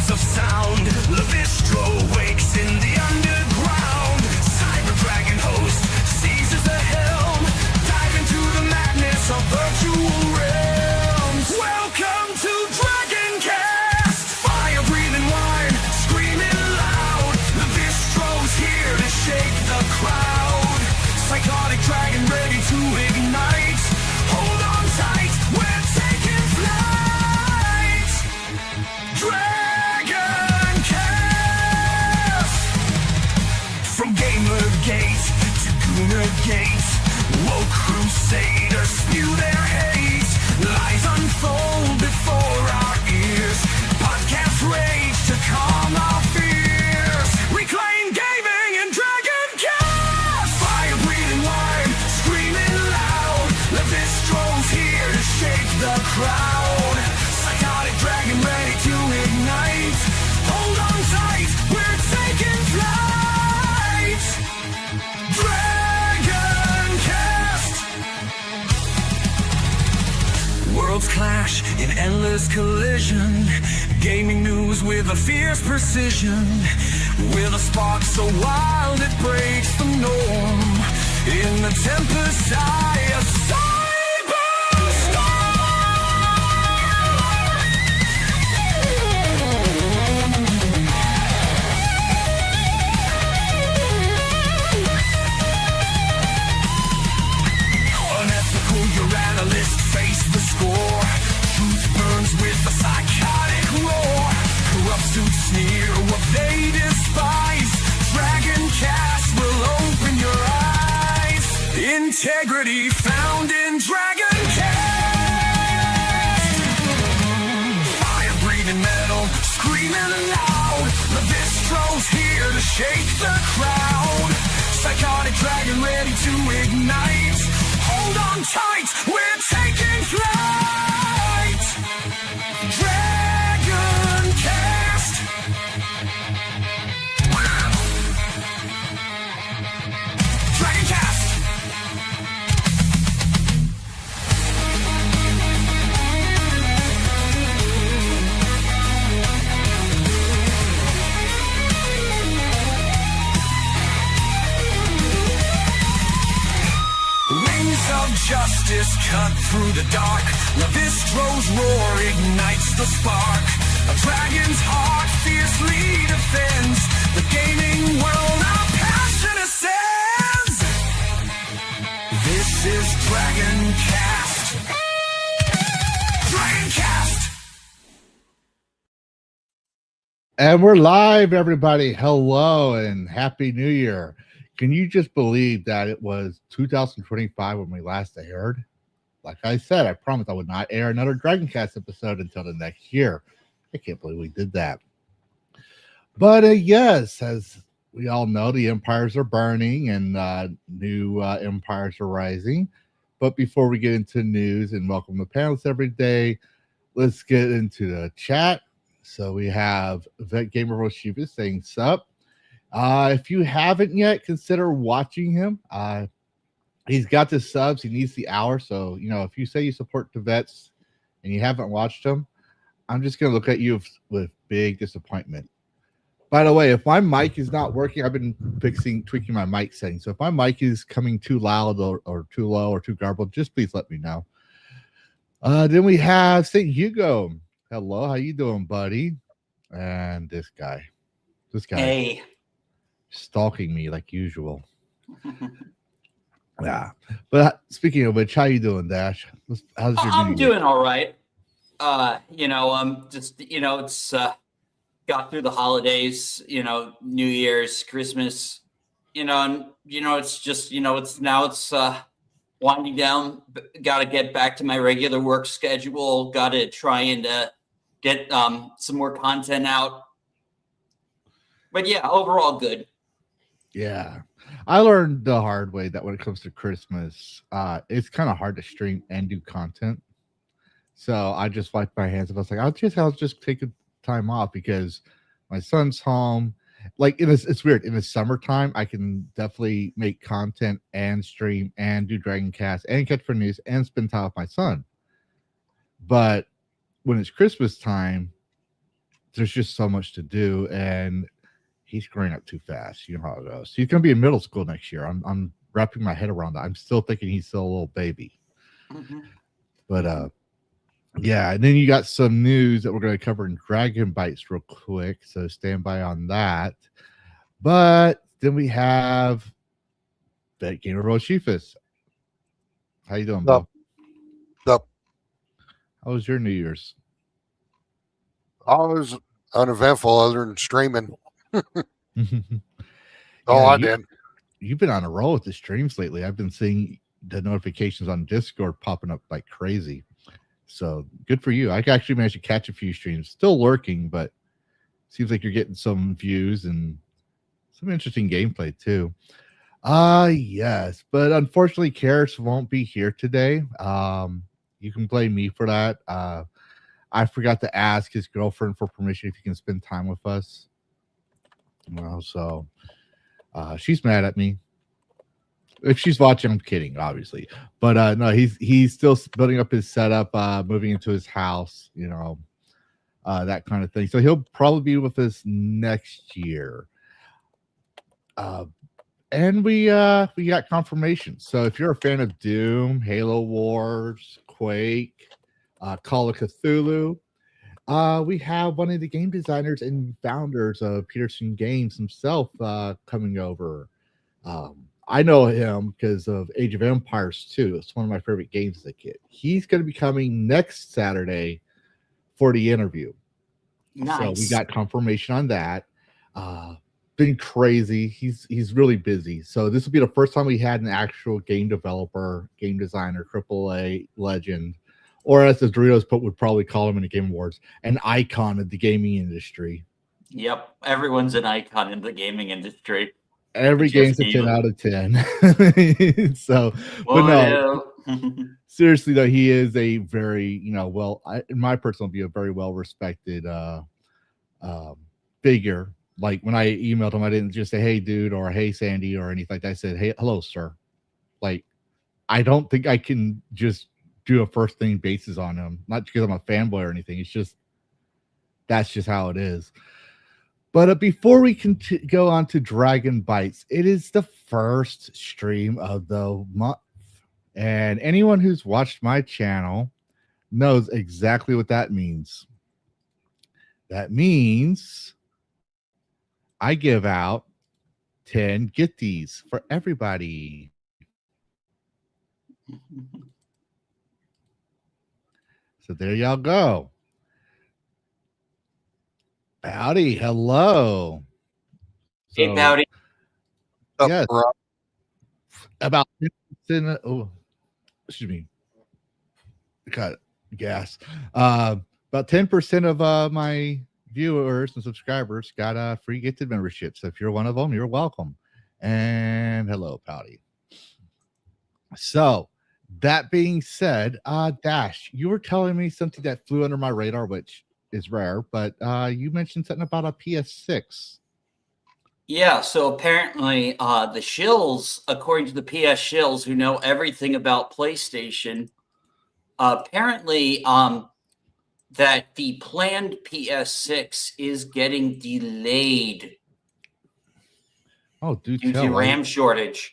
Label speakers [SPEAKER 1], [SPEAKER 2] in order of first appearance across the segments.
[SPEAKER 1] Of sound, Lavistro wakes in the underground. Cyber dragon host seizes the helm. Dive into the madness of virtual realms. Welcome to DragonCast. Fire breathing wine, screaming loud. Lavistro's here to shake the crowd. Psychotic dragon ready to ignite. Hold on tight, we're taking flight. From Gamergate to Goonergate, woke crusaders spew their hate. Lies unfold before our ears. Podcast rage to calm our fears. Reclaim gaming in DragonCast. Fire breathing wine, screaming loud. Lavistro's here to shake the crowd. Psychotic dragon ready to ignite. Hold on tight, we're taking flight. DragonCast. Worlds clash in endless collision. Gaming news with a fierce precision. With a spark so wild it breaks the norm. In the tempest's eye, a face the score. Truth burns with a psychotic roar. Corrupt suits sneer what they despise. DragonCast will open your eyes. Integrity found in DragonCast. Fire breathing metal, screaming loud. Lavistro's here to shake the crowd. Psychotic dragon ready to ignite. Hold on tight, we're taking flight. DragonCast. DragonCast. Of justice cut through the dark. Lavistro's roar ignites the spark. A dragon's heart fiercely defends the gaming world. Our passion ascends. This is DragonCast. DragonCast.
[SPEAKER 2] And we're live, everybody. Hello and Happy New Year. Can you just believe that it was 2025 when we last aired? Like I said, I promised I would not air another DragonCast episode until the next year. I can't believe we did that. But yes, as we all know, the empires are burning and new empires are rising. But before we get into news and welcome the panelists every day, let's get into the chat. So we have VetGamerBoceifus saying sup. If you haven't yet, consider watching him. He's got the subs. He needs the hour. So, you know, if you say you support the vets and you haven't watched him, I'm just going to look at you with big disappointment. By the way, if my mic is not working, I've been tweaking my mic settings. So if my mic is coming too loud or too low or too garbled, just please let me know. Then we have St. Hugo. Hello, how you doing, buddy? And this guy.
[SPEAKER 3] Hey.
[SPEAKER 2] Stalking me like usual. Yeah. But speaking of which, how you doing, Dash? How's your
[SPEAKER 3] I'm doing all right. Just, it's got through the holidays, New Year's, Christmas, it's just, it's winding down. Got to get back to my regular work schedule. Got to try and get some more content out. But yeah, overall good.
[SPEAKER 2] Yeah. I learned the hard way that when it comes to Christmas, it's kind of hard to stream and do content. So I just wiped my hands and I was like, I'll just take a time off because my son's home. Like it's weird. In the summertime, I can definitely make content and stream and do DragonCast and catch for news and spend time with my son. But when it's Christmas time, there's just so much to do, and he's growing up too fast. You know how it goes. He's gonna be in middle school next year. I'm wrapping my head around that. I'm still thinking he's still a little baby.
[SPEAKER 3] Mm-hmm.
[SPEAKER 2] But yeah, and then you got some news that we're going to cover in Dragon Bites real quick, so stand by on that. But then we have VetGamerBoceifus. How you doing, Bo?
[SPEAKER 4] Up.
[SPEAKER 2] How was your New Year's?
[SPEAKER 4] Always uneventful other than streaming.
[SPEAKER 2] Yeah,
[SPEAKER 4] I did.
[SPEAKER 2] You've been on a roll with the streams lately. I've been seeing the notifications on Discord popping up like crazy. So good for you. I actually managed to catch a few streams. Still lurking, but seems like you're getting some views and some interesting gameplay too. Yes, but unfortunately Karrus won't be here today. You can blame me for that. I forgot to ask his girlfriend for permission if he can spend time with us. Well, so she's mad at me. If she's watching, I'm kidding, obviously. But no, he's still building up his setup, moving into his house, you know, that kind of thing. So he'll probably be with us next year. And we got confirmation. So if you're a fan of Doom, Halo Wars, Quake, Call of Cthulhu, we have one of the game designers and founders of Peterson Games himself coming over. I know him because of Age of Empires 2. It's one of my favorite games as a kid. He's going to be coming next Saturday for the interview.
[SPEAKER 3] Nice.
[SPEAKER 2] So we got confirmation on that. Been crazy. He's really busy. So this will be the first time we had an actual game developer, game designer, AAA legend, or as the Doritos would probably call him in the Game Awards, an icon of the gaming industry.
[SPEAKER 3] Yep, everyone's an icon in the gaming industry.
[SPEAKER 2] Every game's a 10 out of 10. So, but no, seriously though, he is a very, in my personal view, a very well-respected figure. Like when I emailed him, I didn't just say, "Hey, dude," or "Hey, Sandy," or anything like that. I said, "Hey, hello, sir." Like, I don't think I can just do a first name basis on him. Not because I'm a fanboy or anything. It's just that's just how it is. But before we can go on to Dragon Bites, it is the first stream of the month. And anyone who's watched my channel knows exactly what that means. That means I give out 10 gifties for everybody. So there y'all go. Howdy, hello.
[SPEAKER 3] Hey, Howdy.
[SPEAKER 2] Yes, about 10%. Oh, excuse me. Got gas. About 10% of my viewers and subscribers got a free gifted membership. So if you're one of them, you're welcome. And hello, Pouty. So that being said, Dash, you were telling me something that flew under my radar, which is rare, but you mentioned something about a PS6.
[SPEAKER 3] Yeah, so apparently the shills, according to the PS shills who know everything about PlayStation, apparently that the planned PS6 is getting delayed due to RAM shortage.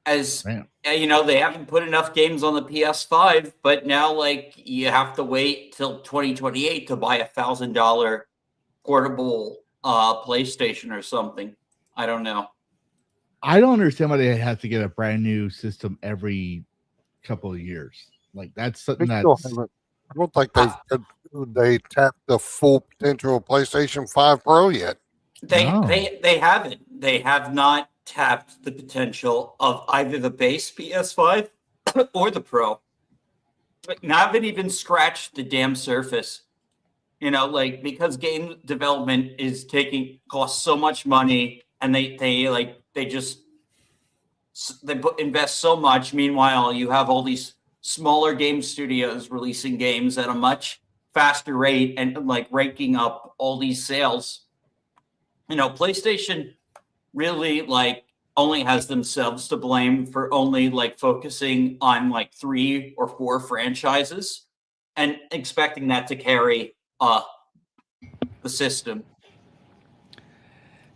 [SPEAKER 3] As you know, they haven't put enough games on the PS5, but now like you have to wait till 2028 to buy $1,000 portable PlayStation or something. I don't know.
[SPEAKER 2] I don't understand why they have to get a brand new system every couple of years. Like that's something that
[SPEAKER 4] I don't think they tapped the full potential of PlayStation 5 Pro yet.
[SPEAKER 3] They haven't. They have not tapped the potential of either the base PS5 or the Pro. But haven't even scratched the damn surface. You know, like because game development costs so much money and they invest so much. Meanwhile, you have all these smaller game studios releasing games at a much faster rate and like raking up all these sales. PlayStation really like only has themselves to blame for only like focusing on like 3 or 4 franchises and expecting that to carry the system.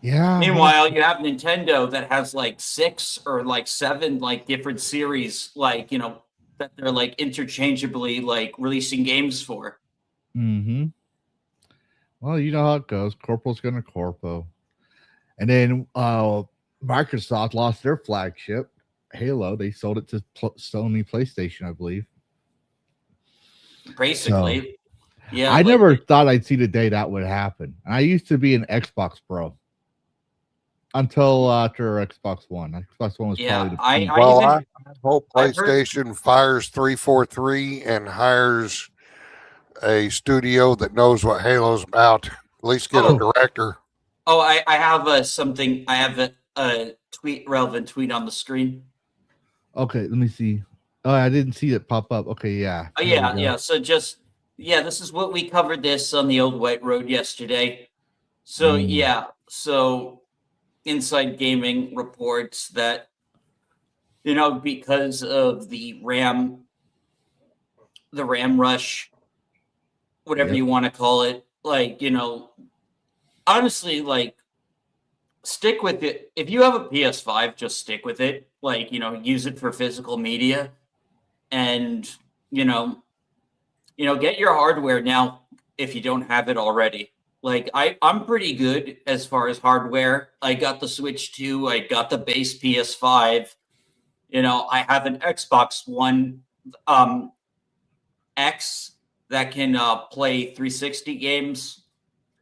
[SPEAKER 2] Yeah.
[SPEAKER 3] Meanwhile, you have Nintendo that has like 6 or like 7 like different series, like that they're like interchangeably like releasing games for.
[SPEAKER 2] Mm-hmm. Well, you know how it goes. Corporal's gonna corpo. And then Microsoft lost their flagship, Halo. They sold it to Sony PlayStation, I believe.
[SPEAKER 3] Basically.
[SPEAKER 2] So,
[SPEAKER 3] yeah.
[SPEAKER 2] I never thought I'd see the day that would happen. I used to be an Xbox bro until after Xbox One. Xbox One was probably the peak.
[SPEAKER 4] I hope PlayStation fires 343 and hires a studio that knows what Halo's about. At least get a director.
[SPEAKER 3] Oh, I have something. I have a relevant tweet on the screen.
[SPEAKER 2] Okay, let me see. Oh, I didn't see it pop up. Okay, yeah.
[SPEAKER 3] Oh, yeah. So this is what we covered this on the Old White Road yesterday. So so Inside Gaming reports that because of the RAM rush, whatever you want to call it, like honestly, like, stick with it. If you have a PS5, just stick with it. Like, use it for physical media, and get your hardware now if you don't have it already. Like, I'm pretty good as far as hardware. I got the Switch 2. I got the base PS5. I have an Xbox One X that can play 360 games.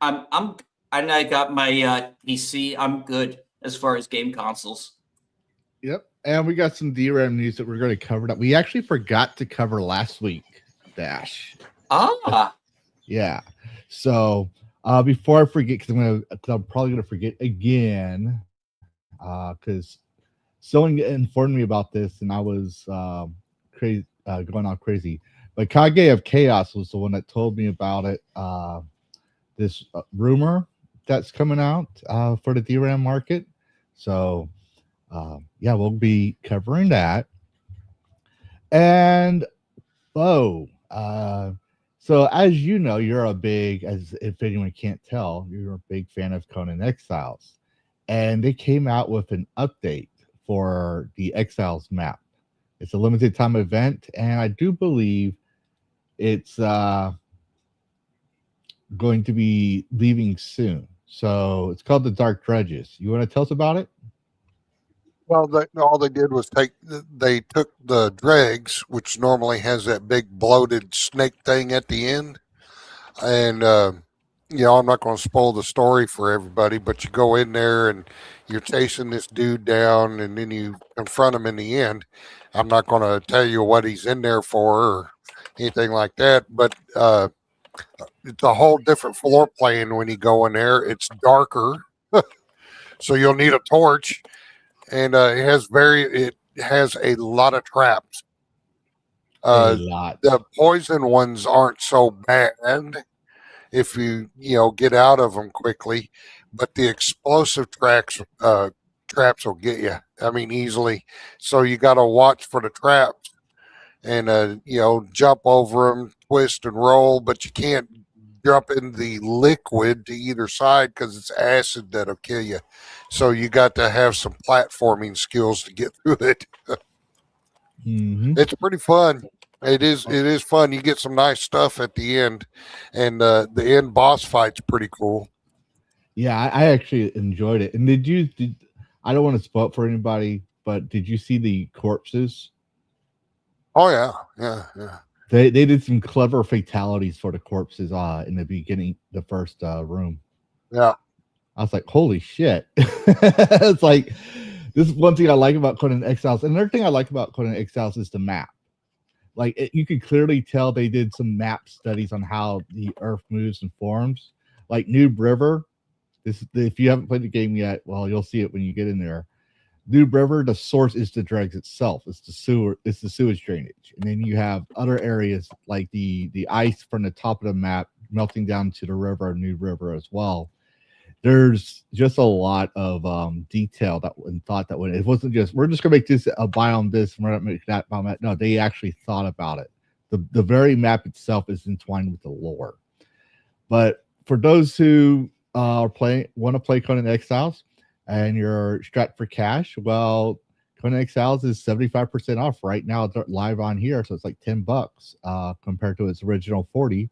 [SPEAKER 3] And I got my PC. I'm good as far as game consoles.
[SPEAKER 2] Yep. And we got some DRAM news that we're going to cover. That we actually forgot to cover last week, Dash. Yeah. So before I forget, because I'm probably going to forget again, because someone informed me about this and I was crazy, going on crazy. But Kage of Chaos was the one that told me about it. This rumor that's coming out for the DRAM market. So, we'll be covering that. And Bo, so as you know, you're a big, as if anyone can't tell, you're a big fan of Conan Exiles. And they came out with an update for the Exiles map. It's a limited time event, and I do believe it's going to be leaving soon. So it's called the Dark Dredges. You want to tell us about it?
[SPEAKER 4] Well, all they did was they took the dregs, which normally has that big bloated snake thing at the end. And, I'm not going to spoil the story for everybody, but you go in there and you're chasing this dude down and then you confront him in the end. I'm not going to tell you what he's in there for or anything like that, but it's a whole different floor plan when you go in there. It's darker, so you'll need a torch. And it has a lot of traps.
[SPEAKER 2] A lot.
[SPEAKER 4] The poison ones aren't so bad if you get out of them quickly, but the explosive traps will get you. I mean, easily. So you got to watch for the traps and jump over them, twist and roll, but you can't jump in the liquid to either side because it's acid that'll kill you. So you got to have some platforming skills to get through it. It's pretty fun. It is fun. You get some nice stuff at the end, and the end boss fight's pretty cool.
[SPEAKER 2] Yeah, I actually enjoyed it. And did I don't want to spoil it for anybody, but did you see the corpses?
[SPEAKER 4] Oh yeah.
[SPEAKER 2] They did some clever fatalities for the corpses in the beginning, the first room.
[SPEAKER 4] Yeah.
[SPEAKER 2] I was like, holy shit. It's like, this is one thing I like about Conan Exiles. And another thing I like about Conan Exiles is the map. Like, you can clearly tell they did some map studies on how the earth moves and forms. Like Noob River, If you haven't played the game yet, well, you'll see it when you get in there. Noob River, the source is the dregs itself. It's the sewage drainage. And then you have other areas like the ice from the top of the map melting down to the river, Noob River as well. There's just a lot of detail and thought that went. It wasn't just we're just gonna make this a biome this and we're gonna make that biome that. No, they actually thought about it. The very map itself is entwined with the lore. But for those who want to play Conan Exiles and you're strapped for cash, well, Conan Exiles is 75% off right now. It's live on here, so it's like $10 compared to its original 40.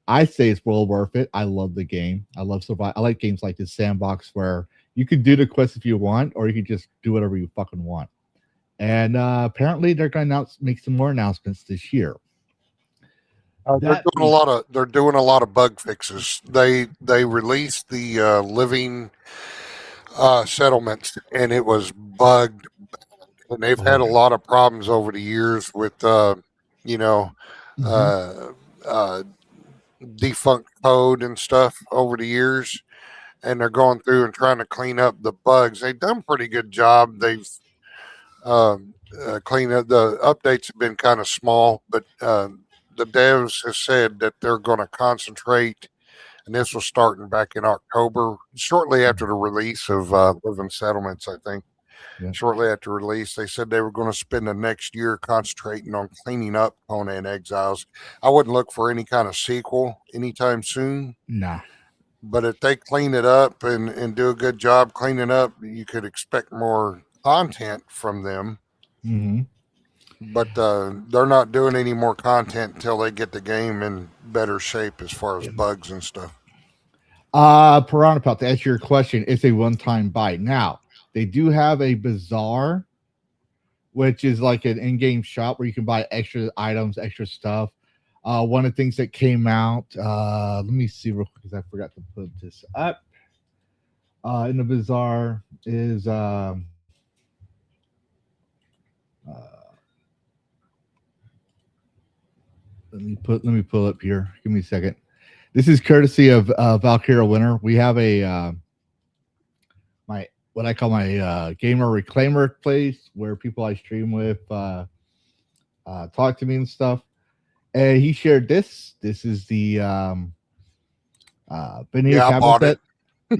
[SPEAKER 2] I say it's well worth it. I love the game. I love survival. I like games like this sandbox where you can do the quest if you want, or you can just do whatever you fucking want. And apparently, they're going to make some more announcements this year.
[SPEAKER 4] They're doing a lot of bug fixes. They released the living settlements, and it was bugged, and they've had a lot of problems over the years with defunct code and stuff over the years, and they're going through and trying to clean up the bugs. They've done a pretty good job. They've cleaned up. The updates have been kind of small, but the devs have said that they're going to concentrate, and this was starting back in October, shortly after the release of Living Settlements, I think. Yeah. Shortly after release, they said they were going to spend the next year concentrating on cleaning up Conan Exiles. I wouldn't look for any kind of sequel anytime soon.
[SPEAKER 2] Nah.
[SPEAKER 4] But if they clean it up and do a good job cleaning up, you could expect more content from them.
[SPEAKER 2] Mm-hmm.
[SPEAKER 4] But they're not doing any more content until they get the game in better shape as far as bugs and stuff.
[SPEAKER 2] Piranha, to answer your question, it's a one-time buy. Now, they do have a bazaar, which is like an in-game shop where you can buy extra items, extra stuff. One of the things that came out, let me see real quick because I forgot to put this up. In the bazaar is let me pull up here. Give me a second. This is courtesy of Valkyria Winter. We have a what I call my gamer reclaimer place where people I stream with talk to me and stuff. And he shared this. This is the veneer cabinet set.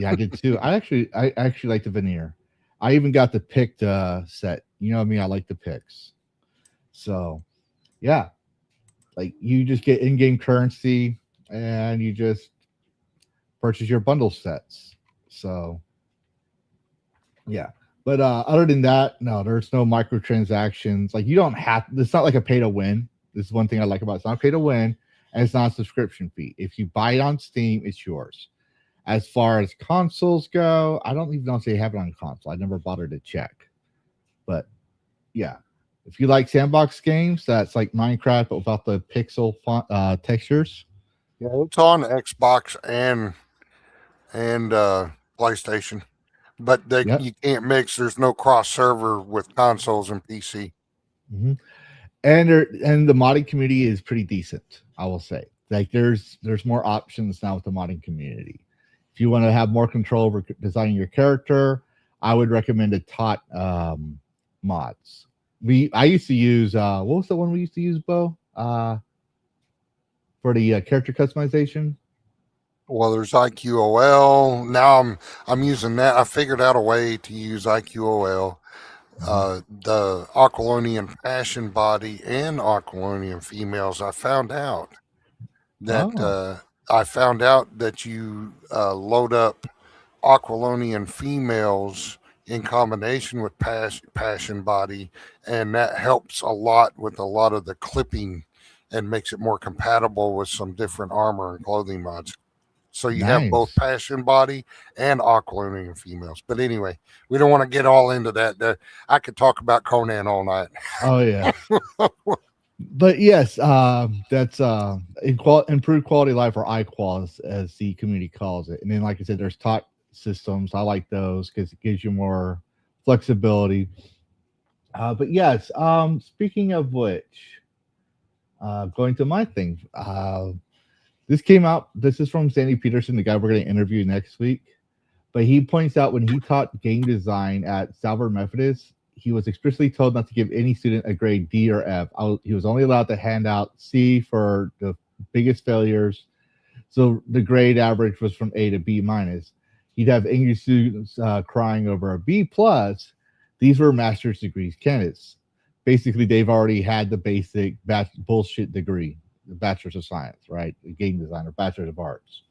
[SPEAKER 2] Yeah, I did too. I actually like the veneer. I even got the picked set. You know me, I like the picks. So yeah. Like you just get in-game currency and you just purchase your bundle sets. So yeah. But other than that, no, there's no microtransactions. Like you don't have, it's not like a pay to win. This is one thing I like about it. It's not pay to win, and it's not a subscription fee. If you buy it on Steam, it's yours. As far as consoles go, I don't even know if they have it on console. I never bothered to check. But yeah. If you like sandbox games, that's like Minecraft, but without the pixel font, textures.
[SPEAKER 4] Yeah, it's on Xbox and PlayStation, but you can't mix. There's no cross server with consoles and PC.
[SPEAKER 2] Mm-hmm. And the modding community is pretty decent, I will say. Like there's more options now with the modding community. If you want to have more control over designing your character, I would recommend a Tot mods. I used to use what was the one we used to use, Bo? For the character customization.
[SPEAKER 4] Well, there's IQOL. Now I'm using that. I figured out a way to use IQOL, the Aquilonian Passion Body and Aquilonian Females. I found out that you load up Aquilonian Females in combination with Passion Body, and that helps a lot with a lot of the clipping and makes it more compatible with some different armor and clothing mods. So you have both Passion Body and Aquilonian Females. But anyway, we don't want to get all into that. I could talk about Conan all night.
[SPEAKER 2] Oh yeah. But yes, that's improved quality of life, or iQual as the community calls it. And then, like I said, there's Tot systems. I like those because it gives you more flexibility. But yes, speaking of which, going to my thing, this came out. This is from Sandy Peterson, the guy we're going to interview next week. But he points out when he taught game design at Salvador Methodist, he was explicitly told not to give any student a grade D or F. He was only allowed to hand out C for the biggest failures. So the grade average was from A to B minus. He'd have English students crying over a B plus. These were master's degrees candidates. Basically, they've already had the basic bullshit degree, the bachelor's of science, right? The game design or bachelor's of arts.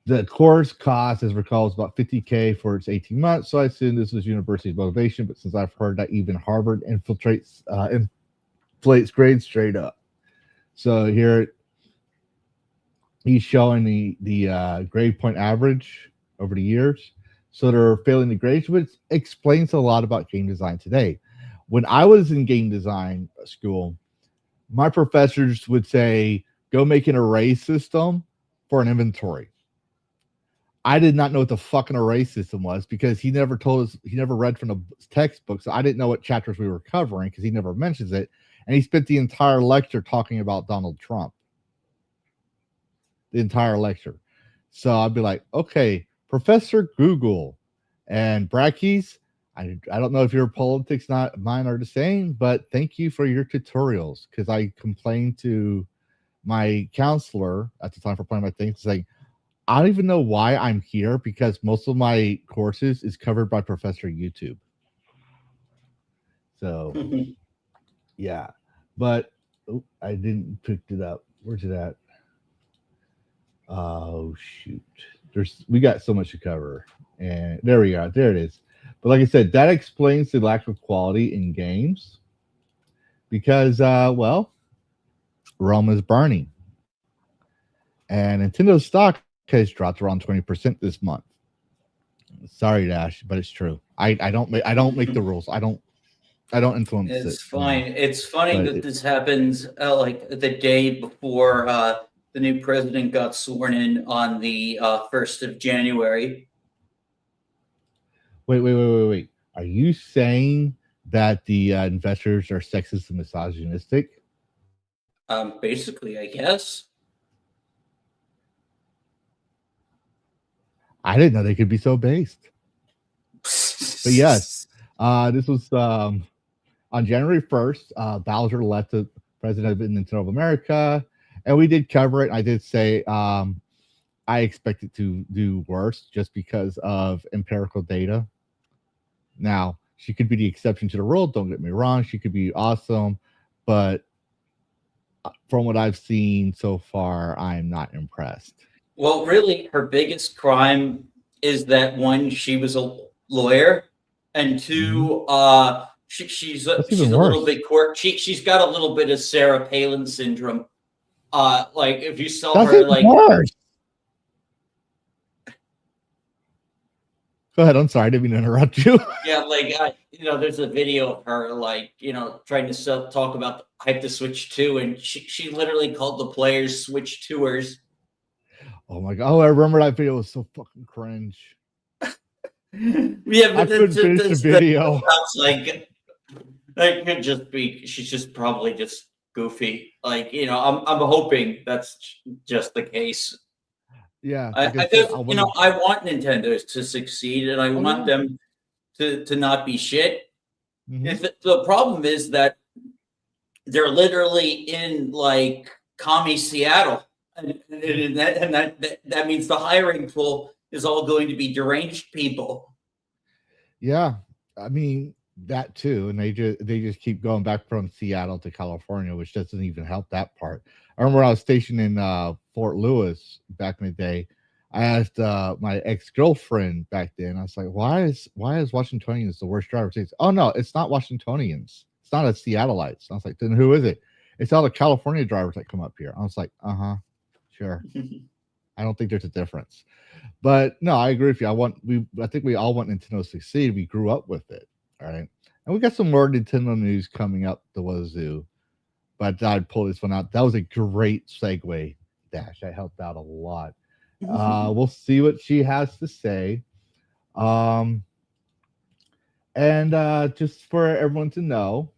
[SPEAKER 2] The course cost, as recalled, is about $50K for its 18 months. So I assume this was university's motivation. But since I've heard that even Harvard inflates grades straight up. So here he's showing the grade point average over the years. So they're failing the grades, which explains a lot about game design today. When I was in game design school, my professors would say, go make an array system for an inventory. I did not know what the fucking array system was because he never told us, he never read from the textbook. So I didn't know what chapters we were covering because he never mentions it. And he spent the entire lecture talking about Donald Trump. The entire lecture. So I'd be like, okay, Professor Google and Brackeys, I don't know if your politics mine are the same, but thank you for your tutorials. Because I complained to my counselor at the time for playing my things saying, I don't even know why I'm here because most of my courses is covered by Professor YouTube. So yeah, but I didn't pick it up. Where's it at? Oh shoot. We got so much to cover. And there we are. There it is. But like I said, that explains the lack of quality in games. Because well, Rome is burning. And Nintendo stock has dropped around 20% this month. Sorry, Dash, but it's true. I don't make the rules. I don't influence it.
[SPEAKER 3] It's fine. It's funny that this happens like the day before the new president got sworn in on the 1st of January.
[SPEAKER 2] Wait. Are you saying that the investors are sexist and misogynistic?
[SPEAKER 3] Basically, I guess.
[SPEAKER 2] I didn't know they could be so based. But yes, this was on January 1st. Bowser left the president of Nintendo of America, and we did cover it. I did say I expect it to do worse just because of empirical data. Now, she could be the exception to the rule. Don't get me wrong. She could be awesome, but from what I've seen so far, I'm not impressed.
[SPEAKER 3] Well, really, her biggest crime is that one, she was a lawyer, and two, she's a little bit she's got a little bit of Sarah Palin syndrome. Like if you saw her, like
[SPEAKER 2] worse. Go ahead. I'm sorry, I didn't mean to interrupt you.
[SPEAKER 3] Yeah, like there's a video of her, like trying to talk about Hype to Switch 2, and she literally called the players Switch 2ers.
[SPEAKER 2] Oh my god! Oh, I remember that video. It was so fucking cringe.
[SPEAKER 3] Yeah, but
[SPEAKER 2] I couldn't finish the video.
[SPEAKER 3] Like that could just be. She's just probably just goofy. Like I'm hoping that's just the case.
[SPEAKER 2] Yeah,
[SPEAKER 3] I want Nintendo to succeed, and I want them to not be shit. Mm-hmm. The problem is that they're literally in like commie Seattle, and that means the hiring pool is all going to be deranged people. Yeah,
[SPEAKER 2] I mean that too, and they just keep going back from Seattle to California, which doesn't even help that part. I remember I was stationed in Fort Lewis back in the day. I asked my ex-girlfriend back then. I was like, "Why is Washingtonians the worst driver?" She says, "Oh no, it's not Washingtonians. It's not a Seattleites." I was like, "Then who is it?" It's all the California drivers that come up here. I was like, sure. I don't think there's a difference. But no, I agree with you. I think we all want Nintendo to succeed. We grew up with it, all right? And we got some more Nintendo news coming up the wazoo. But I'd pull this one out. That was a great segue, Dash. I helped out a lot. We'll see what she has to say. And just for everyone to know,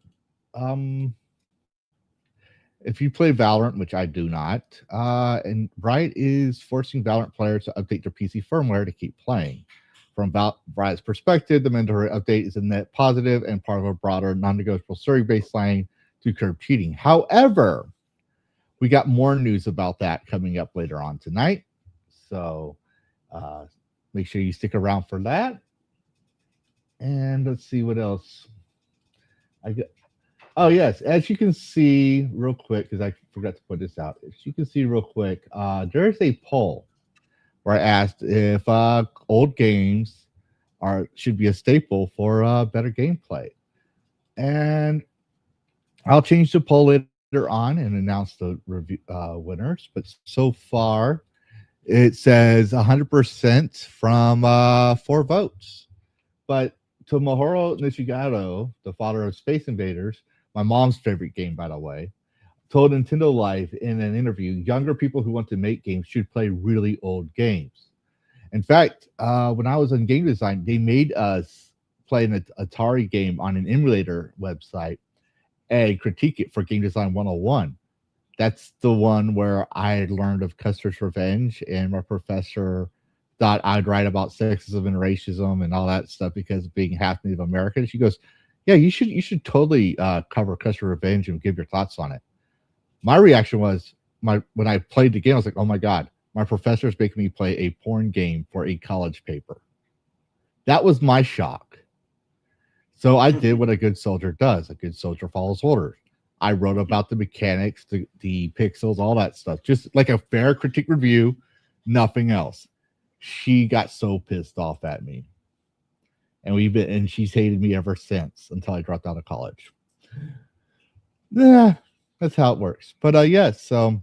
[SPEAKER 2] if you play Valorant, which I do not, and Riot is forcing Valorant players to update their PC firmware to keep playing. From Riot's perspective, the mandatory update is a net positive and part of a broader non-negotiable story-based line to curb cheating. However, we got more news about that coming up later on tonight. So make sure you stick around for that. And let's see what else. Oh, yes. As you can see real quick, because I forgot to put this out. As you can see real quick, there's a poll where I asked if old games should be a staple for better gameplay. And I'll change the poll later on and announce the winners. But so far, it says 100% from 4 votes. But Tomohiro Nishiguro, the father of Space Invaders, my mom's favorite game, by the way, told Nintendo Life in an interview, younger people who want to make games should play really old games. In fact, when I was in game design, they made us play an Atari game on an emulator website and critique it for Game Design 101. That's the one where I learned of Custer's Revenge, and my professor thought I'd write about sexism and racism and all that stuff because of being half Native American. She goes, "Yeah, you should totally cover Custer's Revenge and give your thoughts on it." My reaction was, when I played the game, I was like, "Oh my god, my professor is making me play a porn game for a college paper." That was my shock. So I did what a good soldier does. A good soldier follows orders. I wrote about the mechanics, the pixels, all that stuff. Just like a fair critique review, nothing else. She got so pissed off at me. And she's hated me ever since until I dropped out of college. Yeah, that's how it works. But yes, so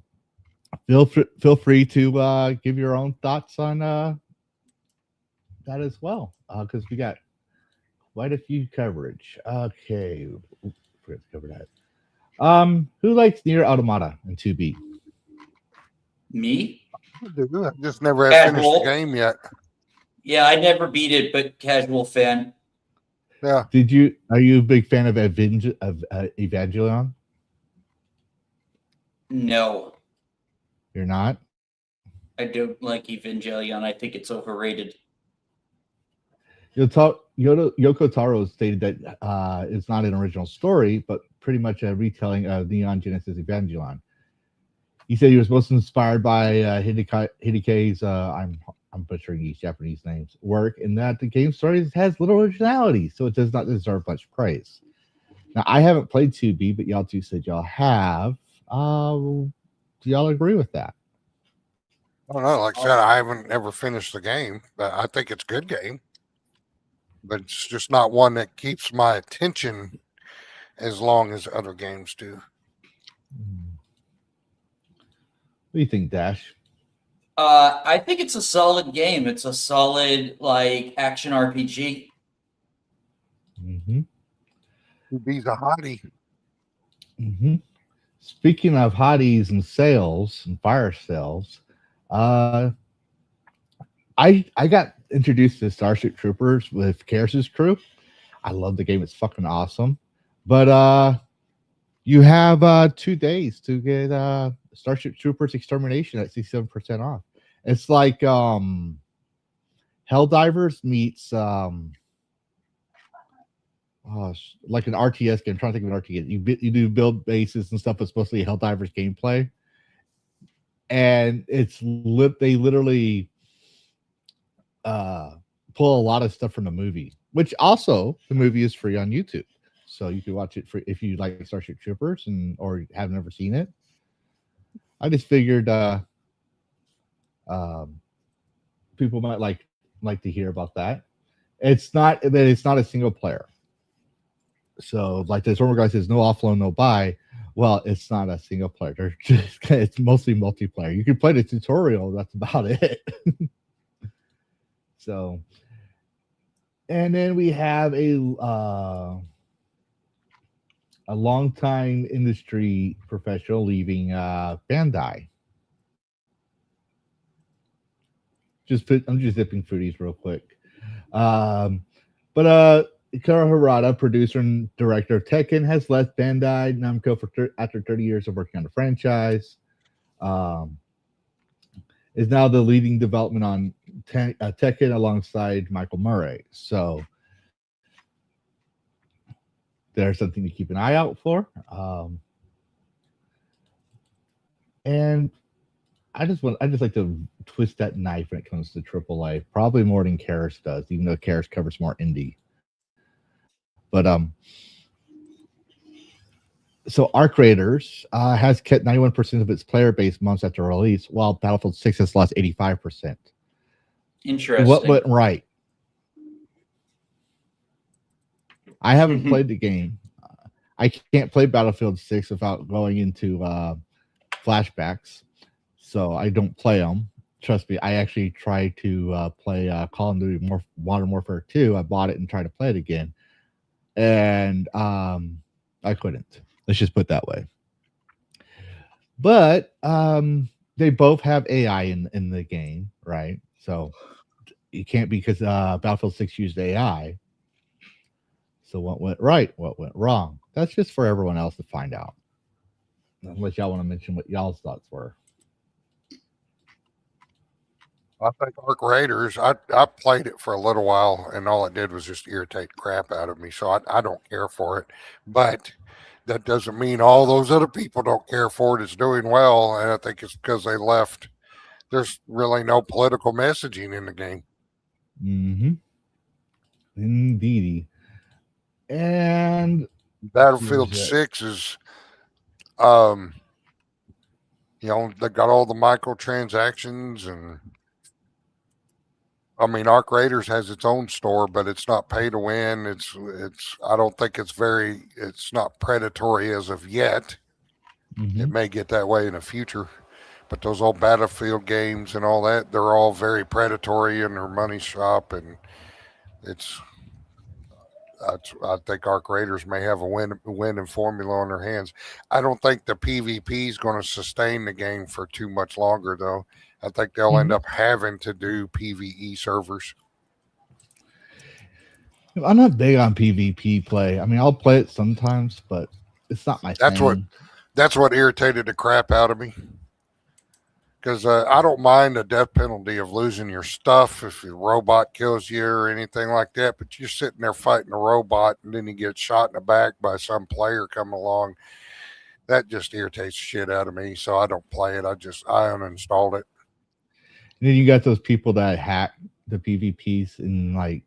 [SPEAKER 2] feel free to give your own thoughts on that as well, because we got quite a few coverage. Okay, forgot to cover that. Who likes Nier Automata and 2B?
[SPEAKER 3] Me?
[SPEAKER 4] I just never have finished the game yet.
[SPEAKER 3] Yeah, I never beat it, but casual fan.
[SPEAKER 4] Yeah.
[SPEAKER 2] Are you a big fan of Evangelion?
[SPEAKER 3] No.
[SPEAKER 2] You're not?
[SPEAKER 3] I don't like Evangelion. I think it's overrated.
[SPEAKER 2] Yoko Taro stated that it's not an original story, but pretty much a retelling of Neon Genesis Evangelion. He said he was most inspired by Hideka's, I'm butchering these Japanese names, work, and that the game story has little originality, so it does not deserve much praise. Now, I haven't played 2B, but y'all two said y'all have. Do y'all agree with that?
[SPEAKER 4] I don't know. Like I said, I haven't ever finished the game, but I think it's a good game. But it's just not one that keeps my attention as long as other games do.
[SPEAKER 2] What do you think, Dash?
[SPEAKER 3] I think it's a solid game. It's a solid, like, action RPG.
[SPEAKER 2] Mm-hmm.
[SPEAKER 4] He's a hottie.
[SPEAKER 2] Mm-hmm. Speaking of hotties and sales and fire sales, I got introduced to Starship Troopers with Karrus' crew. I love the game. It's fucking awesome. But you have 2 days to get Starship Troopers Extermination at 67% off. It's like Helldivers meets like an RTS game. I'm trying to think of an RTS. You do build bases and stuff, but it's mostly Helldivers gameplay. And they literally pull a lot of stuff from the movie, which also the movie is free on YouTube, so you can watch it for if you like Starship Troopers or have never seen it. I just figured people might like to hear about that. It's not a single player. So like this one guy says, no offload, no buy. Well, it's not a single player. It's mostly multiplayer. You can play the tutorial. That's about it. So, and then we have a longtime industry professional leaving Bandai. I'm just zipping through these real quick. But Ikaro Harada, producer and director of Tekken, has left Bandai Namco after 30 years of working on the franchise. Is now the leading development on Tekken alongside Michael Murray. So there's something to keep an eye out for. And I just like to twist that knife when it comes to AAA, probably more than Karrus does, even though Karrus covers more indie. But so Arc Raiders has kept 91% of its player base months after release, while Battlefield 6 has lost 85%.
[SPEAKER 3] Interesting.
[SPEAKER 2] What went right? I haven't played the game. I can't play Battlefield 6 without going into flashbacks, so I don't play them. Trust me, I actually tried to play Call of Duty Modern Warfare 2. I bought it and tried to play it again, and I couldn't. Let's just put it that way. But they both have AI in the game, right? So you can't, because Battlefield 6 used AI. So what went right? What went wrong? That's just for everyone else to find out. Unless y'all want to mention what y'all's thoughts were.
[SPEAKER 4] I think Arc Raiders, I played it for a little while, and all it did was just irritate the crap out of me. So I don't care for it. But that doesn't mean all those other people don't care for it. It's doing well, and I think it's because they left. There's really no political messaging in the game.
[SPEAKER 2] Mm-hmm. Indeedy. And
[SPEAKER 4] Battlefield 6 is, they got all the microtransactions, and I mean, Arc Raiders has its own store, but it's not pay to win. I don't think it's not predatory as of yet.
[SPEAKER 2] Mm-hmm.
[SPEAKER 4] It may get that way in the future, but those old Battlefield games and all that, they're all very predatory in their money shop, and I think Arc Raiders may have a winning formula on their hands. I don't think the PvP is going to sustain the game for too much longer, though. I think they'll end up having to do PvE servers.
[SPEAKER 2] I'm not big on PvP play. I mean, I'll play it sometimes, but it's not my thing.
[SPEAKER 4] That's what irritated the crap out of me. Because I don't mind the death penalty of losing your stuff if your robot kills you or anything like that, but you're sitting there fighting a robot and then you get shot in the back by some player coming along. That just irritates the shit out of me, so I don't play it. I uninstalled it.
[SPEAKER 2] And then you got those people that hack the PvPs, and like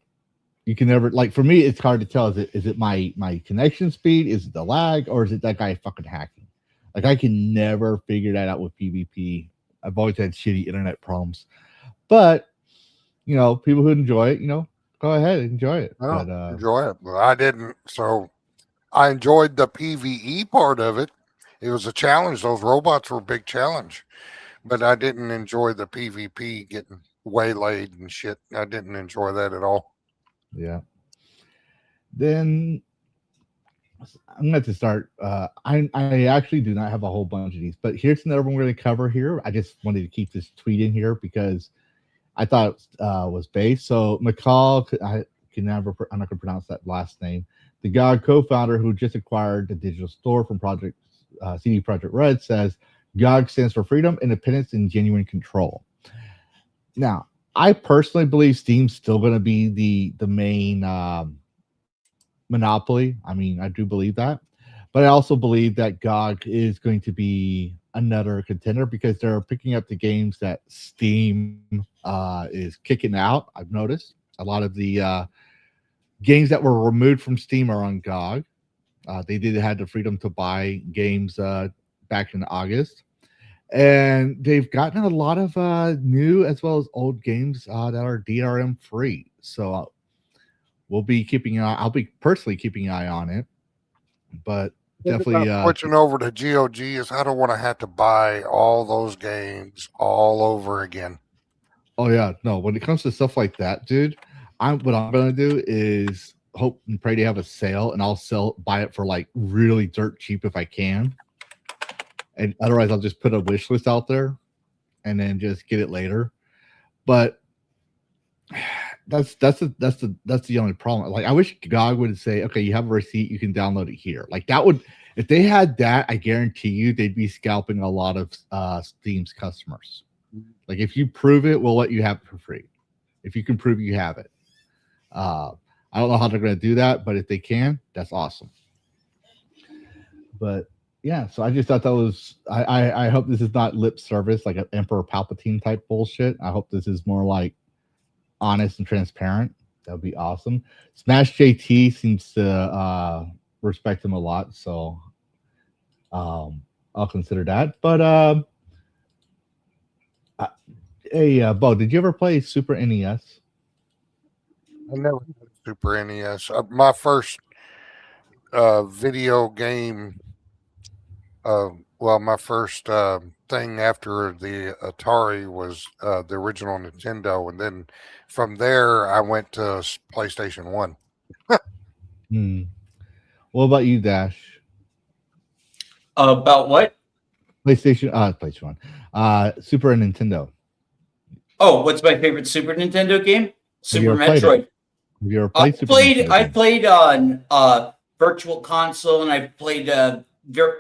[SPEAKER 2] you can never, like, for me, it's hard to tell. Is it my connection speed? Is it the lag, or is it that guy fucking hacking? Like, I can never figure that out with PvP. I've always had shitty internet problems, but people who enjoy it, go ahead and enjoy it.
[SPEAKER 4] Well,
[SPEAKER 2] but,
[SPEAKER 4] enjoy it. But I didn't. So I enjoyed the PvE part of it. It was a challenge. Those robots were a big challenge, but I didn't enjoy the PvP getting waylaid and shit. I didn't enjoy that at all.
[SPEAKER 2] Yeah. Then I'm going to start. I actually do not have a whole bunch of these, but here's another one we're going to cover here. I just wanted to keep this tweet in here because I thought it was based. So McCall, I'm not going to pronounce that last name. The GOG co-founder who just acquired the digital store from CD Projekt Red says GOG stands for freedom, independence, and genuine control. Now, I personally believe Steam's still going to be the main monopoly. I mean, I do believe that, but I also believe that GOG is going to be another contender because they're picking up the games that Steam is kicking out. I've noticed a lot of the games that were removed from Steam are on GOG. They had the freedom to buy games back in August, and they've gotten a lot of new as well as old games that are DRM free. So we'll be keeping an eye. I'll be personally keeping an eye on it, but definitely
[SPEAKER 4] switching over to GOG is I don't want to have to buy all those games all over again.
[SPEAKER 2] Oh yeah, no. When it comes to stuff like that, dude, what I'm gonna do is hope and pray to have a sale, and I'll buy it for like really dirt cheap if I can, and otherwise I'll just put a wish list out there, and then just get it later. But that's the only problem. Like, I wish GOG would say, okay, you have a receipt, you can download it here. Like, that would, if they had that, I guarantee you they'd be scalping a lot of Steam's customers. Like, if you prove it, we'll let you have it for free. If you can prove you have it. I don't know how they're going to do that, but if they can, that's awesome. But yeah, so I just thought that was, I hope this is not lip service, like an Emperor Palpatine type bullshit. I hope this is more like honest and transparent. That would be awesome. Smash JT seems to respect him a lot, so I'll consider that. But hey, Bo, did you ever play Super NES?
[SPEAKER 4] I never had Super NES. My first video game, my first thing after the Atari was the original Nintendo, and then from there I went to PlayStation 1.
[SPEAKER 2] What about you, Dash?
[SPEAKER 3] About what?
[SPEAKER 2] PlayStation 1. Super Nintendo.
[SPEAKER 3] Oh, what's my favorite Super Nintendo game? Super Metroid.
[SPEAKER 2] Have you ever played Super
[SPEAKER 3] Nintendo? I
[SPEAKER 2] games?
[SPEAKER 3] played on Virtual Console, and I played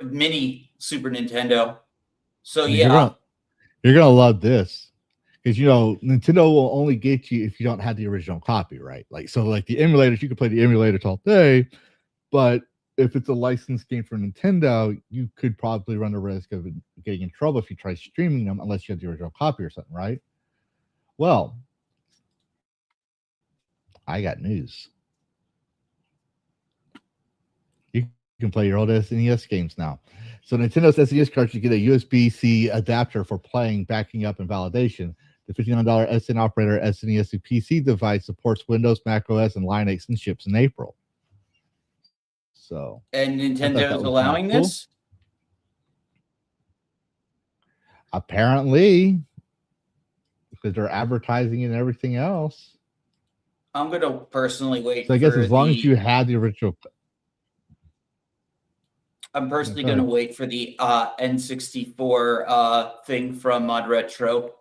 [SPEAKER 3] mini Super Nintendo. So yeah,
[SPEAKER 2] you're gonna love this, because Nintendo will only get you if you don't have the original copy, right? Like, so like the emulators, you can play the emulators all day, but if it's a licensed game for Nintendo, you could probably run the risk of getting in trouble if you try streaming them, unless you have the original copy or something, right? Well, I got news. You can play your old SNES games now. So Nintendo's SNES cartridge, you get a USB-C adapter for playing, backing up, and validation. The $59 SN operator SNES to PC device supports Windows, Mac OS, and Linux, and ships in April. So,
[SPEAKER 3] and Nintendo's allowing this?
[SPEAKER 2] Apparently, because they're advertising and everything else.
[SPEAKER 3] I'm going to personally wait.
[SPEAKER 2] So I guess as long as you had the original.
[SPEAKER 3] I'm personally going to wait for the N64 thing from Mod Retro.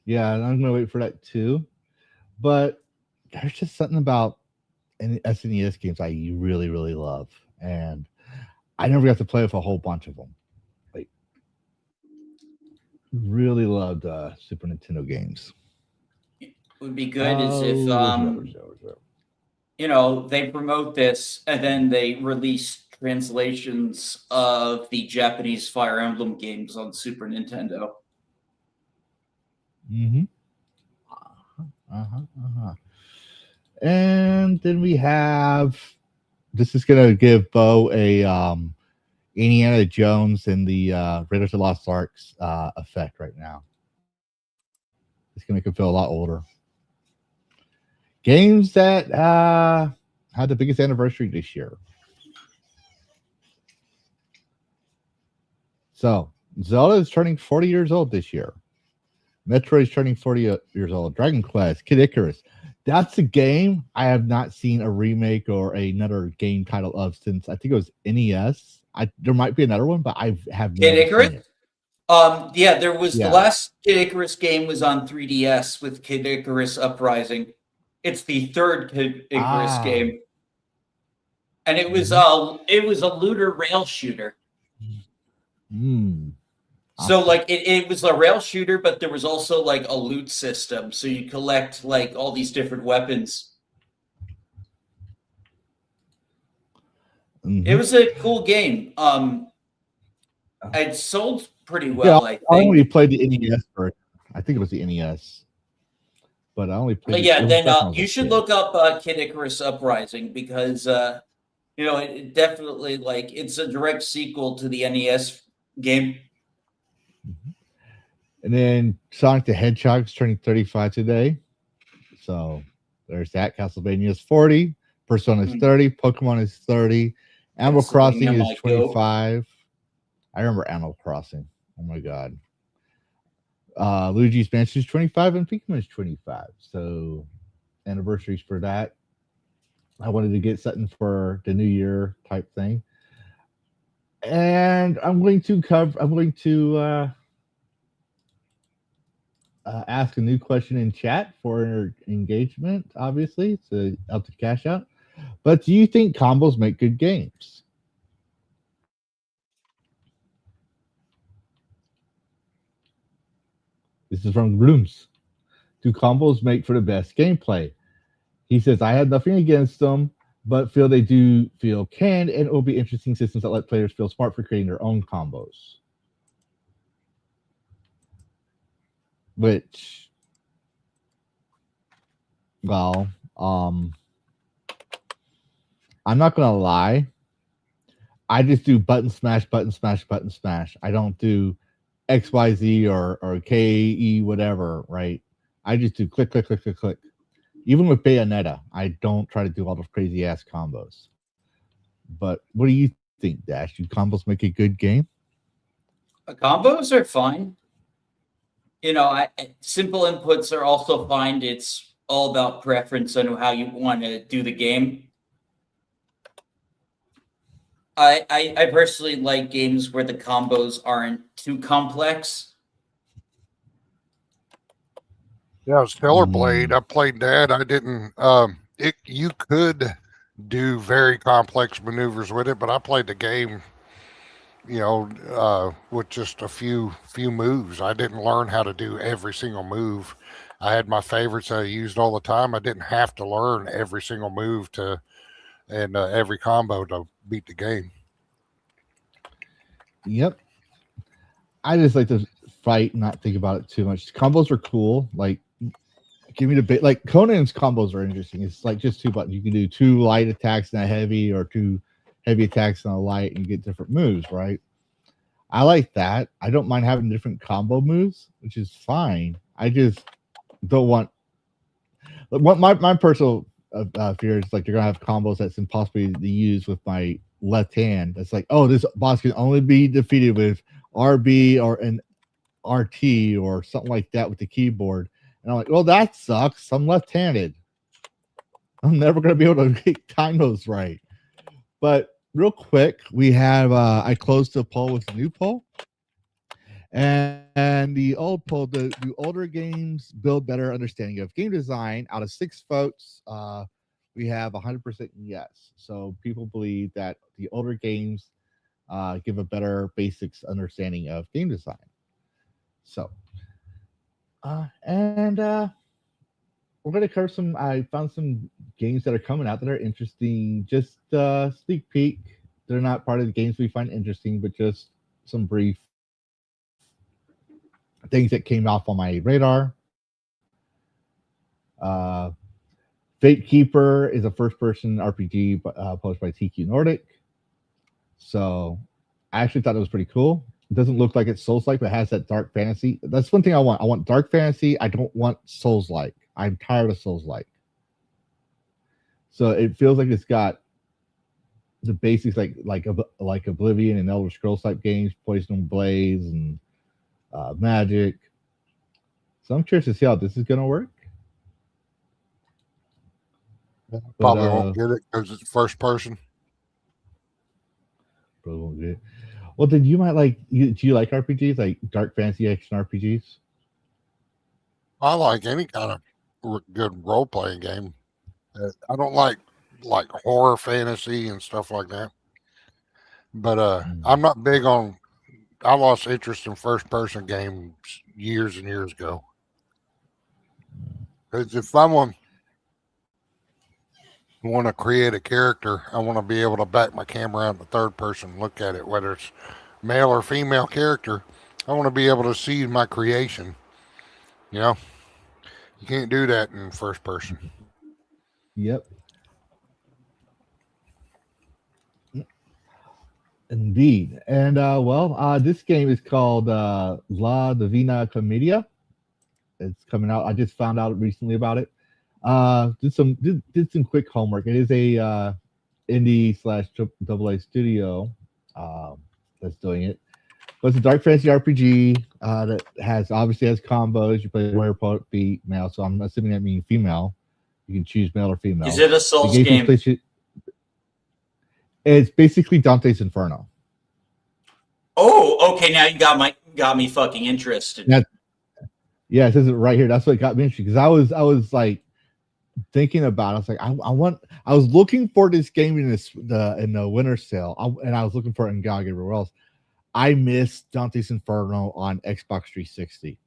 [SPEAKER 2] Yeah, I'm going to wait for that too. But there's just something about SNES games I really, really love. And I never got to play with a whole bunch of them. Like, really loved Super Nintendo games.
[SPEAKER 3] Would be good is if they promote this and then they release translations of the Japanese Fire Emblem games on Super Nintendo.
[SPEAKER 2] And then we have, this is gonna give Bo a Indiana Jones and the Raiders of the Lost Arks effect right now. It's gonna make him feel a lot older. Games that had the biggest anniversary this year. So Zelda is turning 40 years old this year. Metroid is turning 40 years old. Dragon Quest, Kid Icarus. That's a game I have not seen a remake or another game title of since I think it was NES. There might be another one, but I have never
[SPEAKER 3] Kid Icarus?
[SPEAKER 2] seen it.
[SPEAKER 3] Yeah, there was the last Kid Icarus game was on 3DS with Kid Icarus Uprising. It's the third Kid Icarus game, and it was a looter rail shooter. So like it was a rail shooter, but there was also like a loot system, so you collect like all these different weapons. It was a cool game. It sold pretty well. I only
[SPEAKER 2] played the NES version. I think it was the NES. But I only played.
[SPEAKER 3] But yeah, then you should look up Kid Icarus Uprising because it definitely it's a direct sequel to the NES game.
[SPEAKER 2] And then Sonic the Hedgehog is turning 35 today, so there's that. Castlevania is 40, Persona is 30, Pokemon is 30, Animal Crossing is 25. I remember Animal Crossing. Oh my god. Luigi's Mansion is 25 and Pikmin is 25. So anniversaries for that. I wanted to get something for the new year type thing. And I'm going to ask a new question in chat for engagement, obviously, to help the cash out. But do you think combos make good games? This is from Grooms. Do combos make for the best gameplay? He says, I have nothing against them, but feel they do feel canned, and it will be interesting systems that let players feel smart for creating their own combos. Which, well, I'm not gonna lie. I just do button smash, button smash, button smash. I don't do XYZ or KE whatever, right? I just do click, click, click, click, click. Even with Bayonetta, I don't try to do all those crazy ass combos. But what do you think, Dash? Do combos make a good game?
[SPEAKER 3] Combos are fine. You know, simple inputs are also fine. It's all about preference on how you want to do the game. I personally like games where the combos aren't too complex.
[SPEAKER 4] Yeah, Stellar Blade. I played that. I didn't. You could do very complex maneuvers with it, but I played the game, with just a few moves. I didn't learn how to do every single move. I had my favorites I used all the time. I didn't have to learn every single move and every combo to beat the game.
[SPEAKER 2] Yep. I just like to fight and not think about it too much. Combos are cool. Like, give me the bit. Like Conan's combos are interesting. It's like just 2 buttons. You can do 2 light attacks and a heavy, or 2 heavy attacks and a light, and you get different moves, right? I like that. I don't mind having different combo moves, which is fine. I just don't want. What my personal fear is, like, you're gonna have combos that's impossible to use with my left hand. That's like, oh, this boss can only be defeated with RB or an RT or something like that with the keyboard. And I'm like, well, that sucks. I'm left-handed. I'm never going to be able to time those right. But real quick, we have, I closed the poll with a new poll. And the old poll, do older games build better understanding of game design? Out of 6 votes, we have 100% yes. So people believe that the older games give a better basics understanding of game design. So, we're going to cover some. I found some games that are coming out that are interesting. Just sneak peek. They're not part of the games we find interesting, but just some brief things that came off on my radar. Fate Keeper is a first-person RPG published by TQ Nordic. So I actually thought it was pretty cool. It doesn't look like it's Souls-like, but it has that dark fantasy. That's one thing I want. I want dark fantasy. I don't want Souls-like. I'm tired of Souls-like. So it feels like it's got the basics like Oblivion and Elder Scrolls type games, Poison Blaze and Magic. So I'm curious to see how this is going to work.
[SPEAKER 4] Probably won't get it because it's first person.
[SPEAKER 2] Probably won't get it. Well, then you might like. Do you like RPGs, like dark fantasy action RPGs?
[SPEAKER 4] I like any kind of good role playing game. I don't like horror fantasy and stuff like that. But I'm not big on. I lost interest in first person games years and years ago. Because if I want to create a character, I want to be able to back my camera out in the third person, look at it, whether it's male or female character. I want to be able to see my creation. You can't do that in first person.
[SPEAKER 2] Yep. Indeed. And this game is called La Divina Commedia. It's coming out. I just found out recently about it. Did some quick homework. It is a indie/AA studio that's doing it. But it's a dark fantasy RPG that obviously has combos. You play warrior, poet, female. So I'm assuming that means female. You can choose male or female.
[SPEAKER 3] Is it a Souls game?
[SPEAKER 2] It's basically Dante's Inferno.
[SPEAKER 3] Oh, okay. Now you got me fucking interested.
[SPEAKER 2] Yeah, it says it right here. That's what got me interested because I was like thinking about it. I was like, I was looking for this game in the winter sale, and I was looking for it in GOG everywhere else. I missed Dante's Inferno on Xbox 360.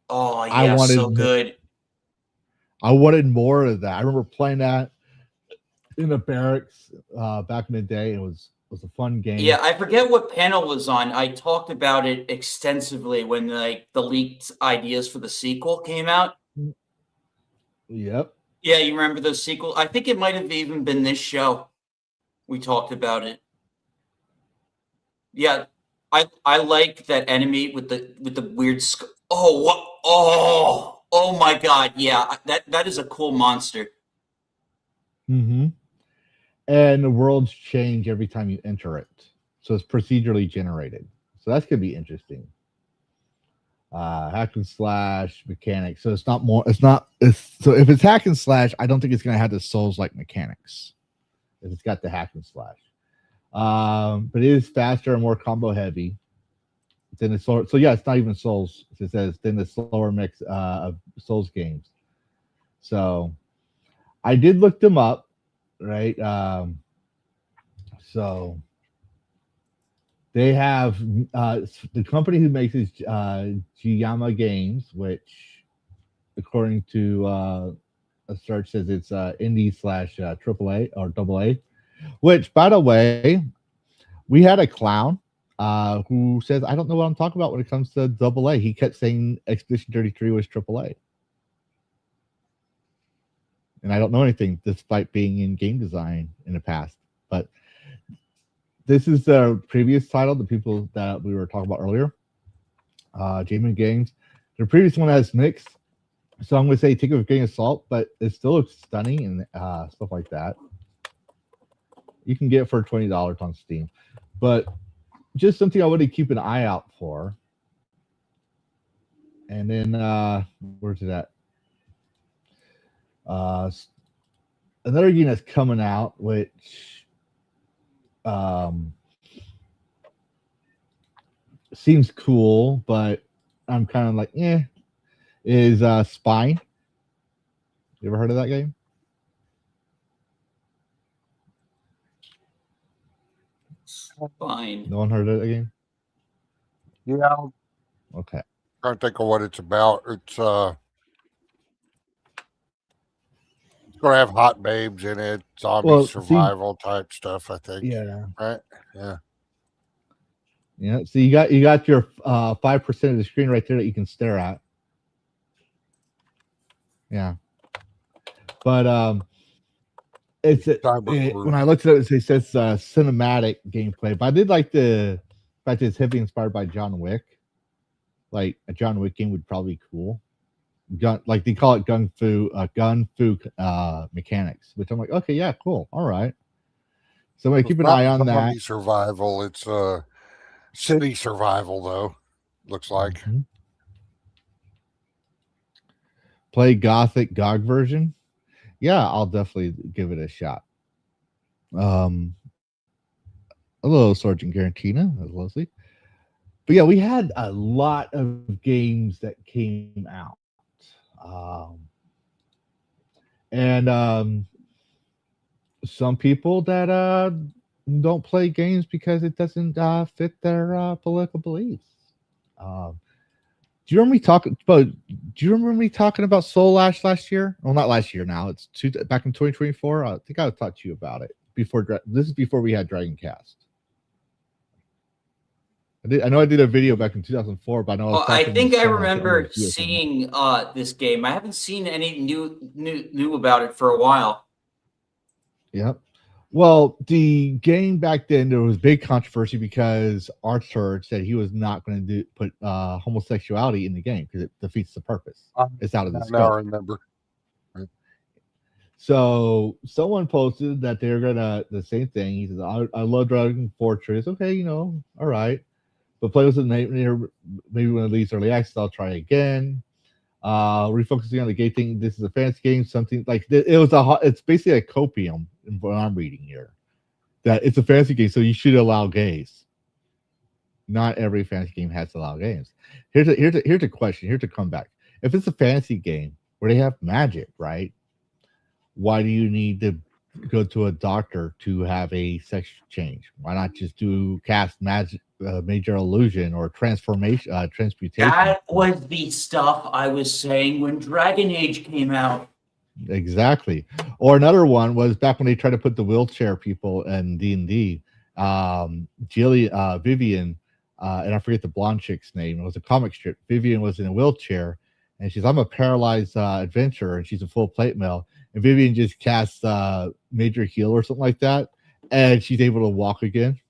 [SPEAKER 3] Oh yeah, so good.
[SPEAKER 2] I wanted more of that. I remember playing that in the barracks back in the day. It was a fun game.
[SPEAKER 3] Yeah, I forget what panel was on. I talked about it extensively when like the leaked ideas for the sequel came out.
[SPEAKER 2] Yep.
[SPEAKER 3] Yeah, you remember the sequel? I think it might have even been this show. We talked about it. Yeah, I like that enemy with the weird. Oh what? Oh my God! Yeah, that is a cool monster.
[SPEAKER 2] Mm-hmm. And the worlds change every time you enter it, so it's procedurally generated. So that's gonna be interesting. Hack and slash mechanics. So it's not more. So if it's hack and slash, I don't think it's gonna have the Souls-like mechanics. If it's got the hack and slash, but it is faster and more combo heavy than the slower. So yeah, it's not even Souls. It says than the slower mix of Souls games. So I did look them up, right? So they have the company who makes is Giyama Games, which, according to a search, says it's indie / AAA or AA. Which, by the way, we had a clown who says, "I don't know what I'm talking about when it comes to AA." He kept saying Expedition 33 was AAA, and I don't know anything despite being in game design in the past. But this is the previous title, the people that we were talking about earlier, Jamin Games. The previous one has mixed, so I'm going to say take it with a grain of salt, but it still looks stunning and stuff like that. You can get it for $20 on Steam, but just something I want to keep an eye out for. And then where's it at? Another game that's coming out, which seems cool, but I'm kind of like, is Spine. You ever heard of that game?
[SPEAKER 3] Fine.
[SPEAKER 2] No one heard of that game?
[SPEAKER 4] Yeah.
[SPEAKER 2] Okay.
[SPEAKER 4] Trying to think of what it's about. It's going to have hot babes in it, zombie survival type stuff, I think.
[SPEAKER 2] Yeah.
[SPEAKER 4] Right? Yeah.
[SPEAKER 2] Yeah. So you got your 5% of the screen right there that you can stare at. Yeah. But when I looked at it says cinematic gameplay. But I did like the fact that it's heavily inspired by John Wick. Like a John Wick game would probably be cool. Like they call it gun fu mechanics, which I'm like, okay, yeah, cool, all right. So I'm gonna keep an eye on that.
[SPEAKER 4] Survival, it's city survival though. Looks like.
[SPEAKER 2] Mm-hmm. Play Gothic GOG version. Yeah, I'll definitely give it a shot. A little Sergeant Garantina, that's Leslie. But yeah, we had a lot of games that came out. And some people that don't play games because it doesn't fit their political beliefs. Do you remember me talking about Soul Ash last year? Well, not last year. Now it's back in 2024. I think I talked to you about it before. This is before we had DragonCast. I know I did a video back in 2004, but
[SPEAKER 3] I think I remember seeing this game. I haven't seen any new about it for a while.
[SPEAKER 2] Yep. Well, the game back then, there was big controversy because Archer said he was not going to put homosexuality in the game because it defeats the purpose. It's out of the scope.
[SPEAKER 4] Now I remember. Right.
[SPEAKER 2] So someone posted that they're gonna the same thing. He says, "I love Dragon Fortress." Okay, all right. But play with the name. Maybe when it leaves early access, I'll try again. Refocusing on the gay thing. This is a fantasy game. Something like it's basically a copium in what I'm reading here. That it's a fantasy game, so you should allow gays. Not every fantasy game has to allow gays. Here's a question. Here's a comeback. if it's a fantasy game where they have magic, right? Why do you need to go to a doctor to have a sex change? Why not just cast magic, major illusion or transformation, transmutation?
[SPEAKER 3] That was the stuff I was saying when Dragon Age came out.
[SPEAKER 2] Exactly. Or another one was back when they tried to put the wheelchair people in D&D. Vivian, and I forget the blonde chick's name. It was a comic strip. Vivian was in a wheelchair, and she's, I'm a paralyzed adventurer, and she's a full plate mail. And Vivian just casts major heal or something like that, and she's able to walk again.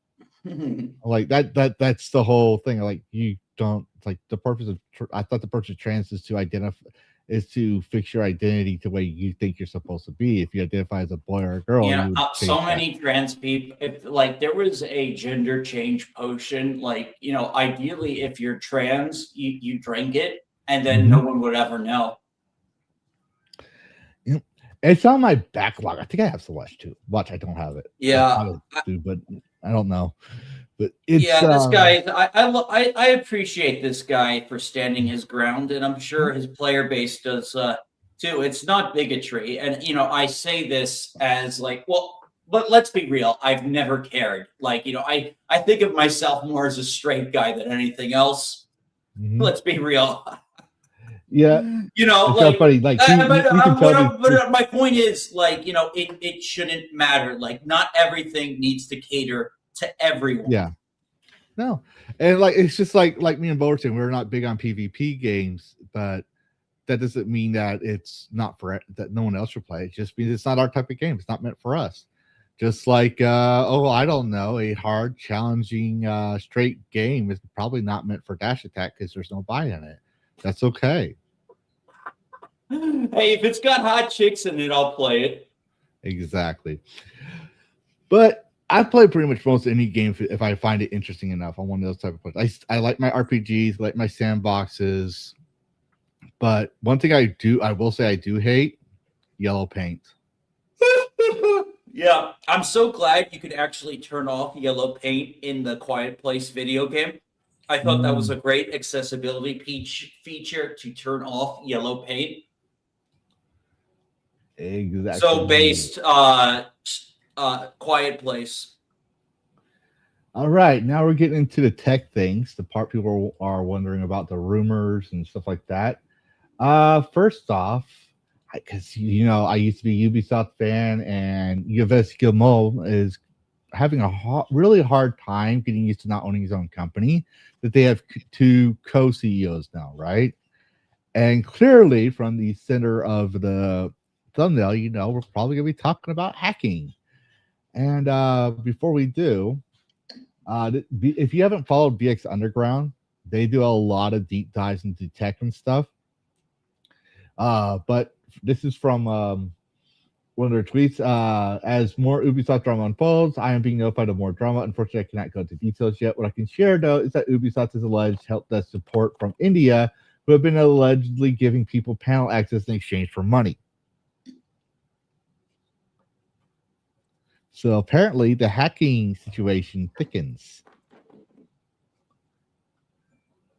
[SPEAKER 2] Like that's the whole thing. Like, you don't, like, the purpose of I thought the purpose of trans is to identify, is to fix your identity to the way you think you're supposed to be. If you identify as a boy or a girl,
[SPEAKER 3] Yeah,
[SPEAKER 2] you would
[SPEAKER 3] so
[SPEAKER 2] change
[SPEAKER 3] many trans people. If like there was a gender change potion, like, you know, ideally if you're trans, you drink it, and then no one would ever know.
[SPEAKER 2] It's on my backlog. I think I have Celeste too. Watch, I don't have it.
[SPEAKER 3] Yeah,
[SPEAKER 2] But I don't know. But it's,
[SPEAKER 3] yeah, this guy. I appreciate this guy for standing his ground, and I'm sure his player base does too. It's not bigotry, and you know, I say this as like, well, but let's be real. I've never cared. Like, you know, I think of myself more as a straight guy than anything else. Let's be real.
[SPEAKER 2] Yeah,
[SPEAKER 3] you know,
[SPEAKER 2] it's
[SPEAKER 3] like,
[SPEAKER 2] so funny. Like,
[SPEAKER 3] but my point is, like, you know, it shouldn't matter. Like, not everything needs to cater to everyone.
[SPEAKER 2] Yeah, no, and like, it's just like me and Bo were saying, we're not big on PvP games, but that doesn't mean that it's not for that no one else should play. It just means it's not our type of game. It's not meant for us. Just like, I don't know, a hard, challenging, straight game is probably not meant for Dash Attack because there's no buy in it. That's okay.
[SPEAKER 3] Hey, if it's got hot chicks in it, I'll play it.
[SPEAKER 2] Exactly. But I play pretty much most any game if I find it interesting enough. I'm one of those type of players. I like my RPGs, like my sandboxes. But one thing I will say I do hate, yellow paint.
[SPEAKER 3] Yeah, I'm so glad you could actually turn off yellow paint in the Quiet Place video game. I thought that was a great accessibility feature to turn off yellow paint.
[SPEAKER 2] Exactly.
[SPEAKER 3] So based Quiet Place.
[SPEAKER 2] All right, now we're getting into the tech things, the part people are wondering about, the rumors and stuff like that. First off, because you know I used to be a Ubisoft fan, and Lavistro is having a really hard time getting used to not owning his own company, that they have two co-CEOs now, right? And clearly from the center of the thumbnail, you know, we're probably going to be talking about hacking. And before we do, if you haven't followed BX Underground, they do a lot of deep dives into tech and stuff. But this is from one of their tweets. As more Ubisoft drama unfolds, I am being notified of more drama. Unfortunately, I cannot go into details yet. What I can share, though, is that Ubisoft is alleged help desk support from India who have been allegedly giving people panel access in exchange for money. So apparently the hacking situation thickens.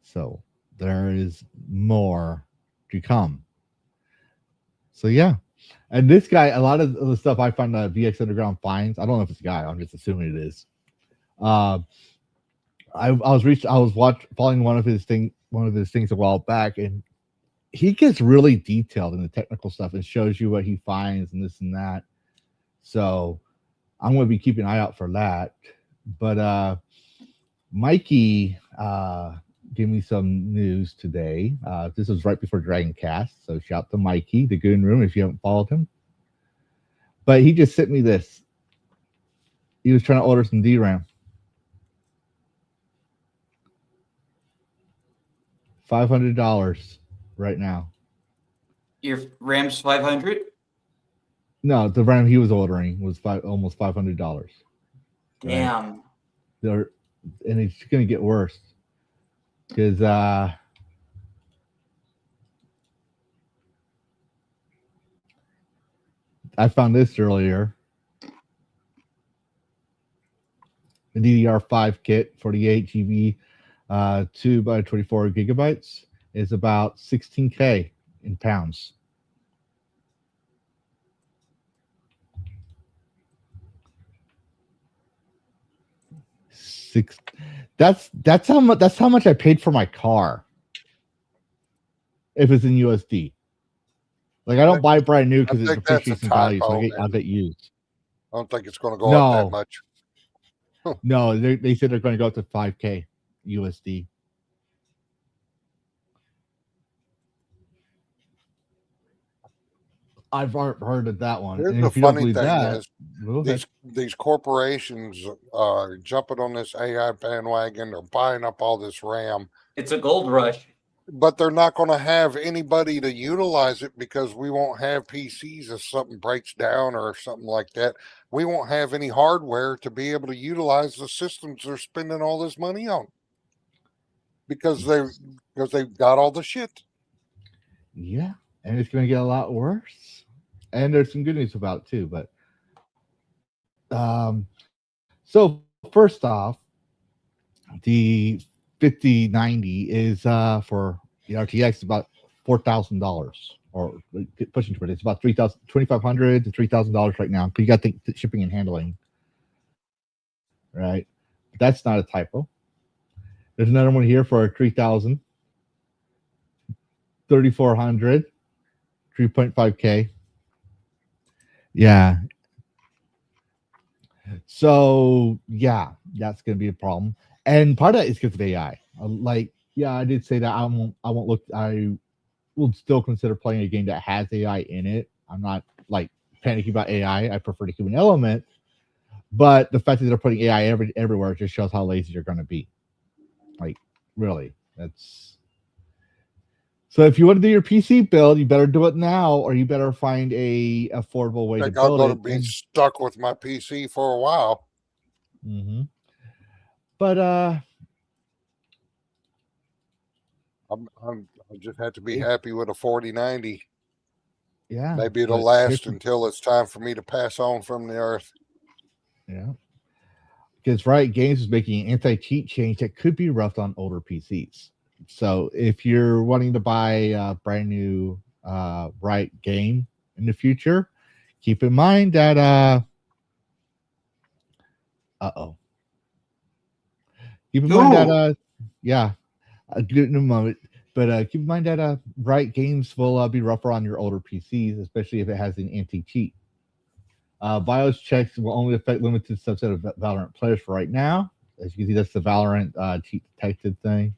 [SPEAKER 2] So there is more to come. So yeah. And this guy, a lot of the stuff I find that VX Underground finds, I don't know if it's a guy, I'm just assuming it is. I was following one of his things a while back, and he gets really detailed in the technical stuff and shows you what he finds and this and that. So I'm going to be keeping an eye out for that. But Mikey gave me some news today. This was right before DragonCast, so shout to Mikey, the Goon Room, if you haven't followed him. But he just sent me this. He was trying to order some DRAM. $500 right now.
[SPEAKER 3] Your RAM's 500?
[SPEAKER 2] No, the RAM he was ordering was almost $500.
[SPEAKER 3] Damn.
[SPEAKER 2] Right? And it's going to get worse because I found this earlier. The DDR5 kit, 48 GB, 2 by 24 gigabytes. is about 16K in pounds. That's how much I paid for my car. If it's in USD. Like I don't buy brand new because it appreciates in value, so I'll get used.
[SPEAKER 4] I don't think it's going to go up that much.
[SPEAKER 2] No, they said they're going to go up to 5K USD. I've heard of that one.
[SPEAKER 4] Here's
[SPEAKER 2] And
[SPEAKER 4] the
[SPEAKER 2] if you don't
[SPEAKER 4] funny
[SPEAKER 2] believe
[SPEAKER 4] thing
[SPEAKER 2] that,
[SPEAKER 4] is these corporations are jumping on this AI bandwagon. They're buying up all this RAM.
[SPEAKER 3] It's a gold rush.
[SPEAKER 4] But they're not going to have anybody to utilize it because we won't have PCs if something breaks down or something like that. We won't have any hardware to be able to utilize the systems they're spending all this money on because they've got all the shit.
[SPEAKER 2] Yeah, and it's going to get a lot worse. And there's some good news about it too. But so first off, the 5090 is for the RTX about $4,000 or pushing toward it. It's about $2,500 to $3,000 right now. But you got the shipping and handling, right? But that's not a typo. There's another one here for 3,000, 3,400, 3.5K. Yeah. So yeah, that's going to be a problem. And part of that is because of AI. Like, yeah, I did say that I will still consider playing a game that has AI in it. I'm not like panicking about AI. I prefer the human element. But the fact that they're putting AI everywhere just shows how lazy you're going to be. Like, really. That's so if you want to do your PC build, you better do it now, or you better find a affordable way to build it.
[SPEAKER 4] I'm going to be stuck with my PC for a while.
[SPEAKER 2] Mm-hmm. But
[SPEAKER 4] I just have to be happy with a 4090.
[SPEAKER 2] Yeah,
[SPEAKER 4] maybe it'll last until it's time for me to pass on from the earth.
[SPEAKER 2] Yeah, because Riot Games is making an anti-cheat change that could be rough on older PCs. So if you're wanting to buy a brand new Riot game in the future, keep in mind that keep in mind that I'll get it in a moment. But keep in mind that Riot Games will be rougher on your older PCs, especially if it has an anti-cheat. BIOS checks will only affect limited subset of Valorant players for right now. As you can see, that's the Valorant cheat detected thing.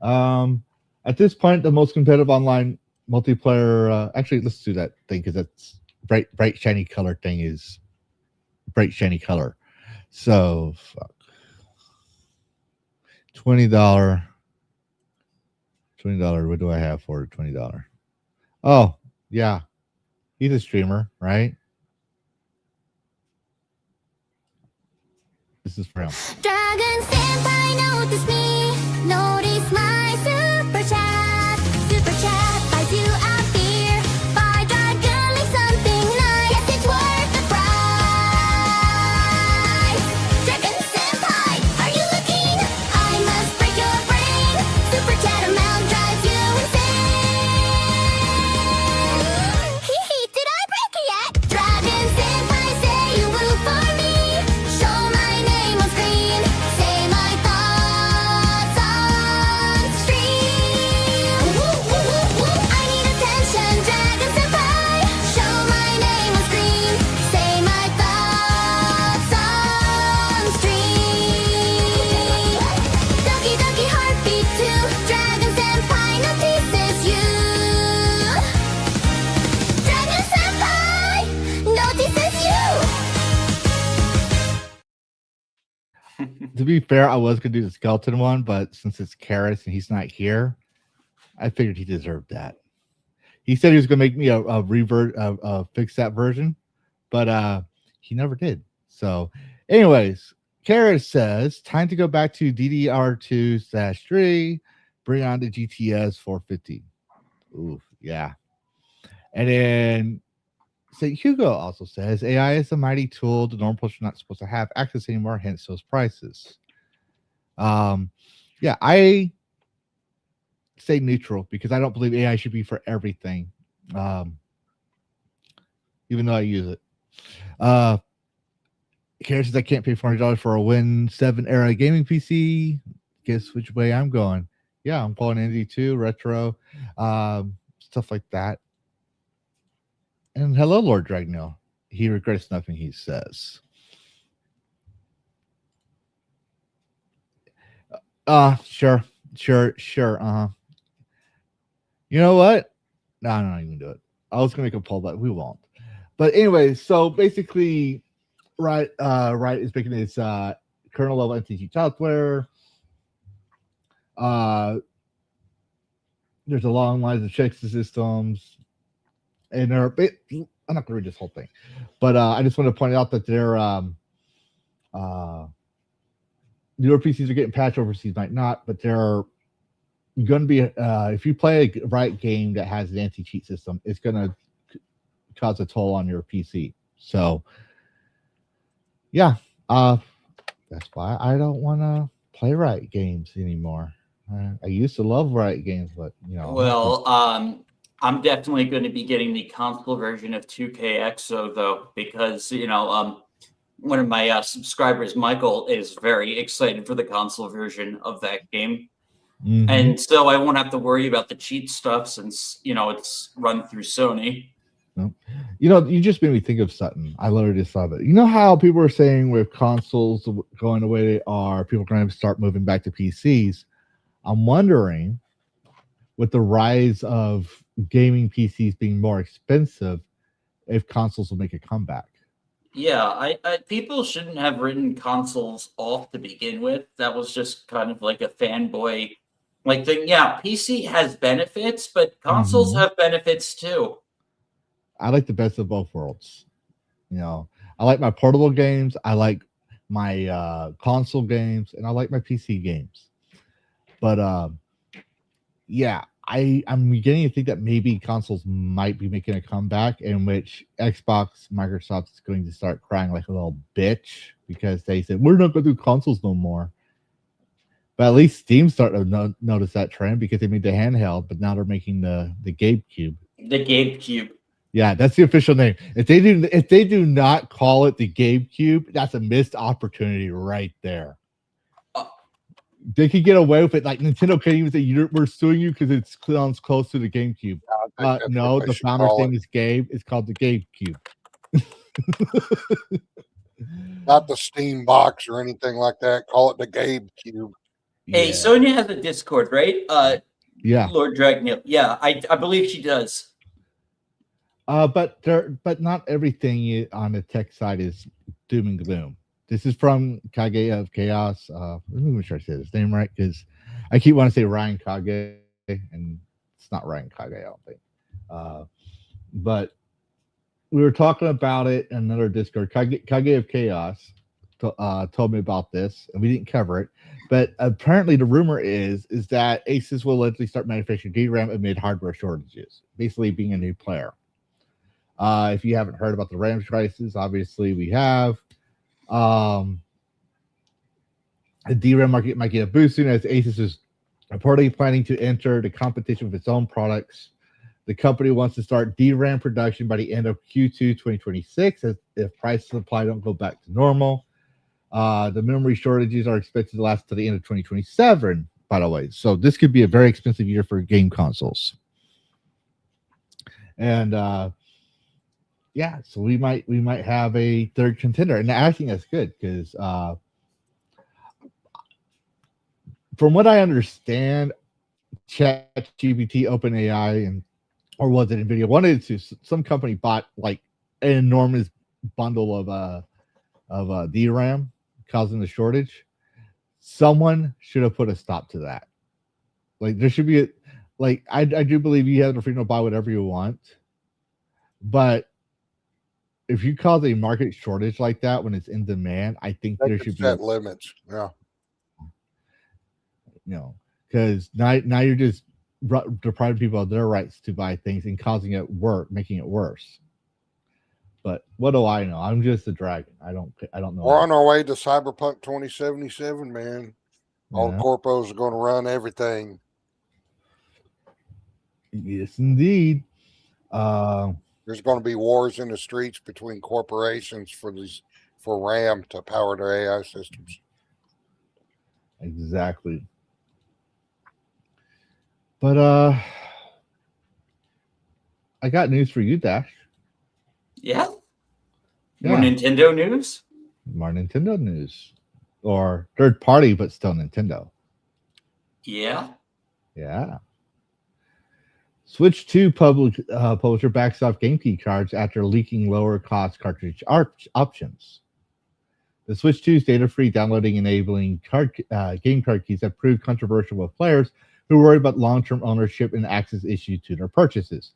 [SPEAKER 2] At this point, the most competitive online multiplayer. Actually, let's do that thing because that's bright shiny color thing is bright shiny color. So fuck. $20. What do I have for $20? Oh, yeah. He's a streamer, right? This is for him.
[SPEAKER 5] Dragon Senpai, notice me. Notice my super chat. Super chat buys you a beer. Buy Dragon like something nice. Yes, it's worth the price. Dragon Senpai, are you looking? I must break your brain. Super chat amount drives you insane. Hee hee, did I break it yet? Dragon Senpai, say you will for me. Show my name on screen. Say my thoughts on stream. Woo, woo, woo, woo. I need attention, Dragon Senpai. Show my name on screen. Say my thoughts on stream. Doki doki heartbeat too. Dragon Senpai notices you. Dragon Senpai notices you.
[SPEAKER 2] To be fair, I was gonna do the skeleton one, but since it's Karrus and he's not here, I figured he deserved that. He said he was gonna make me a fix that version, but he never did. So, anyways, Karrus says time to go back to DDR2/3. Bring on the GTS 450. Ooh, yeah. And then St. Hugo also says AI is a mighty tool the normal person not supposed to have access anymore, hence those prices. Yeah, I stay neutral because I don't believe AI should be for everything. Even though I use it. Karrus says I can't pay $400 for a Win 7 era gaming PC. Guess which way I'm going. Yeah, I'm going ND2, retro, stuff like that. And hello, Lord Dragno. He regrets nothing he says. Sure. You know what? No, I'm not even do it. I was gonna make a poll, but we won't. But anyway, so basically, Riot is making this kernel level NTG software. There's a long lines of checks systems, and they're. I'm not gonna read this whole thing, but I just want to point out that their newer PCs are getting patched, overseas might not, but they're going to be if you play a Riot game that has an anti-cheat system, it's going to cause a toll on your PC. So yeah, that's why I don't want to play Riot games anymore. I used to love Riot games, but you know.
[SPEAKER 3] Well, I'm definitely going to be getting the console version of 2KXO though, because you know, one of my subscribers, Michael, is very excited for the console version of that game.
[SPEAKER 2] Mm-hmm.
[SPEAKER 3] And so I won't have to worry about the cheat stuff since, you know, it's run through Sony.
[SPEAKER 2] You know, you just made me think of something. I literally just saw that. You know how people are saying with consoles going the way they are, people are going to start moving back to PCs. I'm wondering, with the rise of gaming PCs being more expensive, if consoles will make a comeback.
[SPEAKER 3] Yeah, I people shouldn't have written consoles off to begin with. That was just kind of like a fanboy like thing. Yeah, PC has benefits, but consoles have benefits too.
[SPEAKER 2] I like the best of both worlds. You know, I like my portable games, I like my console games, and I like my PC games. But yeah, I'm beginning to think that maybe consoles might be making a comeback, in which Microsoft is going to start crying like a little bitch because they said we're not going to do consoles no more. But at least Steam's starting to notice that trend because they made the handheld, but now they're making the GameCube.
[SPEAKER 3] The GameCube.
[SPEAKER 2] Yeah, that's the official name. If they do not call it the GameCube, that's a missed opportunity right there. They could get away with it. Like Nintendo can't even say we're suing you because it sounds close to the GameCube. No, the founder's name is Gabe. It's called the GameCube.
[SPEAKER 4] Not the Steam box or anything like that. Call it the GameCube.
[SPEAKER 3] Hey, Sonia has a Discord, right?
[SPEAKER 2] Yeah.
[SPEAKER 3] Lord Dragneil. Yeah, I believe she does.
[SPEAKER 2] But not everything on the tech side is doom and gloom. This is from Kage of Chaos. Let me make sure I say his name right because I keep wanting to say Ryan Kage, and it's not Ryan Kage, I don't think. But we were talking about it in another Discord. Kage of Chaos told me about this, and we didn't cover it. But apparently, the rumor is that Asus will eventually start manufacturing DRAM amid hardware shortages, basically being a new player. If you haven't heard about the RAM crisis, obviously we have. The DRAM market might get a boost soon as Asus is reportedly planning to enter the competition with its own products. The company wants to start DRAM production by the end of Q2 2026 if price and supply don't go back to normal. The memory shortages are expected to last to the end of 2027, by the way. So this could be a very expensive year for game consoles. And yeah, so we might have a third contender, and I think that's good because from what I understand, ChatGPT, OpenAI, or was it NVIDIA, wanted to some company bought like an enormous bundle of DRAM, causing the shortage. Someone should have put a stop to that. Like there should be I do believe you have the freedom to buy whatever you want, but if you cause a market shortage like that when it's in demand, I think there should be
[SPEAKER 4] set limits. Yeah,
[SPEAKER 2] you know, because now you're just depriving people of their rights to buy things and making it worse. But what do I know? I'm just a dragon. I don't know.
[SPEAKER 4] We're on our way to Cyberpunk 2077, man. All the corpos are going to run everything.
[SPEAKER 2] Yes, indeed. Uh,
[SPEAKER 4] There's going to be wars in the streets between corporations for RAM to power their AI systems.
[SPEAKER 2] exactly. But I got news for you, Dash.
[SPEAKER 3] Yeah. More
[SPEAKER 2] Yeah.
[SPEAKER 3] Nintendo news?
[SPEAKER 2] More Nintendo news. Or third party, but still Nintendo.
[SPEAKER 3] Yeah.
[SPEAKER 2] Yeah. Switch 2 publisher backs off game key cards after leaking lower cost cartridge options. The Switch 2's data-free downloading enabling game card keys have proved controversial with players who worry about long-term ownership and access issues to their purchases.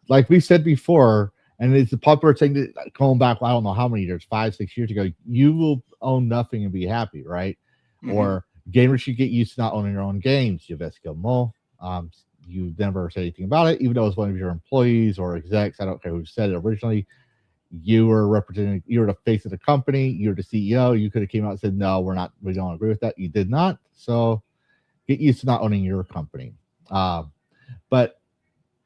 [SPEAKER 2] Like we said before, and it's a popular thing that going back, I don't know how many years, 5-6 years ago, you will own nothing and be happy, right?
[SPEAKER 3] Mhm.
[SPEAKER 2] Or gamers should get used to not owning their own games. You never said anything about it, even though it was one of your employees or execs. I don't care who said it originally. You were representing, you were the face of the company, you're the CEO. You could have came out and said, no, we don't agree with that. You did not. So get used to not owning your company. But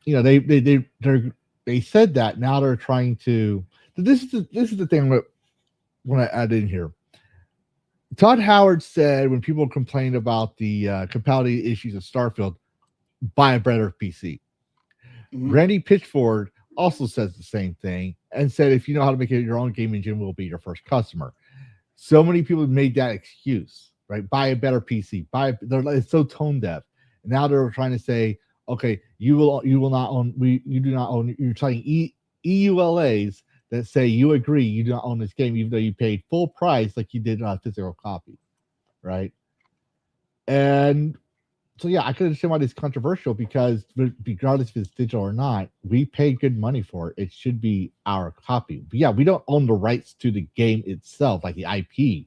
[SPEAKER 2] you know, they said that. Now they're trying to. This is the thing that when I add in here. Todd Howard said when people complained about the compatibility issues of Starfield, buy a better PC.
[SPEAKER 3] Mhm.
[SPEAKER 2] Randy Pitchford also says the same thing and said, if you know how to make it your own game engine, we'll be your first customer. So many people made that excuse, right? Buy a better PC. It's so tone deaf. And now they're trying to say, okay, you will not own. You do not own. You're citing EULAs that say you agree you do not own this game, even though you paid full price like you did on a physical copy, right? And so yeah, I can understand why this is controversial because regardless if it's digital or not, we pay good money for it. It should be our copy. But yeah, we don't own the rights to the game itself, like the IP.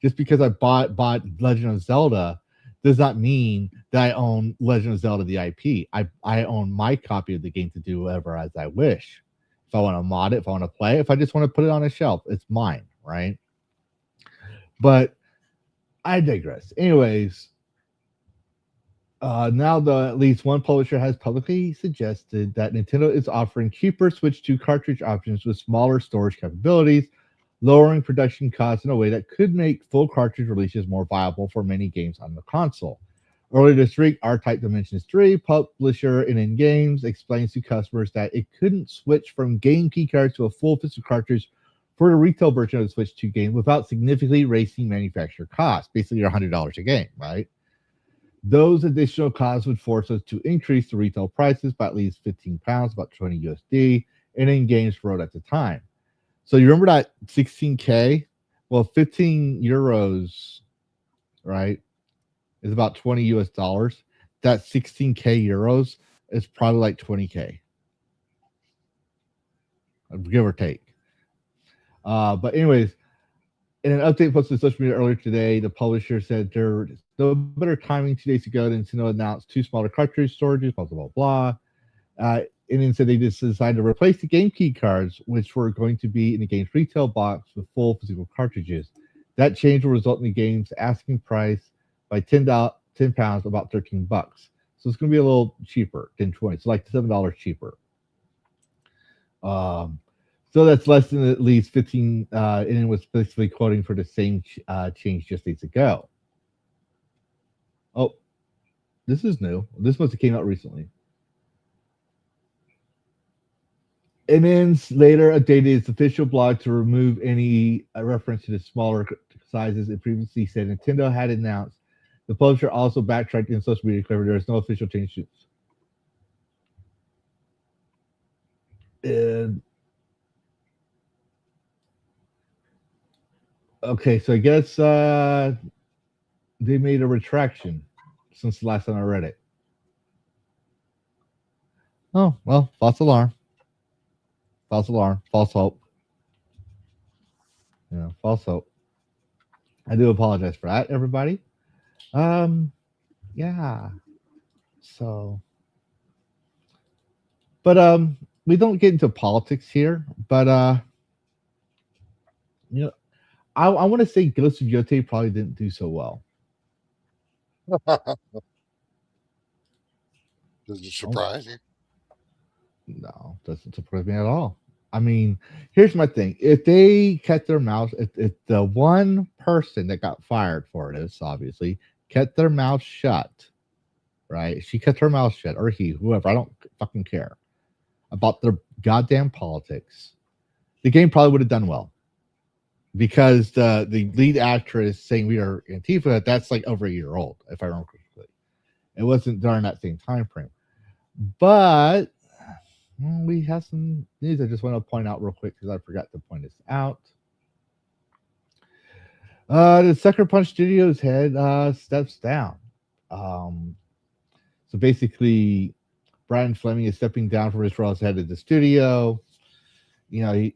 [SPEAKER 2] Just because I bought Legend of Zelda does not mean that I own Legend of Zelda the IP. I own my copy of the game to do whatever as I wish. If I want to mod it, if I want to play it, if I just want to put it on a shelf, it's mine, right? But I digress. Anyways, now at least one publisher has publicly suggested that Nintendo is offering cheaper Switch 2 cartridge options with smaller storage capabilities, lowering production costs in a way that could make full cartridge releases more viable for many games on the console. Earlier this week, R-Type Dimensions 3, publisher in Games, explains to customers that it couldn't switch from game key cards to a full physical cartridge for the retail version of the Switch 2 game without significantly raising manufacturer costs. Basically, you're $100 a game, right? Those additional costs would force us to increase the retail prices by at least £15, about 20 USD, and in games wrote at the time. So you remember that 16K? Well, 15 euros, right, is about 20 US dollars. That 16K euros is probably like 20K, give or take. But anyways, in an update posted to social media earlier today, the publisher said there's no better timing 2 days ago than Nintendo announced 2 smaller cartridge storages, blah, blah, blah, blah. And then said they just decided to replace the game key cards, which were going to be in the game's retail box with full physical cartridges. That change will result in the game's asking price by £10, about $13. So it's going to be a little cheaper than 20. It's like $7 cheaper. So that's less than at least 15, and it was specifically quoting for the same change just days ago. Oh, this is new. This must have came out recently. And then later updated its official blog to remove any reference to the smaller sizes it previously said Nintendo had announced. The publisher also backtracked in social media, clever there is no official changes. And okay, so I guess they made a retraction since the last time I read it. Oh, well, false alarm. False alarm. False hope. Yeah, false hope. I do apologize for that, everybody. Yeah. So, but we don't get into politics here, but you know, I want to say Ghost of Yote probably didn't do so well.
[SPEAKER 4] Does it surprise you?
[SPEAKER 2] No, doesn't surprise me at all. I mean, here's my thing. If they kept their mouth, if the one person that got fired for this, obviously, kept their mouth shut, right? She kept her mouth shut, or he, whoever, I don't fucking care about their goddamn politics. The game probably would have done well. Because the lead actress saying we are Antifa, that's like over a year old, if I remember correctly. It wasn't during that same time frame. But we have some news I just want to point out real quick because I forgot to point this out. The Sucker Punch Studios head steps down. So basically, Brian Fleming is stepping down from his role as head of the studio. You know,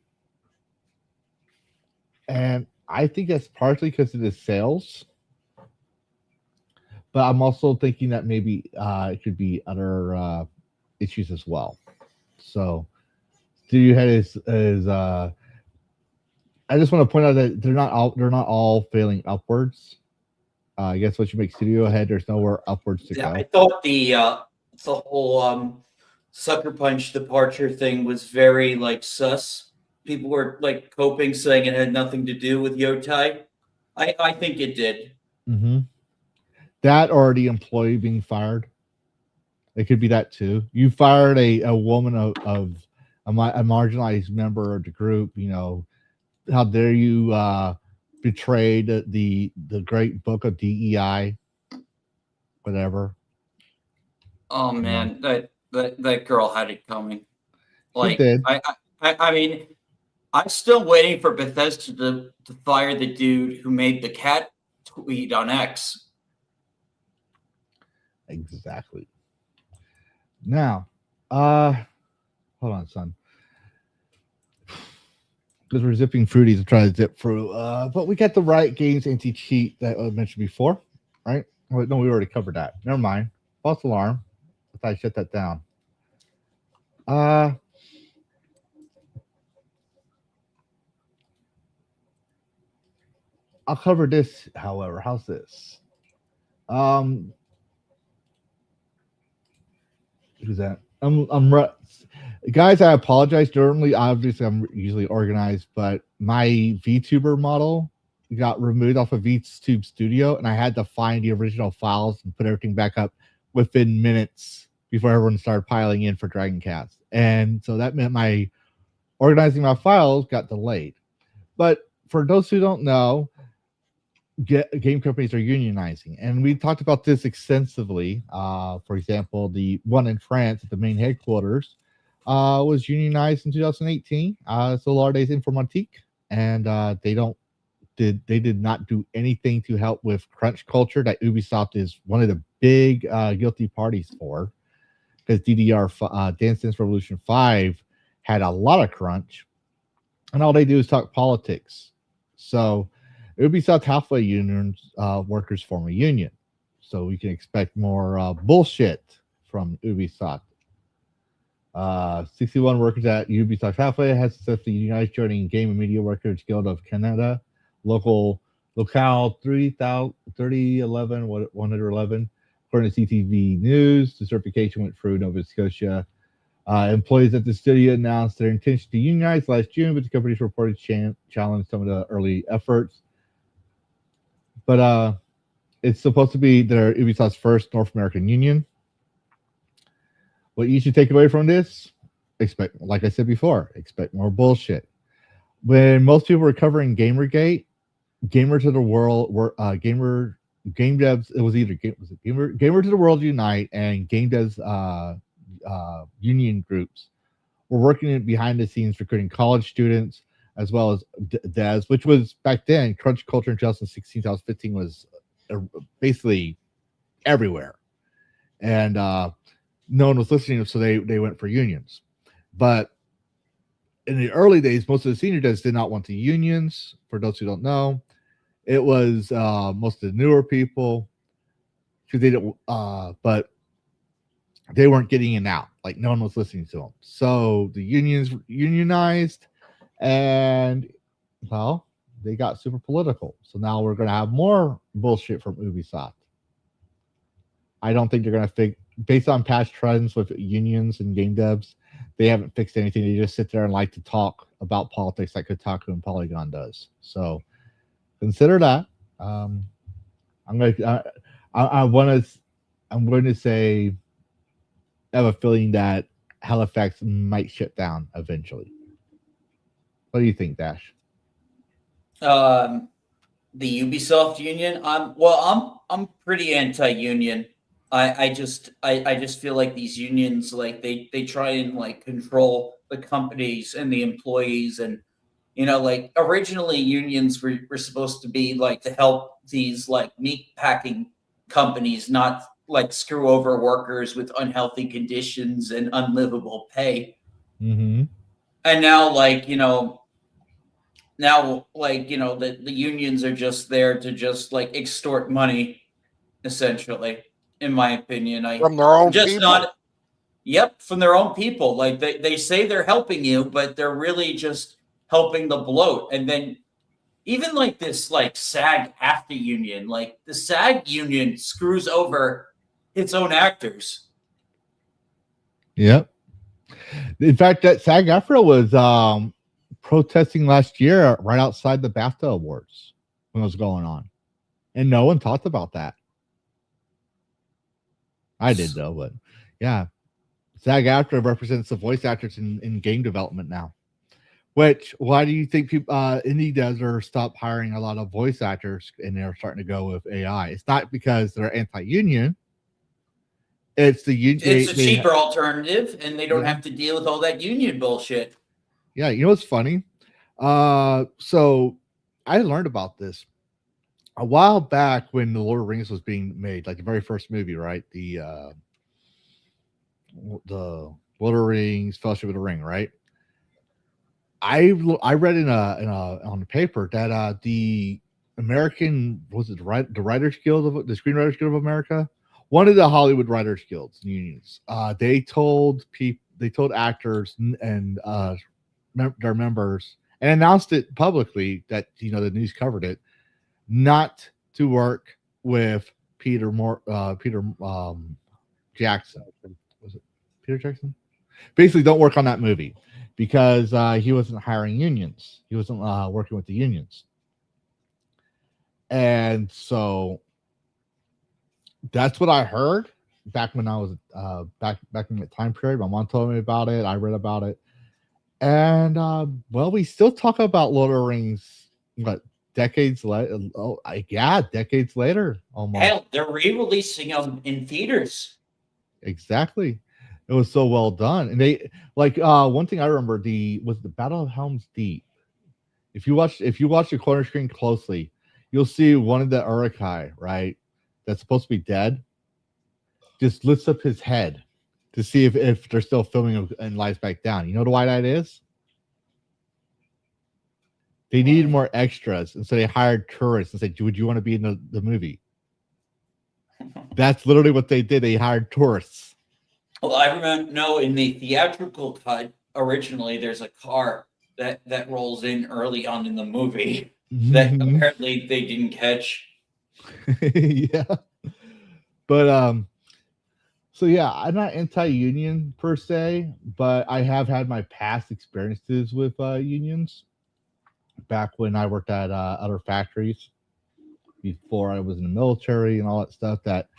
[SPEAKER 2] and I think that's partially because of the sales. But I'm also thinking that maybe it could be other issues as well. So, studio head is I just want to point out that they're not all failing upwards. I guess once you make studio head, there's nowhere upwards to go.
[SPEAKER 3] I thought the whole Sucker Punch departure thing was very like sus. People were like coping, saying it had nothing to do with Yotai. I think it did.
[SPEAKER 2] Mm-hmm. That or the employee being fired. It could be that too. You fired a woman of a marginalized member of the group. You know, how dare you betray the great book of DEI, whatever.
[SPEAKER 3] Oh man, that girl had it coming. Like
[SPEAKER 2] did.
[SPEAKER 3] I mean, I'm still waiting for Bethesda to fire the dude who made the cat tweet on X.
[SPEAKER 2] Exactly. Now, hold on, son. Because we're zipping fruities to try to zip through. But we got the Riot Games anti-cheat that I mentioned before, right? Well, no, we already covered that. Never mind. False alarm. I thought I shut that down. I'll cover this, however. How's this? Who's that? Guys, I apologize. Normally, obviously, I'm usually organized, but my VTuber model got removed off of VTube Studio, and I had to find the original files and put everything back up within minutes before everyone started piling in for DragonCast. And so that meant my organizing my files got delayed. But for those who don't know, game companies are unionizing, and we talked about this extensively. For example, the one in France at the main headquarters was unionized in 2018. Solardes Informatique, and they did not do anything to help with crunch culture that Ubisoft is one of the big guilty parties for, because DDR Dance Dance Revolution 5 had a lot of crunch, and all they do is talk politics. So Ubisoft halfway unions workers form a union, so we can expect more bullshit from Ubisoft. 61 workers at Ubisoft halfway has successfully unionized, joining Game and Media Workers Guild of Canada, locale 3011 111. According to CTV News, the certification went through Nova Scotia. Employees at the studio announced their intention to unionize last June, but the company's reported challenged some of the early efforts. But it's supposed to be their Ubisoft's first North American union. What you should take away from this, expect, like I said before, expect more bullshit. When most people were covering Gamergate, Gamer to the World were game devs. It was either Gamer to the World Unite and Game Devs union groups were working behind the scenes recruiting college students as well as devs, which was back then crunch culture in 2016, 2015 was basically everywhere, and no one was listening, so they went for unions. But in the early days, most of the senior devs did not want the unions. For those who don't know, it was most of the newer people, because they didn't, but they weren't getting in out. Like, no one was listening to them. So the unions unionized, and well, they got super political. So now we're going to have more bullshit from Ubisoft. I don't think they're going to based on past trends with unions and game devs, they haven't fixed anything. They just sit there and like to talk about politics like Kotaku and Polygon does. So consider that. I'm going to say I have a feeling that Halifax might shut down eventually. What do you think, Dash?
[SPEAKER 3] The Ubisoft union. I'm pretty anti-union. I just feel like these unions, like they try and like control the companies and the employees, and like originally unions were supposed to be like to help these like meat packing companies not like screw over workers with unhealthy conditions and unlivable pay.
[SPEAKER 2] Mm-hmm.
[SPEAKER 3] And now the unions are just there to just like extort money, essentially, in my opinion.
[SPEAKER 4] From their own
[SPEAKER 3] Just
[SPEAKER 4] people.
[SPEAKER 3] not. Yep, from their own people. Like they say they're helping you, but they're really just helping the bloat. And then even like this like SAG-AFTRA union, like the SAG union screws over its own actors.
[SPEAKER 2] Yep. In fact, that SAG-AFTRA was protesting last year right outside the BAFTA Awards when it was going on, and no one talked about that. I did though, but yeah, SAG-AFTRA represents the voice actors in game development now. Why do you think people indie devs are stop hiring a lot of voice actors and they're starting to go with AI? It's not because they're anti-union. It's the union.
[SPEAKER 3] It's a cheaper alternative, and they don't
[SPEAKER 2] Yeah.
[SPEAKER 3] have to deal with all that union bullshit.
[SPEAKER 2] Yeah, you know what's funny? So I learned about this a while back when the Lord of the Rings was being made, like the very first movie, right? The Lord of the Rings, Fellowship of the Ring, right? I read on the paper that the American, was it the Writers Guild of the Screenwriters Guild of America, one of the Hollywood Writers Guilds unions, they told actors and their members and announced it publicly that the news covered it, not to work with Peter Jackson. Was it Peter Jackson? Basically, don't work on that movie because he wasn't hiring unions. He wasn't working with the unions. And so that's what I heard back when I was back in that time period. My mom told me about it. I read about it. And well, we still talk about Lord of the Rings, what, decades later? Oh, decades later almost.
[SPEAKER 3] Hell, they're re-releasing them in theaters.
[SPEAKER 2] Exactly. It was so well done. And they like one thing I remember was the Battle of Helm's Deep. If you watch the corner screen closely, you'll see one of the Uruk-hai, right? That's supposed to be dead. Just lifts up his head to see if they're still filming and lies back down. You know why that is? They needed more extras, and so they hired tourists and said, "Would you want to be in the movie?" That's literally what they did. They hired tourists.
[SPEAKER 3] Well, I remember, no, in the theatrical cut, originally there's a car that rolls in early on in the movie that apparently they didn't catch.
[SPEAKER 2] Yeah. But so yeah, I'm not anti-union per se, but I have had my past experiences with unions back when I worked at other factories before I was in the military and all that stuff, that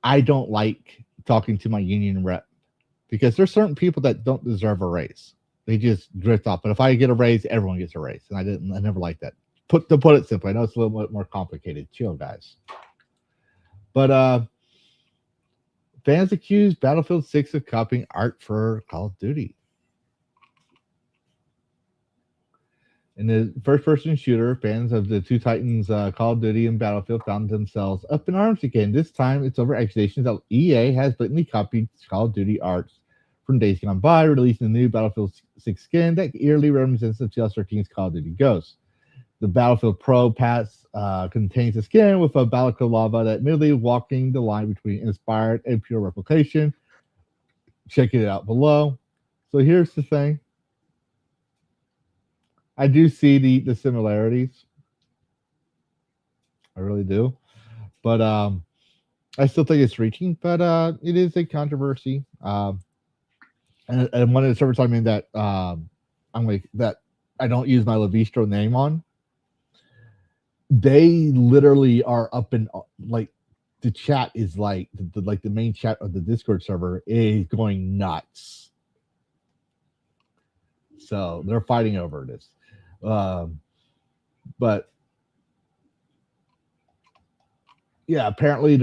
[SPEAKER 2] I don't like talking to my union rep because there's certain people that don't deserve a raise. They just drift off. But if I get a raise, everyone gets a raise. And I never liked that. To put it simply, I know it's a little bit more complicated. Chill, guys. But fans accused Battlefield 6 of copying art for Call of Duty. In the first-person shooter, fans of the two titans, Call of Duty and Battlefield, found themselves up in arms again. This time, it's over accusations that EA has blatantly copied Call of Duty arts from days gone by, releasing a new Battlefield 6 skin that eerily represents the 2013's Call of Duty Ghost. The Battlefield Pro Pass contains a skin with a balaclava that admittedly walking the line between inspired and pure replication. Check it out below. So here's the thing. I do see the similarities. I really do. But I still think it's reaching, but it is a controversy. And one of the servers I'm in that I'm like that I don't use my Lavistro name on. They literally are up in like the chat is like the main chat of the Discord server is going nuts. So they're fighting over this, but yeah, apparently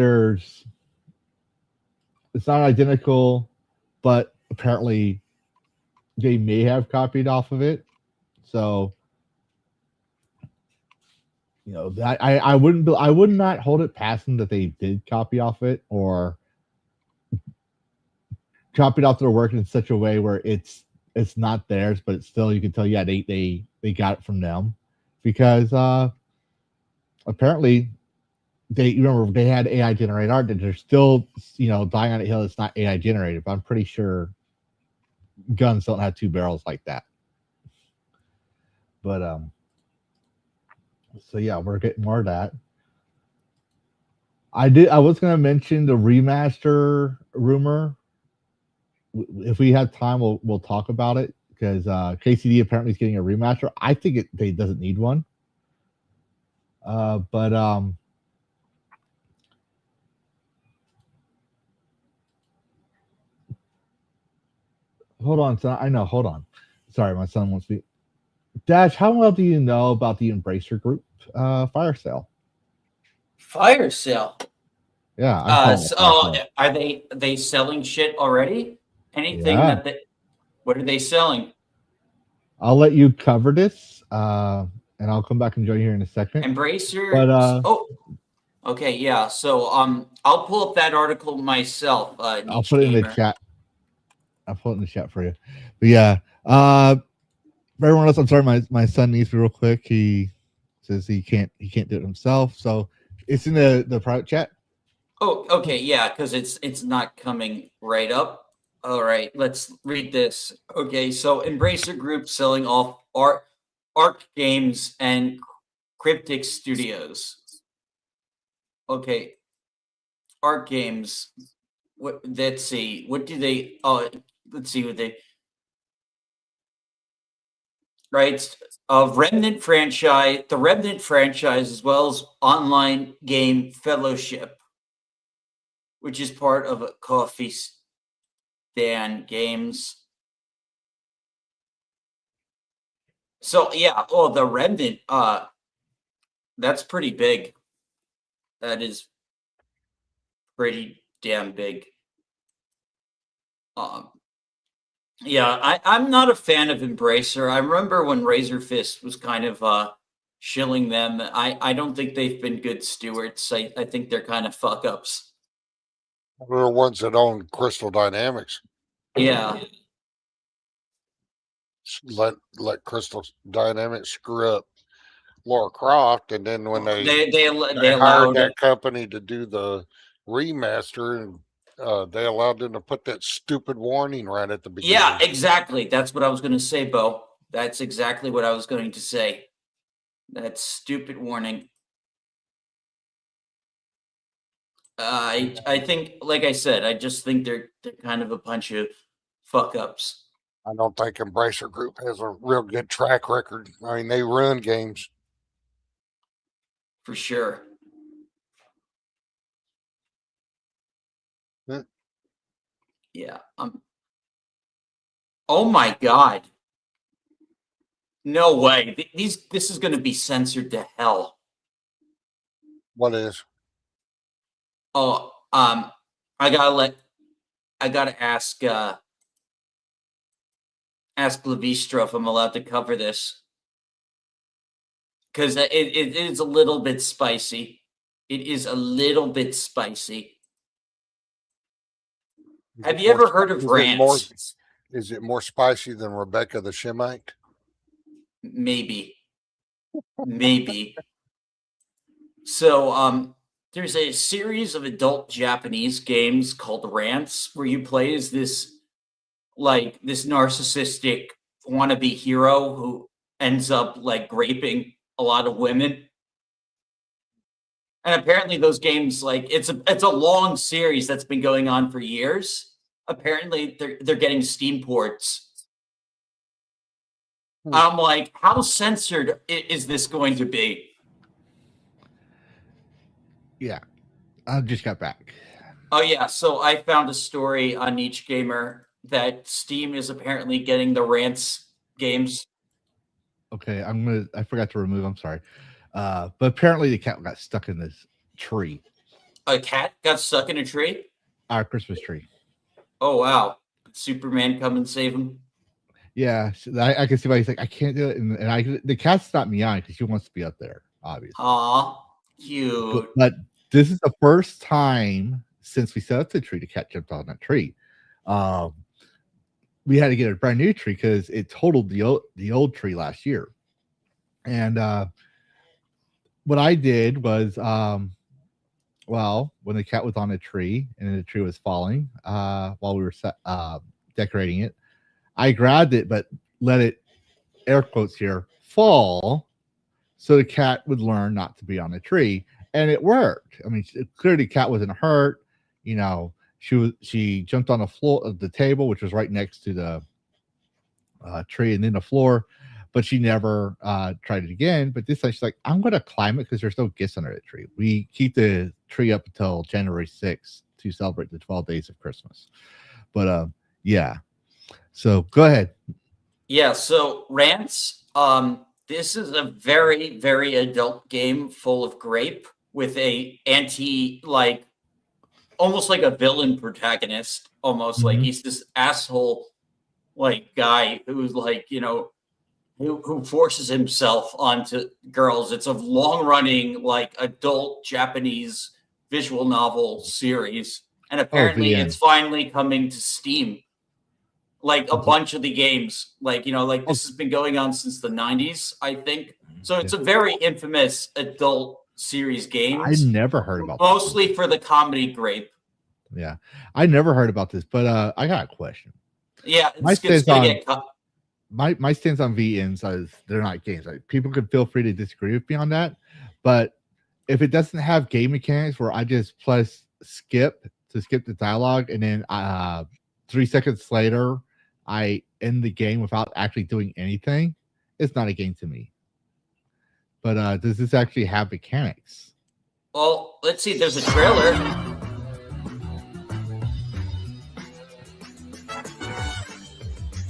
[SPEAKER 2] it's not identical, but apparently they may have copied off of it. So you know, I would not hold it past them that they did copy off it or copied off their work in such a way where it's not theirs, but it's still you can tell, yeah, they got it from them because apparently they remember they had AI generated art and they're still dying on a hill. It's not AI generated, but I'm pretty sure guns don't have two barrels like that. But so yeah, we're getting more of that. I was gonna mention the remaster rumor. If we have time, we'll talk about it because KCD apparently is getting a remaster. I think it doesn't need one. But hold on, son. I know. Hold on. Sorry, my son wants me. Dash, how well do you know about the Embracer Group fire sale?
[SPEAKER 3] Fire sale.
[SPEAKER 2] Yeah.
[SPEAKER 3] Are they selling shit already? Anything
[SPEAKER 2] Yeah.
[SPEAKER 3] that they? What are they selling?
[SPEAKER 2] I'll let you cover this, and I'll come back and join you here in a second.
[SPEAKER 3] Embracer.
[SPEAKER 2] But
[SPEAKER 3] okay, yeah. So I'll pull up that article myself.
[SPEAKER 2] I'll put it in the chat. I'll put it in the chat for you. But yeah, for everyone else, I'm sorry, my son needs me real quick. He says he can't do it himself, so it's in the private chat.
[SPEAKER 3] Oh, okay, yeah, because it's not coming right up. All right, let's read this. Okay, so Embracer Group selling off Arc Games and Cryptic Studios. Okay, Arc Games. Let's see. What do they? Oh, let's see what they. Right, Remnant franchise, the Remnant franchise, as well as online game Fellowship, which is part of a Coffee Stand Games. So yeah, the Remnant, that's pretty big. That is pretty damn big. Yeah, I'm not a fan of Embracer. I remember when Razor Fist was kind of shilling them. I don't think they've been good stewards. I think they're kind of fuck ups.
[SPEAKER 4] They're the ones that own Crystal Dynamics.
[SPEAKER 3] Yeah.
[SPEAKER 4] Let Crystal Dynamics screw up Lara Croft, and then when they hired that company to do the remaster, and they allowed them to put that stupid warning right at the beginning.
[SPEAKER 3] Yeah, exactly. That's what I was going to say, Bo. That's exactly what I was going to say. That stupid warning. I think, like I said, I just think they're kind of a bunch of fuck ups.
[SPEAKER 4] I don't think Embracer Group has a real good track record. I mean, they run games.
[SPEAKER 3] For sure. Yeah. Oh my God. No way. This is going to be censored to hell.
[SPEAKER 4] What is?
[SPEAKER 3] Oh, I gotta ask Lavistro if I'm allowed to cover this, because it is a little bit spicy. It is a little bit spicy. Have you ever heard of rants?
[SPEAKER 4] Is it more spicy than Rebecca the Shemite?
[SPEAKER 3] Maybe. So, there's a series of adult Japanese games called Rants where you play as this narcissistic wannabe hero who ends up like raping a lot of women. And apparently those games, like it's a long series that's been going on for years. Apparently they're getting Steam ports. I'm like, how censored is this going to be?
[SPEAKER 2] Yeah, I just got back.
[SPEAKER 3] Oh yeah, so I found a story on Niche Gamer that Steam is apparently getting the rants games.
[SPEAKER 2] Okay, I forgot to remove. I'm sorry, but apparently the cat got stuck in this tree,
[SPEAKER 3] A cat got stuck in a tree.
[SPEAKER 2] our Christmas tree.
[SPEAKER 3] Oh wow! Superman come and save him.
[SPEAKER 2] Yeah, I can see why he's like, I can't do it, and the cat's not meowing because she wants to be up there, obviously.
[SPEAKER 3] Aw, cute.
[SPEAKER 2] But this is the first time since we set up the tree, the cat jumped on that tree. We had to get a brand new tree because it totaled the old tree last year. And what I did was, well, when the cat was on a tree and the tree was falling while we were decorating it, I grabbed it, but let it, air quotes here, fall, so the cat would learn not to be on the tree, and it worked. I mean, clearly the cat wasn't hurt. You know, she jumped on the floor of the table, which was right next to the tree, and then the floor, but she never tried it again. But this time she's like, I'm going to climb it because there's no gifts under the tree. We keep the tree up until January 6th to celebrate the 12 days of Christmas. But yeah. So go ahead.
[SPEAKER 3] Yeah, so rants. This is a very, very adult game full of grape with a like almost like a villain protagonist, almost like he's this asshole like guy who's like, you know, who forces himself onto girls. It's a long running like adult Japanese visual novel series. And apparently it's finally coming to Steam. Like a bunch of the games, like, you know, like this has been going on since the 90s, I think. So it's a very infamous adult series game.
[SPEAKER 2] I never heard about
[SPEAKER 3] mostly for the comedy grape.
[SPEAKER 2] Yeah, I never heard about this, but I got a question.
[SPEAKER 3] Yeah,
[SPEAKER 2] my stance on VNs is they're not games. Like, people could feel free to disagree with me on that, but if it doesn't have game mechanics where I just press skip to skip the dialogue, and then 3 seconds later I end the game without actually doing anything, it's not a game to me. But does this actually have mechanics?
[SPEAKER 3] Well, let's see. There's a trailer.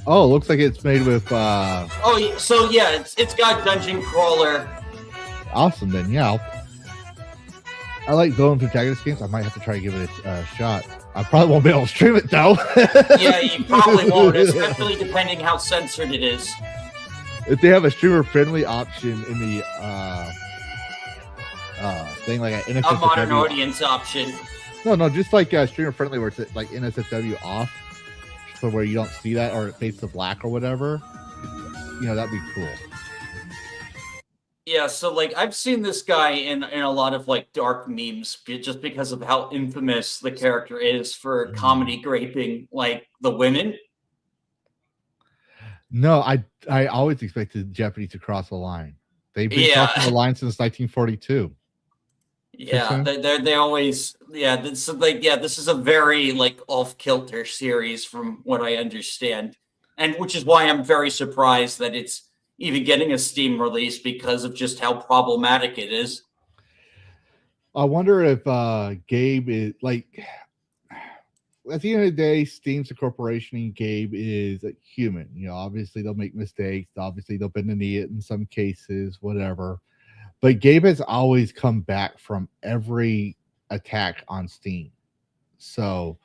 [SPEAKER 2] Oh, it looks like it's made with.
[SPEAKER 3] Oh, so yeah, it's got dungeon crawler.
[SPEAKER 2] Awesome, then. Yeah, I like villain protagonist games. I might have to try to give it a shot. I probably won't be able to stream it though.
[SPEAKER 3] Yeah, you probably won't, especially depending how censored it is.
[SPEAKER 2] If they have a streamer-friendly option in the thing, like an NSFW,
[SPEAKER 3] a modern audience option.
[SPEAKER 2] No, just like streamer-friendly, where it's like NSFW off, so where you don't see that, or it fades to black or whatever. You know, that'd be cool.
[SPEAKER 3] Yeah, so like I've seen this guy in a lot of like dark memes just because of how infamous the character is for comedy graping like the women.
[SPEAKER 2] No, I always expected Japanese to cross the line. They've been crossing the line since 1942.
[SPEAKER 3] Yeah, they always This is a very like off kilter series from what I understand, and which is why I'm very surprised that it's even getting a Steam release because of just how problematic it is.
[SPEAKER 2] I wonder if Gabe is like, at the end of the day, Steam's a corporation and Gabe is a human. You know, obviously they'll make mistakes. Obviously they'll bend the knee in some cases, whatever. But Gabe has always come back from every attack on Steam. So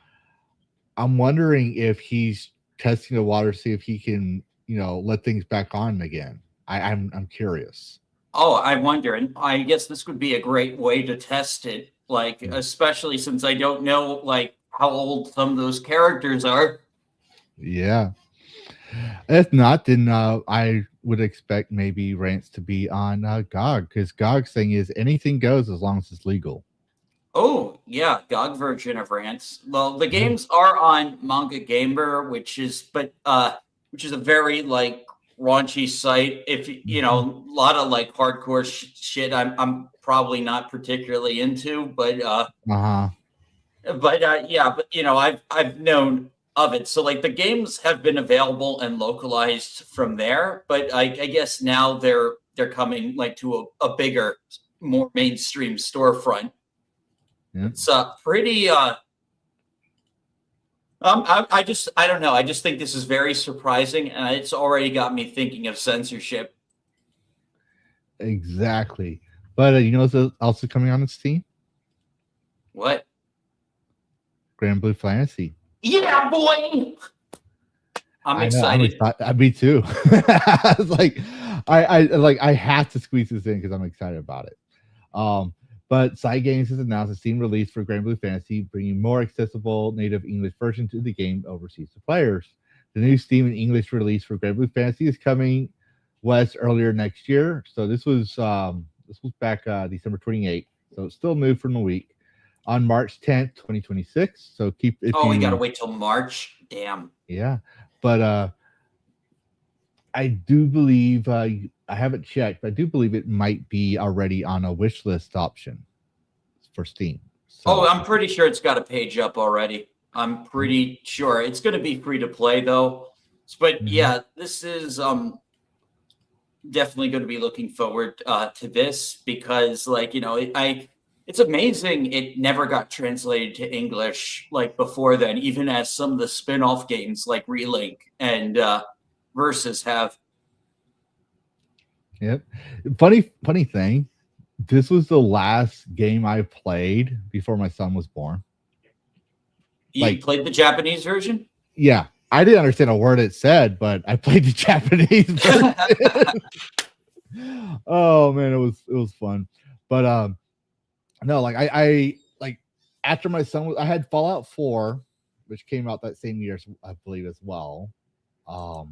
[SPEAKER 2] I'm wondering if he's testing the water, see if he can, you know, let things back on again. I'm curious.
[SPEAKER 3] Oh, I wonder, and I guess this would be a great way to test it, like especially since I don't know like how old some of those characters are.
[SPEAKER 2] Yeah. If not, then I would expect maybe rants to be on GOG, because GOG's thing is anything goes as long as it's legal.
[SPEAKER 3] Oh, yeah, GOG version of rants. Well, the games are on Manga Gamer, which is a very like raunchy site. If you know, a lot of like hardcore shit, I'm probably not particularly into, but
[SPEAKER 2] Uh-huh.
[SPEAKER 3] yeah, but you know, I've known of it. So like the games have been available and localized from there, but I guess now they're coming like to a bigger, more mainstream storefront.
[SPEAKER 2] Yeah.
[SPEAKER 3] It's pretty I don't know. I just think this is very surprising, and it's already got me thinking of censorship.
[SPEAKER 2] Exactly. But you know what's also coming on Steam?
[SPEAKER 3] What?
[SPEAKER 2] Grand Blue Fantasy.
[SPEAKER 3] Yeah, boy. I'm excited.
[SPEAKER 2] Me too. It's like I have to squeeze this in because I'm excited about it. But Side Games has announced a Steam release for Grand Blue Fantasy, bringing more accessible native English version to the game overseas to players. The new Steam and English release for Grand Blue Fantasy is coming west earlier next year. So this was back December 28th. So it's still new from the week. On March 10th, 2026. So
[SPEAKER 3] we gotta wait till March. Damn.
[SPEAKER 2] Yeah. But I do believe I haven't checked, but I do believe it might be already on a wish list option for Steam. So,
[SPEAKER 3] I'm pretty sure it's got a page up already. I'm pretty sure it's going to be free to play though. But yeah, this is definitely going to be looking forward to this because, like, you know, it's amazing it never got translated to English like before then, even as some of the spin-off games like Relink and Versus have.
[SPEAKER 2] Yep. Funny thing, this was the last game I played before my son was born.
[SPEAKER 3] You played the Japanese version?
[SPEAKER 2] Yeah. I didn't understand a word it said, but I played the Japanese version. Oh man, it was fun. But no, like I like after my son was, I had Fallout 4, which came out that same year, I believe, as well. But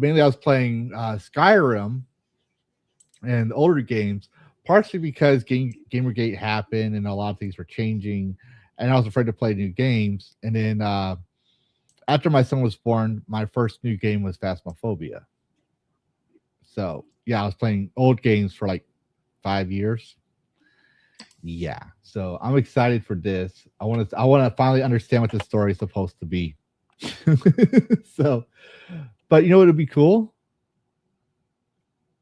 [SPEAKER 2] mainly I was playing Skyrim and older games, partially because Gamergate happened and a lot of things were changing, and I was afraid to play new games. And then after my son was born, my first new game was Phasmophobia. So yeah, I was playing old games for like 5 years. Yeah, so I'm excited for this. I want to finally understand what the story is supposed to be. So, but you know what would be cool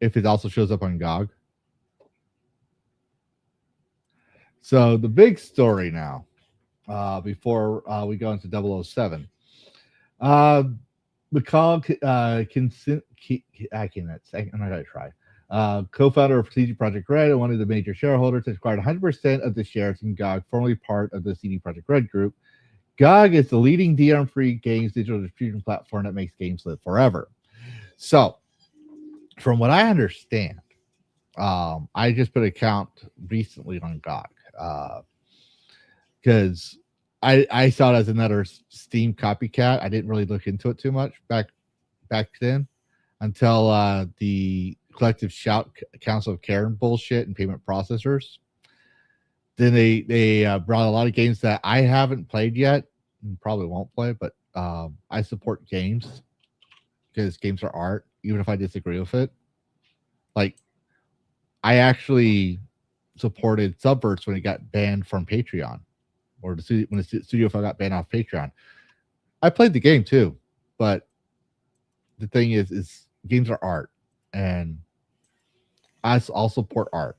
[SPEAKER 2] if it also shows up on GOG. So the big story now, before we go into 007, McCall I cannot say. I'm not gonna try. Co-founder of CD Projekt Red and one of the major shareholders, has acquired 100% of the shares in GOG, formerly part of the CD Projekt Red group. GOG is the leading DRM-free games digital distribution platform that makes games live forever. So, from what I understand, I just put an account recently on GOG because I saw it as another Steam copycat. I didn't really look into it too much back then until the collective shout Council of Karen bullshit and payment processors. Then they brought a lot of games that I haven't played yet and probably won't play, but I support games because games are art, even if I disagree with it. Like, I actually supported Subverse when it got banned from Patreon, or when the Studio File got banned off Patreon. I played the game too, but the thing is games are art, and I'll support art.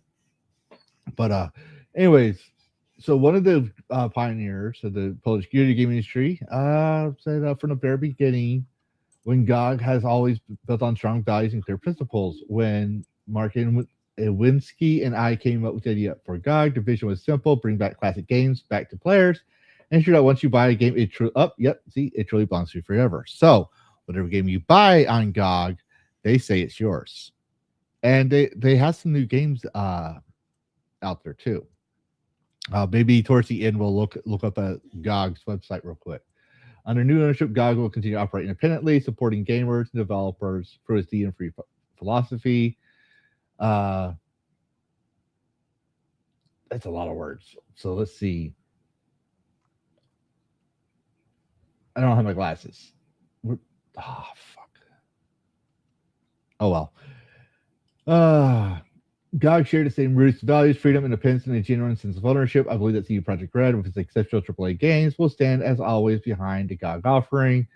[SPEAKER 2] But anyways, so one of the pioneers of the Polish video game industry said from the very beginning, when GOG has always built on strong values and clear principles. When Mark Iwinski and I came up with the idea for GOG, the vision was simple: bring back classic games back to players, and ensure that once you buy a game, it truly belongs to you forever. So whatever game you buy on GOG, they say it's yours. And they have some new games out there too. Maybe towards the end we'll look up at GOG's website real quick. Under new ownership, GOG will continue to operate independently, supporting gamers and developers through its DRM-free philosophy. That's a lot of words. So let's see. I don't have my glasses. Fuck. Oh well. GOG shared the same roots, values, freedom, independence, and a genuine sense of ownership. I believe that CD Projekt Red, with its exceptional AAA games, will stand as always behind the GOG offering,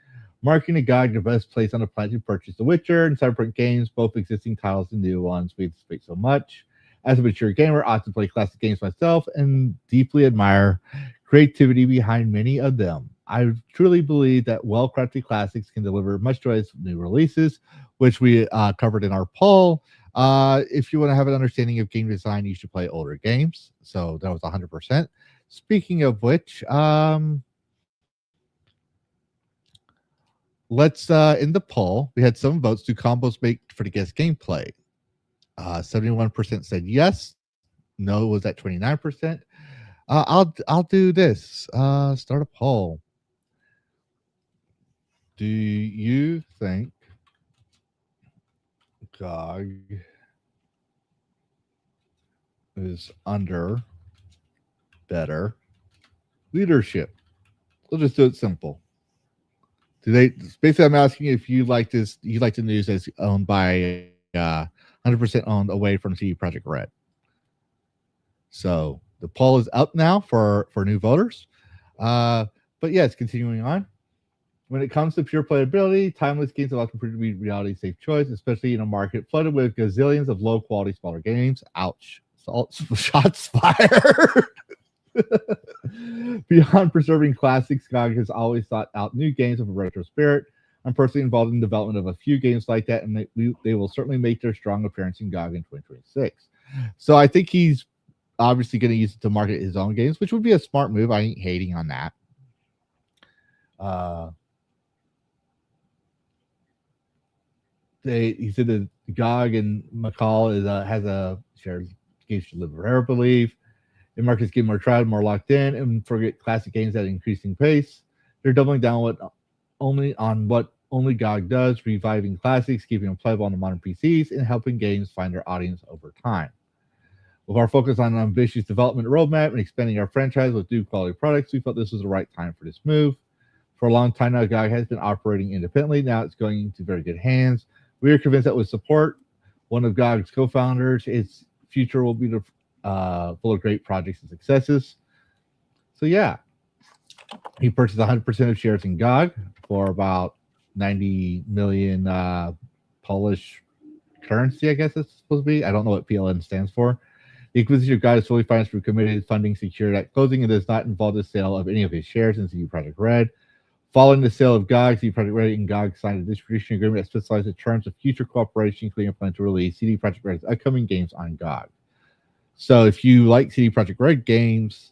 [SPEAKER 2] marking the GOG the best place on the planet to purchase The Witcher and Cyberpunk games, both existing titles and new ones we anticipate so much. As a mature gamer, I often play classic games myself and deeply admire creativity behind many of them. I truly believe that well-crafted classics can deliver much joy as new releases, which we covered in our poll. If you want to have an understanding of game design, you should play older games. So that was 100%. Speaking of which, let's in the poll, we had some votes. Do combos make for the guest gameplay? 71% said yes. No was at 29%. I'll do this. Start a poll. Do you think GOG is under better leadership? We'll just do it simple. Do they? Basically, I'm asking if you like this. You like the news that's owned by 100% owned away from CD Projekt Red. So the poll is up now for new voters. But yes, continuing on. When it comes to pure playability, timeless games have often proved to be reality safe choice, especially in a market flooded with gazillions of low quality smaller games. Ouch. Shots fired. Beyond preserving classics, GOG has always sought out new games of a retro spirit. I'm personally involved in the development of a few games like that, and they will certainly make their strong appearance in GOG in 2026. So I think he's obviously going to use it to market his own games, which would be a smart move. I ain't hating on that. He said that GOG and McCall has a shared games should live forever belief. And markets get more tried, more locked in, and forget classic games at an increasing pace. They're doubling down what only GOG does, reviving classics, keeping them playable on the modern PCs, and helping games find their audience over time. With our focus on an ambitious development roadmap and expanding our franchise with new quality products, we felt this was the right time for this move. For a long time now, GOG has been operating independently. Now it's going into very good hands. We are convinced that with support, one of GOG's co-founders, its future will be full of great projects and successes. So yeah, he purchased 100% of shares in GOG for about 90 million Polish currency, I guess it's supposed to be. I don't know what PLN stands for. The acquisition of GOG is fully financed through committed funding secured at closing and does not involve the sale of any of his shares in CD Projekt Red. Following the sale of GOG, CD Projekt Red and GOG signed a distribution agreement that specifies the terms of future cooperation, including a plan to release CD Projekt Red's upcoming games on GOG. So if you like CD Projekt Red games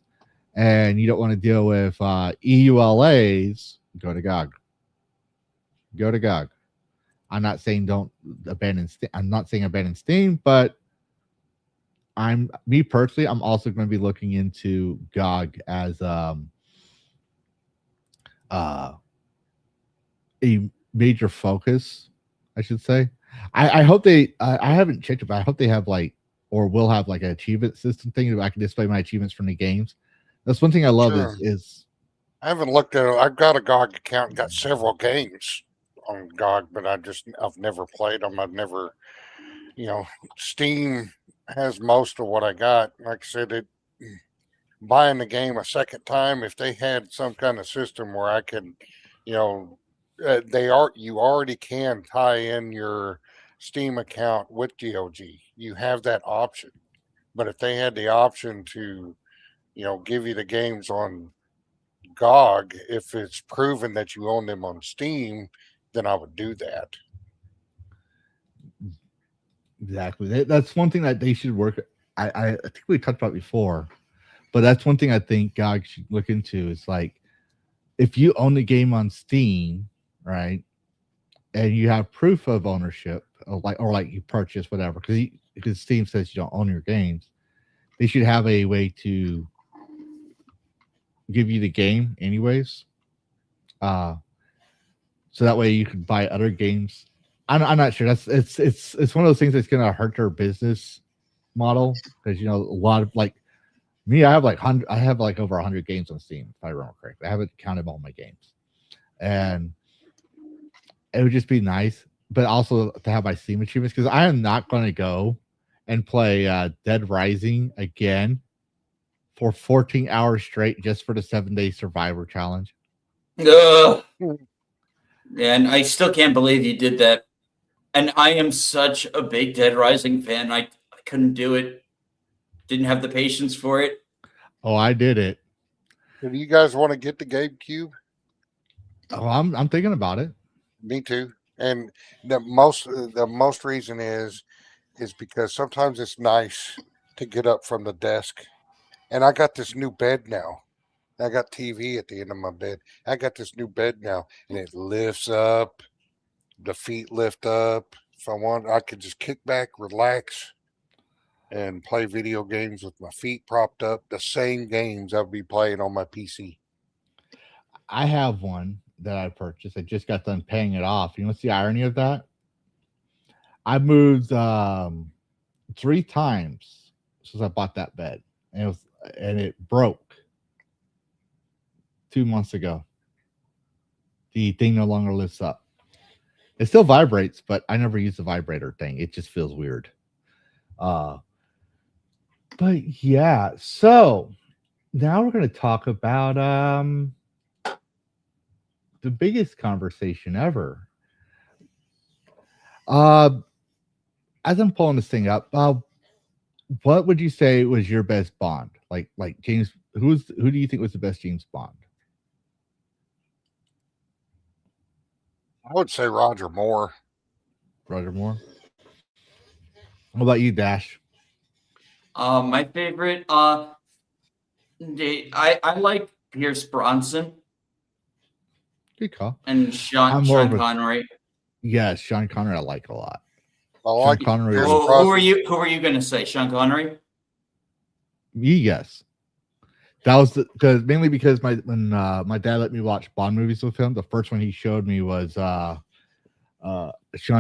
[SPEAKER 2] and you don't want to deal with EULAs, go to GOG. Go to GOG. I'm not saying don't abandon. I'm not saying abandon Steam, but me personally, I'm also going to be looking into GOG as a major focus, I should say. I hope they. I haven't checked it, but I hope they have or will have an achievement system thing that I can display my achievements from the games. That's one thing I love.
[SPEAKER 4] Sure.
[SPEAKER 2] Is
[SPEAKER 4] I haven't looked at it. I've got a GOG account, got several games on GOG, but I've never played them. I've never, Steam has most of what I got. Like I said, buying the game a second time, if they had some kind of system where I could, you already can tie in your Steam account with GOG. You have that option. But if they had the option to, give you the games on GOG, if it's proven that you own them on Steam, then I would do that.
[SPEAKER 2] Exactly. That's one thing that they should work. I think we talked about before, but that's one thing I think GOG should look into. Is if you own the game on Steam, right, and you have proof of ownership, or you purchase whatever, because Steam says you don't own your games, they should have a way to give you the game anyways. So that way you can buy other games. I'm not sure. It's one of those things that's gonna hurt their business model, because a lot of me, I have over 100 games on Steam, if I remember correctly. I haven't counted all my games, and it would just be nice but also to have my Steam achievements, because I am not going to go and play Dead Rising again for 14 hours straight just for the 7-day Survivor challenge.
[SPEAKER 3] Ugh. And I still can't believe you did that. And I am such a big Dead Rising fan. I couldn't do it. Didn't have the patience for it.
[SPEAKER 2] Oh, I did it.
[SPEAKER 4] Do you guys want to get the GameCube?
[SPEAKER 2] Oh, I'm thinking about it.
[SPEAKER 4] Me too. And the most reason is because sometimes it's nice to get up from the desk. And I got this new bed now. I got TV at the end of my bed. I got this new bed now, and it lifts up. The feet lift up. If I want, I could just kick back, relax, and play video games with my feet propped up. The same games I'll be playing on my PC.
[SPEAKER 2] I have one that I purchased. I just got done paying it off. You know what's the irony of that? I moved 3 times since I bought that bed, and it broke 2 months ago. The thing no longer lifts up. It still vibrates, but I never use the vibrator thing. It just feels weird. But yeah, so now we're going to talk about the biggest conversation ever. As I'm pulling this thing up, what would you say was your best Bond? Like James, who do you think was the best James Bond?
[SPEAKER 4] I would say Roger Moore.
[SPEAKER 2] Roger Moore. What about you, Dash?
[SPEAKER 3] My favorite, I like Pierce Bronson
[SPEAKER 2] Good call.
[SPEAKER 3] and Sean Connery.
[SPEAKER 2] Yes, Sean Connery I like a lot.
[SPEAKER 4] I like
[SPEAKER 2] Sean Connery.
[SPEAKER 4] Pierce
[SPEAKER 3] Who
[SPEAKER 4] Brosnan.
[SPEAKER 3] are you gonna say? Sean Connery?
[SPEAKER 2] Yes. That was mainly because when my dad let me watch Bond movies with him, the first one he showed me was Sean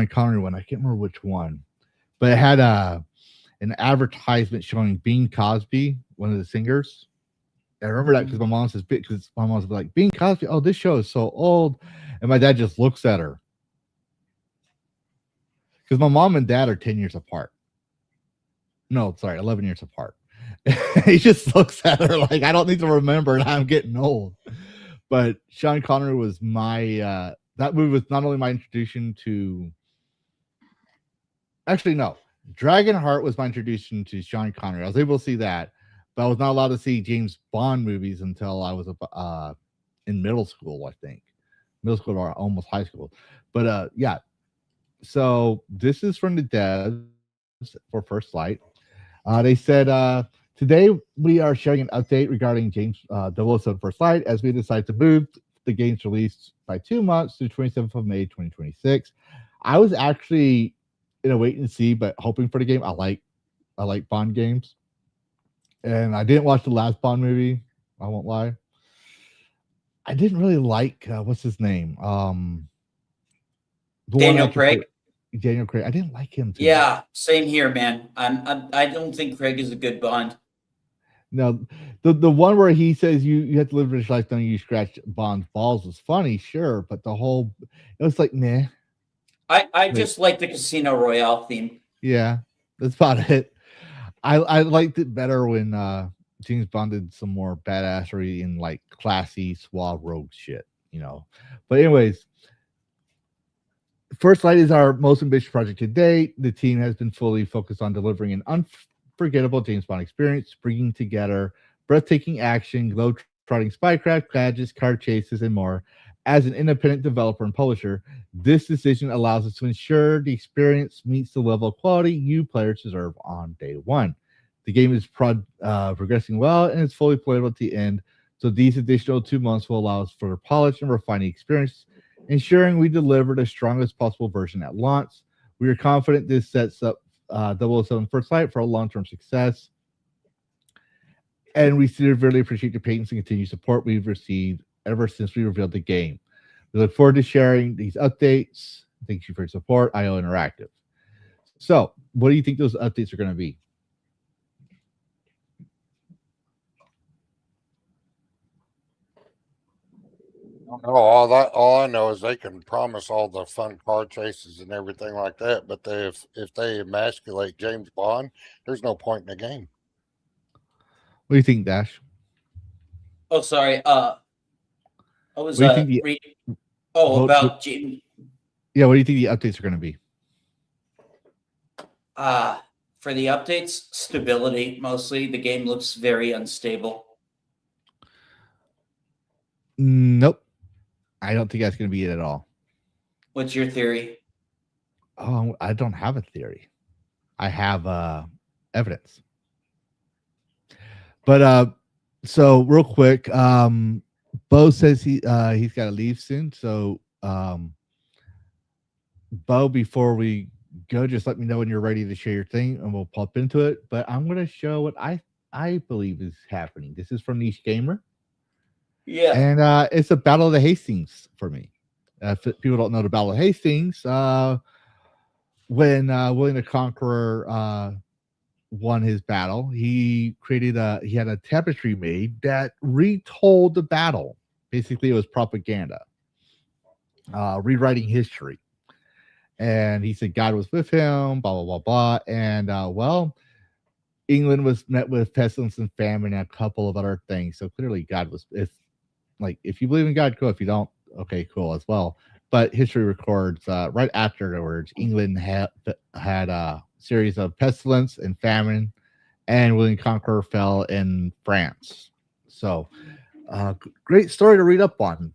[SPEAKER 2] Connery one. I can't remember which one, but it had an advertisement showing Bing Cosby, one of the singers. I remember that because my mom says, because my mom's like, Bing Cosby, oh, this show is so old. And my dad just looks at her. Because my mom and dad are 10 years apart. No, sorry, 11 years apart. He just looks at her like, I don't need to remember, and I'm getting old. But Sean Connery was my, that movie was not only my introduction to, actually, no. Dragonheart was my introduction to Sean Connery. I was able to see that, but I was not allowed to see James Bond movies until I was in middle school, I think. Middle school or almost high school. But yeah. So this is from the devs for First Light. They said, today we are sharing an update regarding James 007 First Light as we decide to move the game's release by 2 months to 27th of May, 2026. I was actually in a wait and see, but hoping for the game. I like Bond games. And I didn't watch the last Bond movie. I won't lie. I didn't really like, what's his name?
[SPEAKER 3] Daniel Craig.
[SPEAKER 2] Daniel Craig. I didn't like him.
[SPEAKER 3] Yeah, same here, man. I don't think Craig is a good Bond.
[SPEAKER 2] No, the one where he says you have to live your life, don't you scratch Bond's balls was funny, sure, but it was like meh.
[SPEAKER 3] I just like the Casino Royale theme.
[SPEAKER 2] Yeah, that's about it. I liked it better when James Bond did some more badassery in like classy suave rogue shit, you know. But anyways, First Light is our most ambitious project to date. The team has been fully focused on delivering an unforgettable James Bond experience, bringing together breathtaking action, globe-trotting spycraft, gadgets, car chases, and more. As an independent developer and publisher, this decision allows us to ensure the experience meets the level of quality you players deserve on day one. The game is progressing well and is fully playable at the end, so these additional 2 months will allow us for polish and refining experience, ensuring we deliver the strongest possible version at launch. We are confident this sets up 007 First Light for a long-term success, and we severely appreciate your patience and continued support we've received ever since we revealed the game. We look forward to sharing these updates. Thank you for your support, IO Interactive. So, what do you think those updates are going to be?
[SPEAKER 4] No, all I know is they can promise all the fun car chases and everything like that, but if they emasculate James Bond, there's no point in the game.
[SPEAKER 2] What do you think, Dash?
[SPEAKER 3] Oh, sorry. I was
[SPEAKER 2] What do you think the
[SPEAKER 3] reading.
[SPEAKER 2] what-
[SPEAKER 3] About James.
[SPEAKER 2] yeah? What do you think the updates are going to be?
[SPEAKER 3] For the updates, stability mostly. The game looks very unstable.
[SPEAKER 2] Nope, I don't think that's going to be it at all.
[SPEAKER 3] What's your theory?
[SPEAKER 2] Oh, I don't have a theory. I have evidence. But so real quick, Bo says he's got to leave soon. So Bo, before we go, just let me know when you're ready to share your thing, and we'll pop into it. But I'm going to show what I believe is happening. This is from Niche Gamer,
[SPEAKER 3] Yeah.
[SPEAKER 2] and it's a Battle of the Hastings for me. If people don't know the Battle of Hastings, when William the Conqueror won his battle, he had a tapestry made that retold the battle. Basically, it was propaganda, rewriting history. And he said God was with him, blah blah blah blah. And England was met with pestilence and famine and a couple of other things. So clearly, God was if you believe in God, cool. If you don't, okay, cool as well. But history records right afterwards, England had a series of pestilence and famine, and William the Conqueror fell in France. So, great story to read up on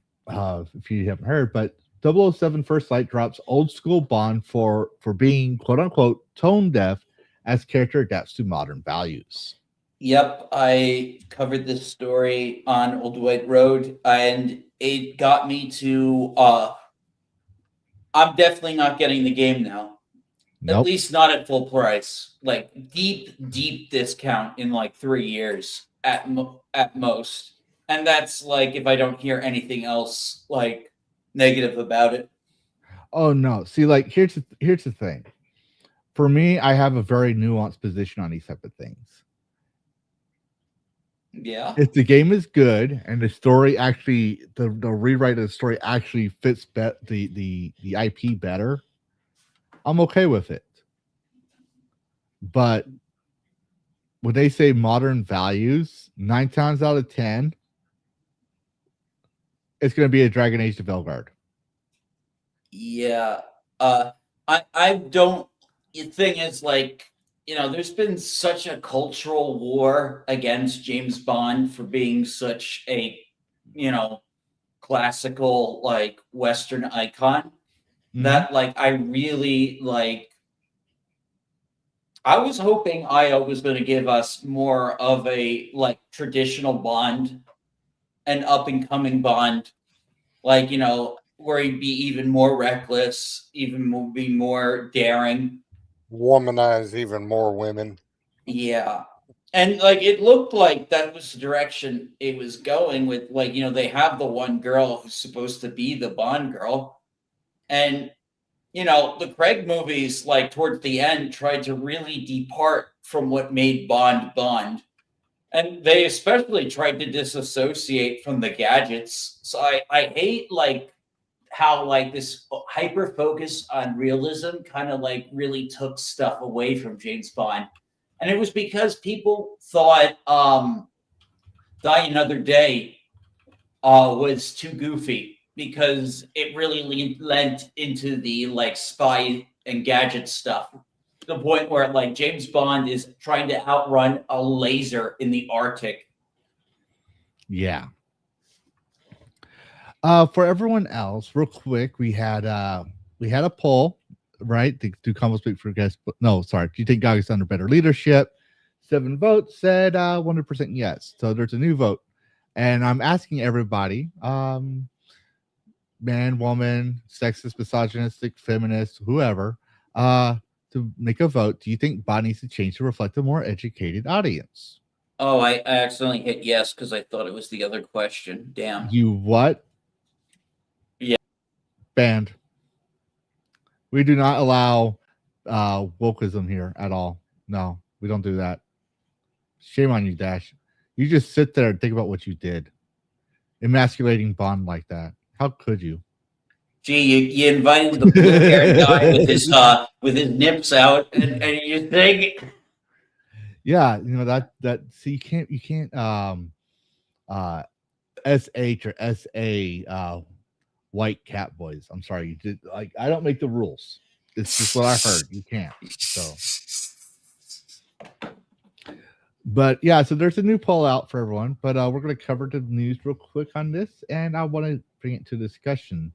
[SPEAKER 2] if you haven't heard. But 007 First Light drops old school Bond for being quote unquote tone deaf as character adapts to modern values.
[SPEAKER 3] Yep, I covered this story on Old White Road, and it got me to. I'm definitely not getting the game now.
[SPEAKER 2] Nope.
[SPEAKER 3] At least not at full price. Like deep discount in like 3 years at most, and that's like if I don't hear anything else like negative about it.
[SPEAKER 2] Oh no! See, like here's the thing. For me, I have a very nuanced position on these type of things.
[SPEAKER 3] Yeah.
[SPEAKER 2] If the game is good and the story actually, the rewrite of the story actually fits the IP better, I'm okay with it. But when they say modern values, 9 times out of 10, it's going to be a Dragon Age to Velgard.
[SPEAKER 3] Yeah. I don't. The thing is, like, there's been such a cultural war against James Bond for being such a, classical, like, Western icon that, like, I really, like, I was hoping IO was going to give us more of a, like, traditional Bond, an up-and-coming Bond, like, where he'd be even more reckless, be more daring.
[SPEAKER 4] Womanize even more women.
[SPEAKER 3] Yeah. And like it looked like that was the direction it was going with, like, they have the one girl who's supposed to be the Bond girl. And the Craig movies, like towards the end, tried to really depart from what made Bond Bond. And they especially tried to disassociate from the gadgets. So I hate like how like this hyper focus on realism kind of like really took stuff away from James Bond. And it was because people thought Die Another Day was too goofy because it really lent into the like spy and gadget stuff to the point where like James Bond is trying to outrun a laser in the Arctic.
[SPEAKER 2] Yeah. For everyone else, real quick, we had a poll, right? Do combos speak for guys? No, sorry. Do you think GOG is under better leadership? 7 votes said 100% yes. So there's a new vote, and I'm asking everybody, man, woman, sexist, misogynistic, feminist, whoever, to make a vote. Do you think Bond needs to change to reflect a more educated audience?
[SPEAKER 3] Oh, I accidentally hit yes because I thought it was the other question. Damn.
[SPEAKER 2] You what?
[SPEAKER 3] Yeah.
[SPEAKER 2] Banned. We do not allow wokeism here at all. No, we don't do that. Shame on you, Dash. You just sit there and think about what you did. Emasculating Bond like that. How could you?
[SPEAKER 3] Gee, you invited the blue-haired guy with his nips out, and you think,
[SPEAKER 2] Yeah, you know that. See, you can't SH or SA white cat boys. I'm sorry, you did like I don't make the rules. It's just what I heard. You can't. So, but yeah, so there's a new poll out for everyone. But we're going to cover the news real quick on this, and I want to bring it to discussion.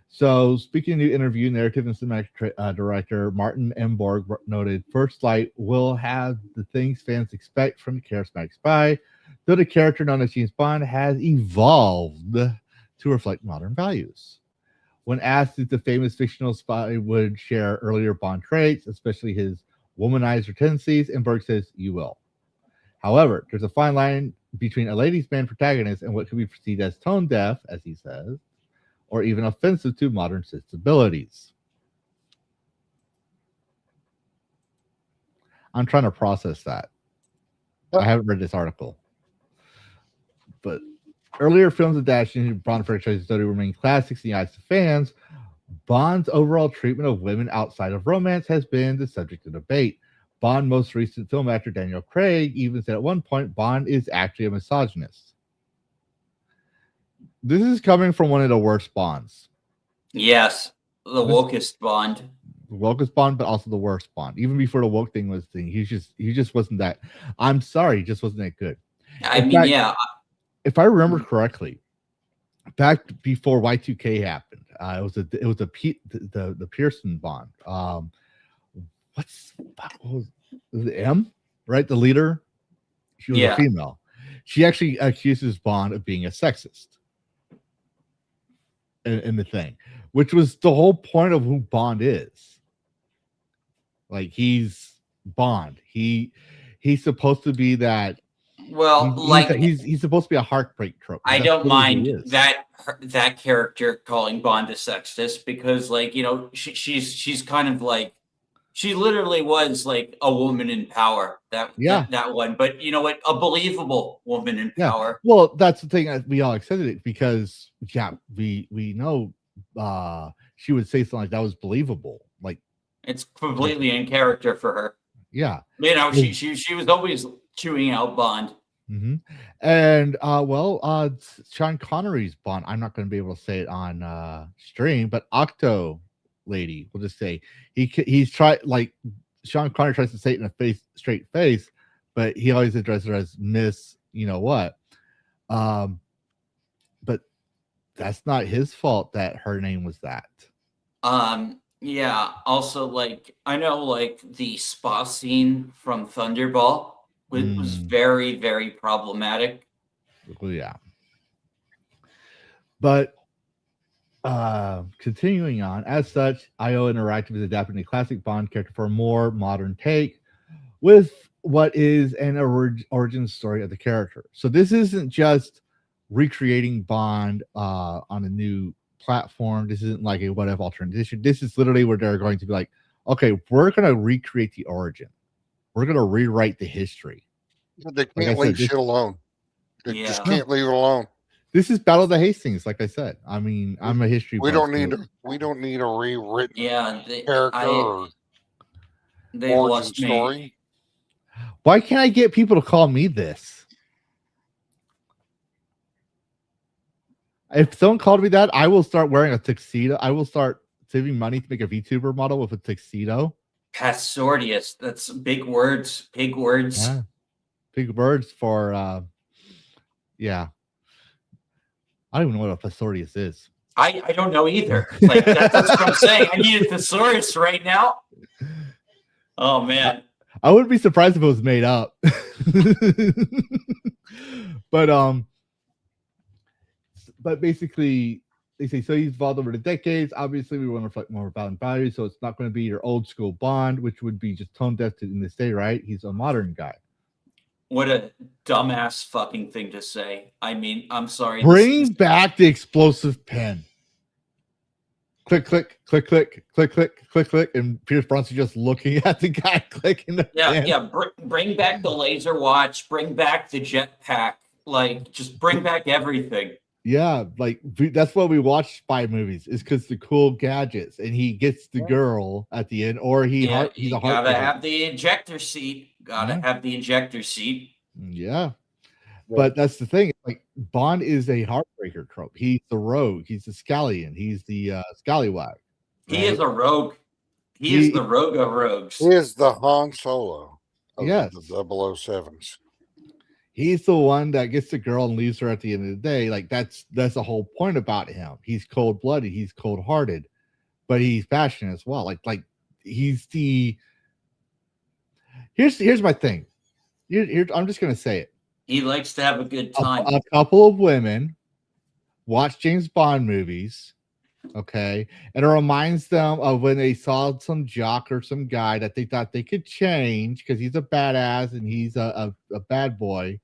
[SPEAKER 2] So, speaking of new interview, narrative and cinematic director Martin M. Borg noted, First Light will have the things fans expect from the charismatic spy, though the character known as James Bond has evolved to reflect modern values. When asked if the famous fictional spy would share earlier Bond traits, especially his womanizer tendencies, and Berg says, "You will." However, there's a fine line between a ladies' man protagonist and what could be perceived as tone deaf, as he says, or even offensive to modern sensibilities. I'm trying to process that. I haven't read this article. But earlier films adaptations of Bond franchises though they remain classics in the eyes of fans, Bond's overall treatment of women outside of romance has been the subject of debate. Bond's most recent film actor Daniel Craig even said at one point Bond is actually a misogynist. This is coming from one of the worst Bonds.
[SPEAKER 3] yes, the wokest Bond.
[SPEAKER 2] The wokest Bond, but also the worst Bond. Even before the woke thing was the thing, he just wasn't that. I'm sorry, he just wasn't that good.
[SPEAKER 3] I mean, yeah.
[SPEAKER 2] If I remember correctly, back before Y2K happened, it was the Pearson Bond. What was it, M? Right, the leader. She was a female. She actually accuses Bond of being a sexist. In the thing, which was the whole point of who Bond is. Like he's Bond. He's supposed to be that.
[SPEAKER 3] Well,
[SPEAKER 2] he's supposed to be a heartbreak trope.
[SPEAKER 3] I don't mind that character calling Bond a sexist because, like, you know, she's kind of like she literally was like a woman in power. That one, but you know what? A believable woman in power.
[SPEAKER 2] Well, that's the thing. We all accepted it because we know she would say something like that was believable. Like
[SPEAKER 3] it's completely in character for her.
[SPEAKER 2] Yeah,
[SPEAKER 3] you know, she was always chewing out Bond.
[SPEAKER 2] Mm-hmm. And Sean Connery's Bond. I'm not going to be able to say it on stream, but Octo Lady, we'll just say he's tried, like Sean Connery tries to say it in a straight face, but he always addresses her as Miss, you know what? But that's not his fault that her name was that.
[SPEAKER 3] Yeah. Also, like I know, like the spa scene from Thunderball was very, very problematic.
[SPEAKER 2] Well, yeah. But continuing on, as such, IO Interactive is adapting a classic Bond character for a more modern take with what is an origin story of the character. So this isn't just recreating Bond on a new platform. This isn't like a what if alternate. This is literally where they're going to be like, okay, we're going to recreate the origin. We're going to rewrite the history.
[SPEAKER 4] They can't leave shit alone. They just can't leave it alone.
[SPEAKER 2] This is Battle of the Hastings, like I said. I mean, I'm a history.
[SPEAKER 4] We don't need a rewritten character.
[SPEAKER 3] They lost
[SPEAKER 4] story.
[SPEAKER 3] Me.
[SPEAKER 2] Why can't I get people to call me this? If someone called me that, I will start wearing a tuxedo. I will start saving money to make a VTuber model with a tuxedo.
[SPEAKER 3] Passordius. That's big words. Big words.
[SPEAKER 2] Yeah. Big words for yeah. I don't even know what a thesaurus is.
[SPEAKER 3] I don't know either. Like that's what I'm saying. I need a thesaurus right now. Oh man.
[SPEAKER 2] I wouldn't be surprised if it was made up. But basically they say so he's evolved over the decades. Obviously, we want to reflect more about values, so it's not going to be your old school Bond, which would be just tone deaf in this day, right? He's a modern guy.
[SPEAKER 3] What a dumbass fucking thing to say. I mean, I'm sorry.
[SPEAKER 2] Bring back the explosive pen. Click, click, click, click, click, click, click, click, and Pierce Brosnan just looking at the guy clicking the pen.
[SPEAKER 3] Bring back the laser watch. Bring back the jetpack. Like, just bring back everything.
[SPEAKER 2] Yeah, like that's why we watch spy movies, is because the cool gadgets, and he gets the girl at the end, or he's
[SPEAKER 3] You
[SPEAKER 2] a
[SPEAKER 3] gotta
[SPEAKER 2] heartbreaker.
[SPEAKER 3] have the ejector seat. Gotta
[SPEAKER 2] Yeah.
[SPEAKER 3] have the ejector seat.
[SPEAKER 2] Yeah. But that's the thing. Like Bond is a heartbreaker trope. He's the rogue. He's the scallion. He's the scallywag.
[SPEAKER 3] He is a rogue. He is the rogue of rogues.
[SPEAKER 4] He is the Han Solo of
[SPEAKER 2] Yes.
[SPEAKER 4] the 007s.
[SPEAKER 2] He's the one that gets the girl and leaves her at the end of the day. Like that's the whole point about him. He's cold blooded. He's cold hearted, but he's passionate as well. Like he's the. Here's my thing. Here I'm just gonna say it.
[SPEAKER 3] He likes to have a good time.
[SPEAKER 2] A couple of women watch James Bond movies, okay, and it reminds them of when they saw some jock or some guy that they thought they could change because he's a badass and he's a bad boy,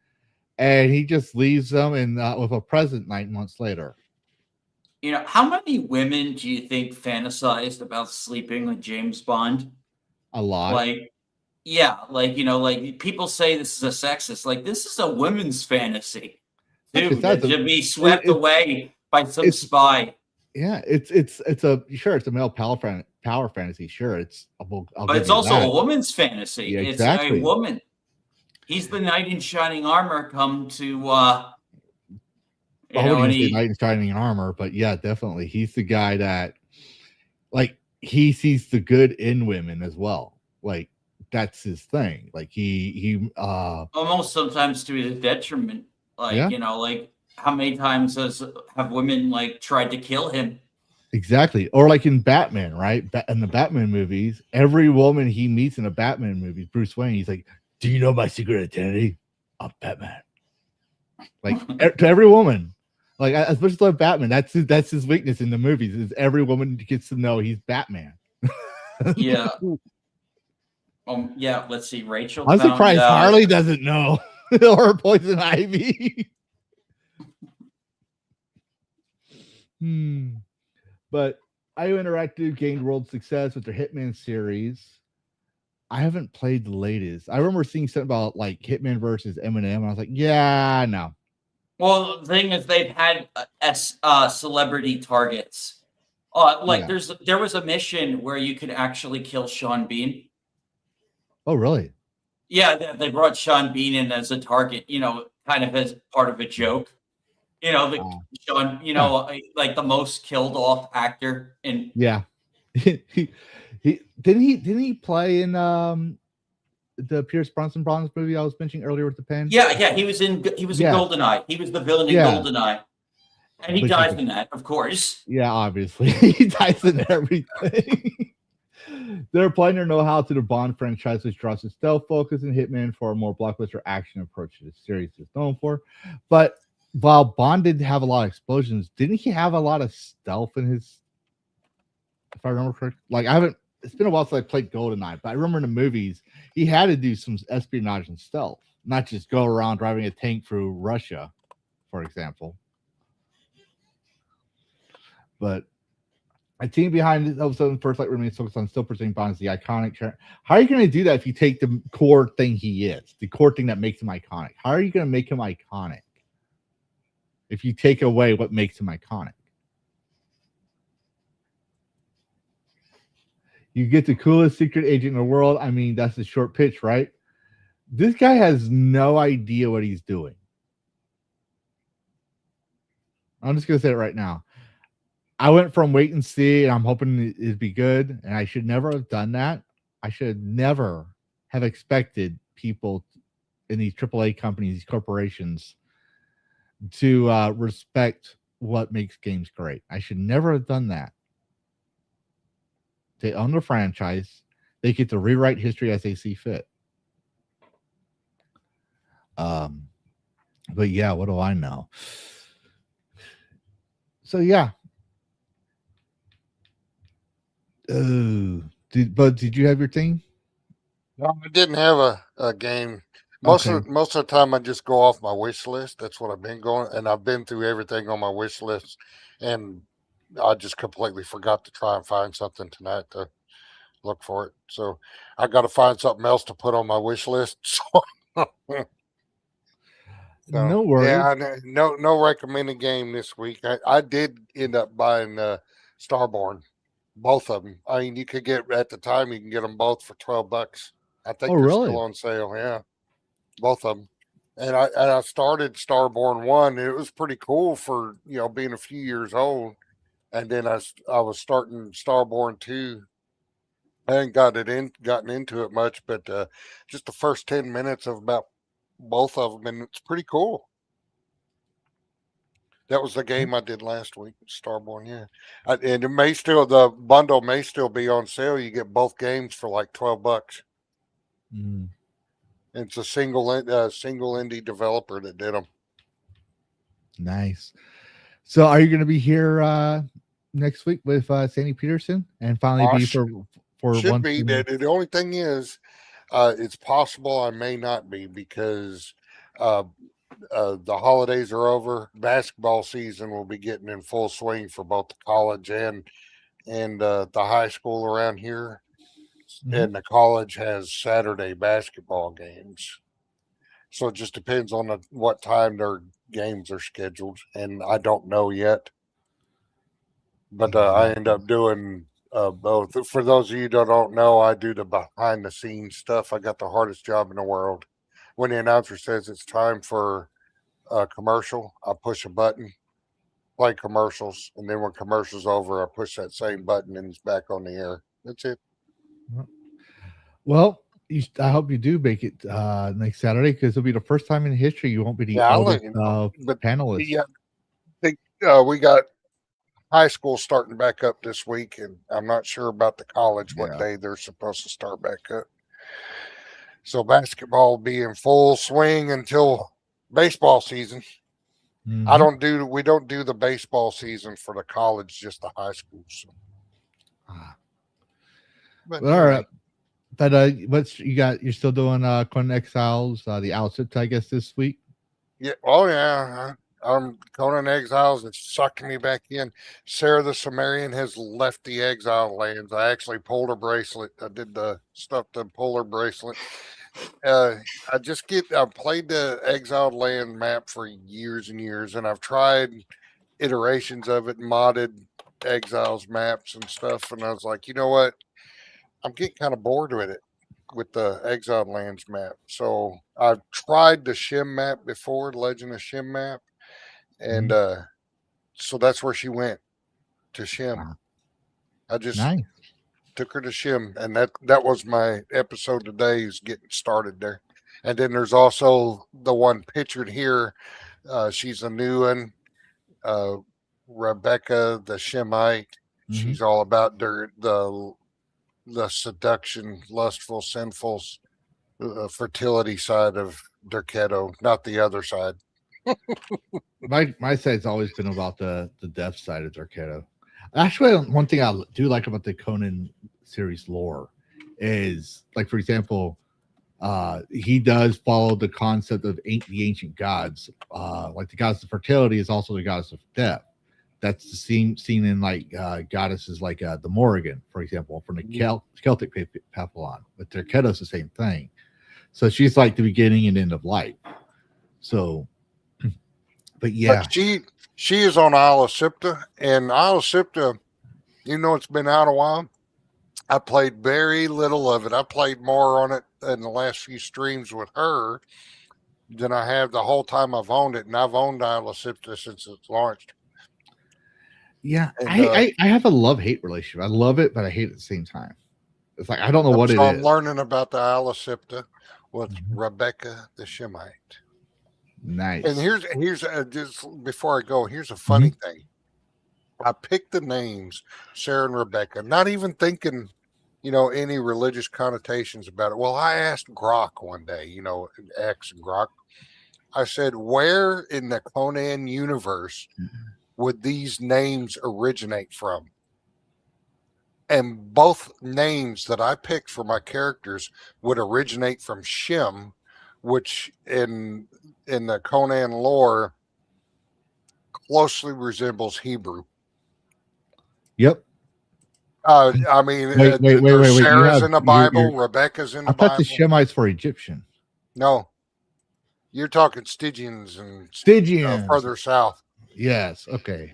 [SPEAKER 2] and he just leaves them and with a present 9 months later.
[SPEAKER 3] You know, how many women do you think fantasized about sleeping with James Bond?
[SPEAKER 2] A lot.
[SPEAKER 3] Like, yeah, like, you know, like people say this is a sexist. Like, this is a women's fantasy, dude. To be swept away by some spy.
[SPEAKER 2] Yeah, it's a male power fantasy. Sure,
[SPEAKER 3] but it's also a woman's fantasy.
[SPEAKER 2] Yeah, exactly.
[SPEAKER 3] It's a woman. He's the knight in shining armor come to
[SPEAKER 2] knight in shining armor, but yeah, definitely. He's the guy that like he sees the good in women as well. Like that's his thing. Like he
[SPEAKER 3] almost sometimes to his detriment. Like, you know, like how many times have women like tried to kill him?
[SPEAKER 2] Exactly. Or like in Batman, right? In the Batman movies, every woman he meets in a Batman movie, Bruce Wayne, he's like, "Do you know my secret identity? I'm Batman." Like to every woman. Like as much as I love Batman, that's his weakness in the movies, is every woman gets to know he's Batman.
[SPEAKER 3] Yeah. Yeah, let's see. Rachel.
[SPEAKER 2] I'm surprised Harley doesn't know. Or Poison Ivy. But IO Interactive gained world success with their Hitman series. I haven't played the latest. I remember seeing something about like Hitman versus Eminem, and I was like, yeah, no.
[SPEAKER 3] Well, the thing is, they've had celebrity targets. There was a mission where you could actually kill Sean Bean.
[SPEAKER 2] Oh, really?
[SPEAKER 3] Yeah, they brought Sean Bean in as a target, you know, kind of as part of a joke. You know, Sean, you know, like the most killed off actor in.
[SPEAKER 2] Yeah, he didn't he play in the Pierce Brosnan movie I was mentioning earlier with the pen?
[SPEAKER 3] Yeah, he was in GoldenEye. He was the villain in GoldenEye, and he dies in that, of course.
[SPEAKER 2] Yeah, obviously he dies in everything. They're applying their know-how to the Bond franchise, which draws a stealth focus in Hitman for a more blockbuster action approach to the series is known for. But while Bond didn't have a lot of explosions, didn't he have a lot of stealth in his? If I remember correctly, like it's been a while since I played GoldenEye, but I remember in the movies he had to do some espionage and stealth, not just go around driving a tank through Russia, for example. But a team behind this episode First Light remains focused on still presenting Bond as the iconic character. How are you going to do that if you take the core thing he is, the core thing that makes him iconic? How are you going to make him iconic if you take away what makes him iconic? You get the coolest secret agent in the world. I mean, that's the short pitch, right? This guy has no idea what he's doing. I'm just going to say it right now. I went from wait and see, and I'm hoping it'd be good, and I should never have done that. I should never have expected people in these AAA companies, these corporations, to respect what makes games great. I should never have done that. They own the franchise. They get to rewrite history as they see fit. But yeah, what do I know? So yeah. Did you have your thing?
[SPEAKER 4] No, I didn't have a game. Most of the time I just go off my wish list. That's what I've been going, and I've been through everything on my wish list, and I just completely forgot to try and find something tonight to look for it. So I got to find something else to put on my wish list. So,
[SPEAKER 2] No worries.
[SPEAKER 4] Yeah, no recommended game this week. I did end up buying Starborn, both of them. I mean, you could get at the time you can get them both for $12. I think
[SPEAKER 2] Oh,
[SPEAKER 4] they're
[SPEAKER 2] really?
[SPEAKER 4] still on sale. Yeah, both of them. And I started Starborn 1. And it was pretty cool for being a few years old. And then I was starting Starborn 2. I hadn't gotten into it much, but just the first 10 minutes of about both of them, and it's pretty cool. That was the game I did last week, Starborn. Yeah, and the bundle may still be on sale. You get both games for like $12.
[SPEAKER 2] Mm,
[SPEAKER 4] It's a single indie developer that did them.
[SPEAKER 2] nice. So, are you going to be here next week with Sandy Peterson and finally be for
[SPEAKER 4] Should
[SPEAKER 2] one?
[SPEAKER 4] be. The only thing is, it's possible I may not be because the holidays are over. Basketball season will be getting in full swing for both the college and the high school around here.
[SPEAKER 2] Mhm.
[SPEAKER 4] And the college has Saturday basketball games. So it just depends on what time their games are scheduled. And I don't know yet. But I end up doing both. For those of you that don't know, I do the behind the scenes stuff. I got the hardest job in the world. When the announcer says it's time for a commercial, I push a button, play commercials, and then when commercials over, I push that same button and it's back on the air. That's it.
[SPEAKER 2] Well, I hope you do make it next Saturday because it'll be the first time in history you won't be the
[SPEAKER 4] I'll
[SPEAKER 2] eldest
[SPEAKER 4] let you know. But
[SPEAKER 2] panelist.
[SPEAKER 4] yeah, we got high school starting back up this week, and I'm not sure about the college what day they're supposed to start back up. So basketball will be in full swing until baseball season.
[SPEAKER 2] Mhm.
[SPEAKER 4] We don't do the baseball season for the college, just the high school. So. But
[SPEAKER 2] Well, all right. But what's you got? You're still doing Conan Exiles, the Outset, I guess, this week.
[SPEAKER 4] Yeah. Oh yeah. Conan Exiles is sucking me back in. Sarah the Sumerian has left the exile lands. I actually pulled her bracelet. I did the stuff to pull her bracelet. I played the exiled land map for years and years, and I've tried iterations of it, modded exiles maps and stuff. And I was like, you know what? I'm getting kind of bored with it, with the exiled lands map. So I've tried the Shim map before, Legend of Shim map. And so that's where she went, to Shim.
[SPEAKER 2] Wow.
[SPEAKER 4] I just
[SPEAKER 2] Nice.
[SPEAKER 4] took her to Shim, and that was my episode today, is getting started there. And then there's also the one pictured here. She's a new one, Rebecca the Shemite. She's all about the seduction, lustful, sinful, fertility side of Derketo, not the other side.
[SPEAKER 2] My side's always been about the death side of Darketo. Actually, one thing I do like about the Conan series lore is, like, for example, he does follow the concept of the ancient gods. Like the goddess of fertility is also the goddess of death. That's the seen in like goddesses like the Morrigan, for example, from the Celtic Papillon. But Darketo's the same thing. So she's like the beginning and end of life. So, but yeah,
[SPEAKER 4] But she is on Isle of Sipta, and Isle of Sipta, it's been out a while. I played very little of it. I played more on it in the last few streams with her than I have the whole time I've owned it, and I've owned Isle of Sipta since it's launched.
[SPEAKER 2] Yeah,
[SPEAKER 4] And,
[SPEAKER 2] I have a love-hate relationship. I love it, but I hate it at the same time. It's like I don't know what it is.
[SPEAKER 4] I'm learning about the Isle of Sipta with Rebecca the Shemite.
[SPEAKER 2] Nice.
[SPEAKER 4] And here's just before I go, here's a funny thing. I picked the names Sarah and Rebecca, not even thinking, any religious connotations about it. Well, I asked Grok one day, X and Grok. I said, where in the Conan universe would these names originate from? And both names that I picked for my characters would originate from Shem, which in the Conan lore closely resembles Hebrew.
[SPEAKER 2] Yep.
[SPEAKER 4] I mean,
[SPEAKER 2] wait.
[SPEAKER 4] Sarah's in the Bible, Rebecca's in the
[SPEAKER 2] I thought
[SPEAKER 4] Bible.
[SPEAKER 2] the Shemites were Egyptian.
[SPEAKER 4] No. You're talking Stygians and
[SPEAKER 2] Stygians.
[SPEAKER 4] further south.
[SPEAKER 2] Yes. Okay.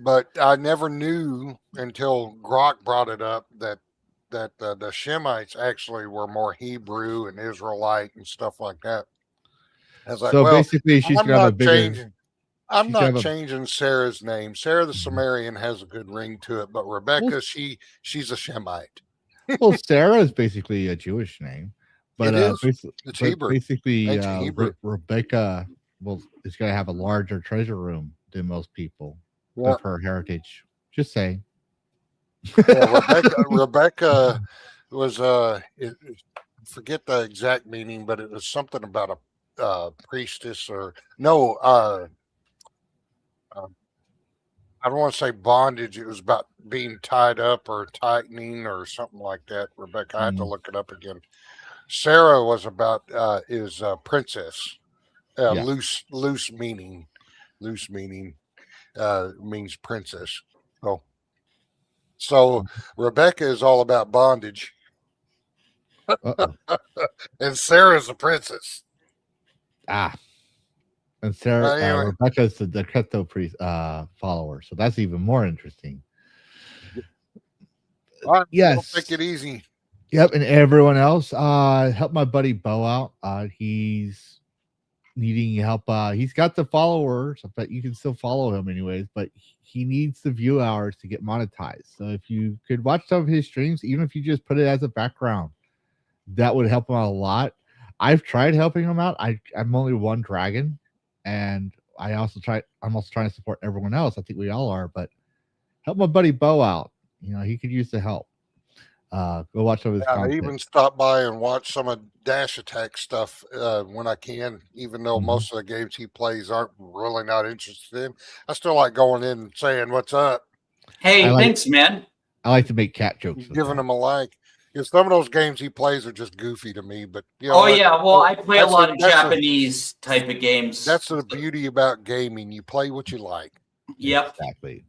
[SPEAKER 4] But I never knew until Grok brought it up that the Shemites actually were more Hebrew and Israelite and stuff like that. I was like,
[SPEAKER 2] So
[SPEAKER 4] well,
[SPEAKER 2] basically, she's
[SPEAKER 4] I'm
[SPEAKER 2] gonna have a
[SPEAKER 4] not
[SPEAKER 2] bigger.
[SPEAKER 4] changing. I'm
[SPEAKER 2] she's
[SPEAKER 4] not
[SPEAKER 2] gonna have a-
[SPEAKER 4] changing Sarah's name. Sarah the
[SPEAKER 2] Mhm.
[SPEAKER 4] Sumerian has a good ring to it, but Rebecca, she's a Shemite.
[SPEAKER 2] Well, Sarah is basically a Jewish name, but
[SPEAKER 4] It is.
[SPEAKER 2] basically,
[SPEAKER 4] It's Hebrew.
[SPEAKER 2] basically,
[SPEAKER 4] Ancient Hebrew.
[SPEAKER 2] Rebecca is gonna have a larger treasure room than most people
[SPEAKER 4] Yeah.
[SPEAKER 2] of her heritage. Just saying.
[SPEAKER 4] Well, Rebecca was forget the exact meaning, but it was something about a priestess or no. I don't want to say bondage. It was about being tied up or tightening or something like that. Rebecca, I have to look it up again. Sarah was about is princess.
[SPEAKER 2] Yeah.
[SPEAKER 4] Loose meaning means princess. So Rebecca is all about bondage,
[SPEAKER 2] Uh-oh.
[SPEAKER 4] and Sarah's a princess.
[SPEAKER 2] And Sarah,
[SPEAKER 4] Anyway.
[SPEAKER 2] Rebecca's the Keto priest follower, so that's even more interesting.
[SPEAKER 4] All right,
[SPEAKER 2] Yes.
[SPEAKER 4] take it easy.
[SPEAKER 2] Yep, and everyone else, help my buddy Bo out. He's needing help. He's got the followers, but you can still follow him anyways. But he needs the view hours to get monetized. So if you could watch some of his streams, even if you just put it as a background, that would help him out a lot. I've tried helping him out. I'm only one dragon, and I'm also trying to support everyone else. I think we all are, but help my buddy Bo out. He could use the help. Go watch some of his content.
[SPEAKER 4] I even stop by and watch some of Dash Attack stuff when I can, even though most of the games he plays aren't really not interested in. I still like going in and saying, "What's up?"
[SPEAKER 3] Hey, thanks, man.
[SPEAKER 2] I like to make cat jokes.
[SPEAKER 4] Giving him a like. Because some of those games he plays are just goofy to me, but
[SPEAKER 3] I play a lot of Japanese type of games.
[SPEAKER 4] That's the beauty about gaming. You play what you like.
[SPEAKER 3] Yep.
[SPEAKER 2] Exactly.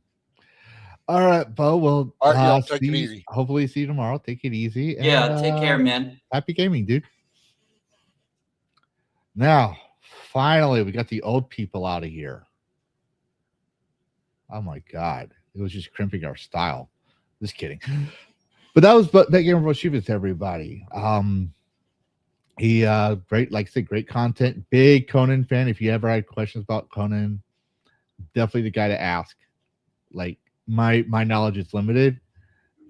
[SPEAKER 2] All right, Bo. Well,
[SPEAKER 4] all right, take it easy.
[SPEAKER 2] Hopefully, see you tomorrow. Take it easy.
[SPEAKER 3] Yeah, take care, man.
[SPEAKER 2] Happy gaming, dude. Now, finally, we got the old people out of here. Oh my God, it was just crimping our style. Just kidding. But that was VetGamerBoceifus, everybody. He great, like I said, great content. Big Conan fan. If you ever had questions about Conan, definitely the guy to ask. Like my knowledge is limited.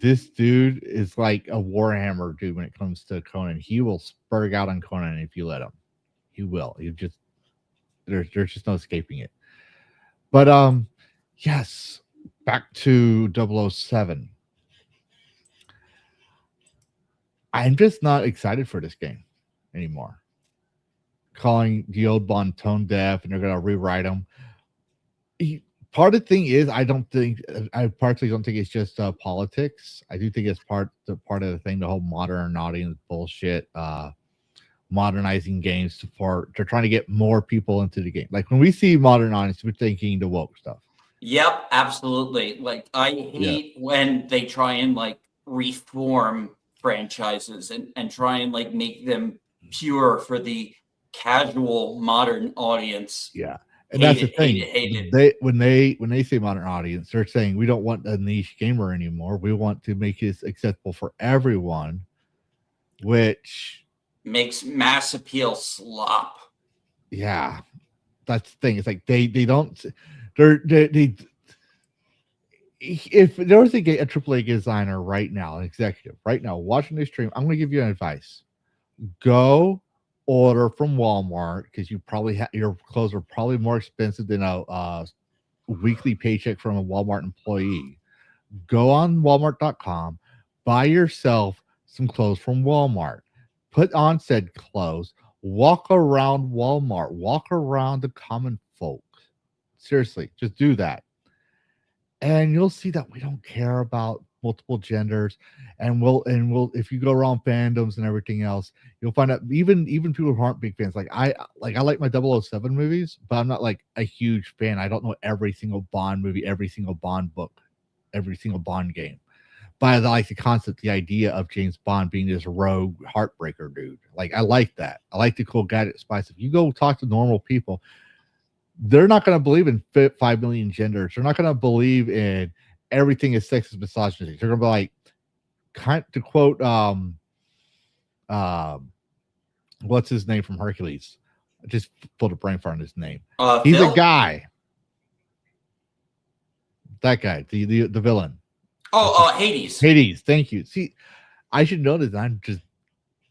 [SPEAKER 2] This dude is like a Warhammer dude when it comes to Conan. He will spurg out on Conan if you let him. He will. There's just no escaping it. But yes, back to 007. I'm just not excited for this game anymore. Calling the old Bond tone deaf, and they're gonna rewrite them. Part of the thing is, I partially don't think it's just politics. I do think it's part of the thing, the whole modern audience bullshit, modernizing games they're trying to get more people into the game. Like when we see modern audience, we're thinking the woke stuff.
[SPEAKER 3] Yep, absolutely. Like I hate when they try and like reform franchises and try and like make them pure for the casual modern audience.
[SPEAKER 2] Yeah. And that's the thing. When they say modern audience, they're saying we don't want a niche gamer anymore. We want to make this accessible for everyone, which
[SPEAKER 3] makes mass appeal slop.
[SPEAKER 2] Yeah, that's the thing. It's like they if there was a AAA designer right now, an executive right now watching this stream, I'm going to give you an advice. Go order from Walmart, because you probably your clothes are probably more expensive than a weekly paycheck from a Walmart employee. Go on Walmart.com, buy yourself some clothes from Walmart, put on said clothes, walk around Walmart, walk around the common folk. Seriously, just do that. And you'll see that we don't care about multiple genders, and we'll if you go around fandoms and everything else, you'll find out even people who aren't big fans. Like I like my 007 movies, but I'm not like a huge fan. I don't know every single Bond movie, every single Bond book, every single Bond game. But I like the concept, the idea of James Bond being this rogue heartbreaker dude. Like, I like that. I like the cool gadget spice. If you go talk to normal people, they're not going to believe in 5 million genders. They're not going to believe in everything is sexist, misogynistic. They're going to be like, to quote, what's his name from Hercules? I just pulled a brain fart on his name. He's
[SPEAKER 3] Phil?
[SPEAKER 2] a guy. That guy, the villain.
[SPEAKER 3] Hades.
[SPEAKER 2] Hades, thank you. See, I should know this. I'm just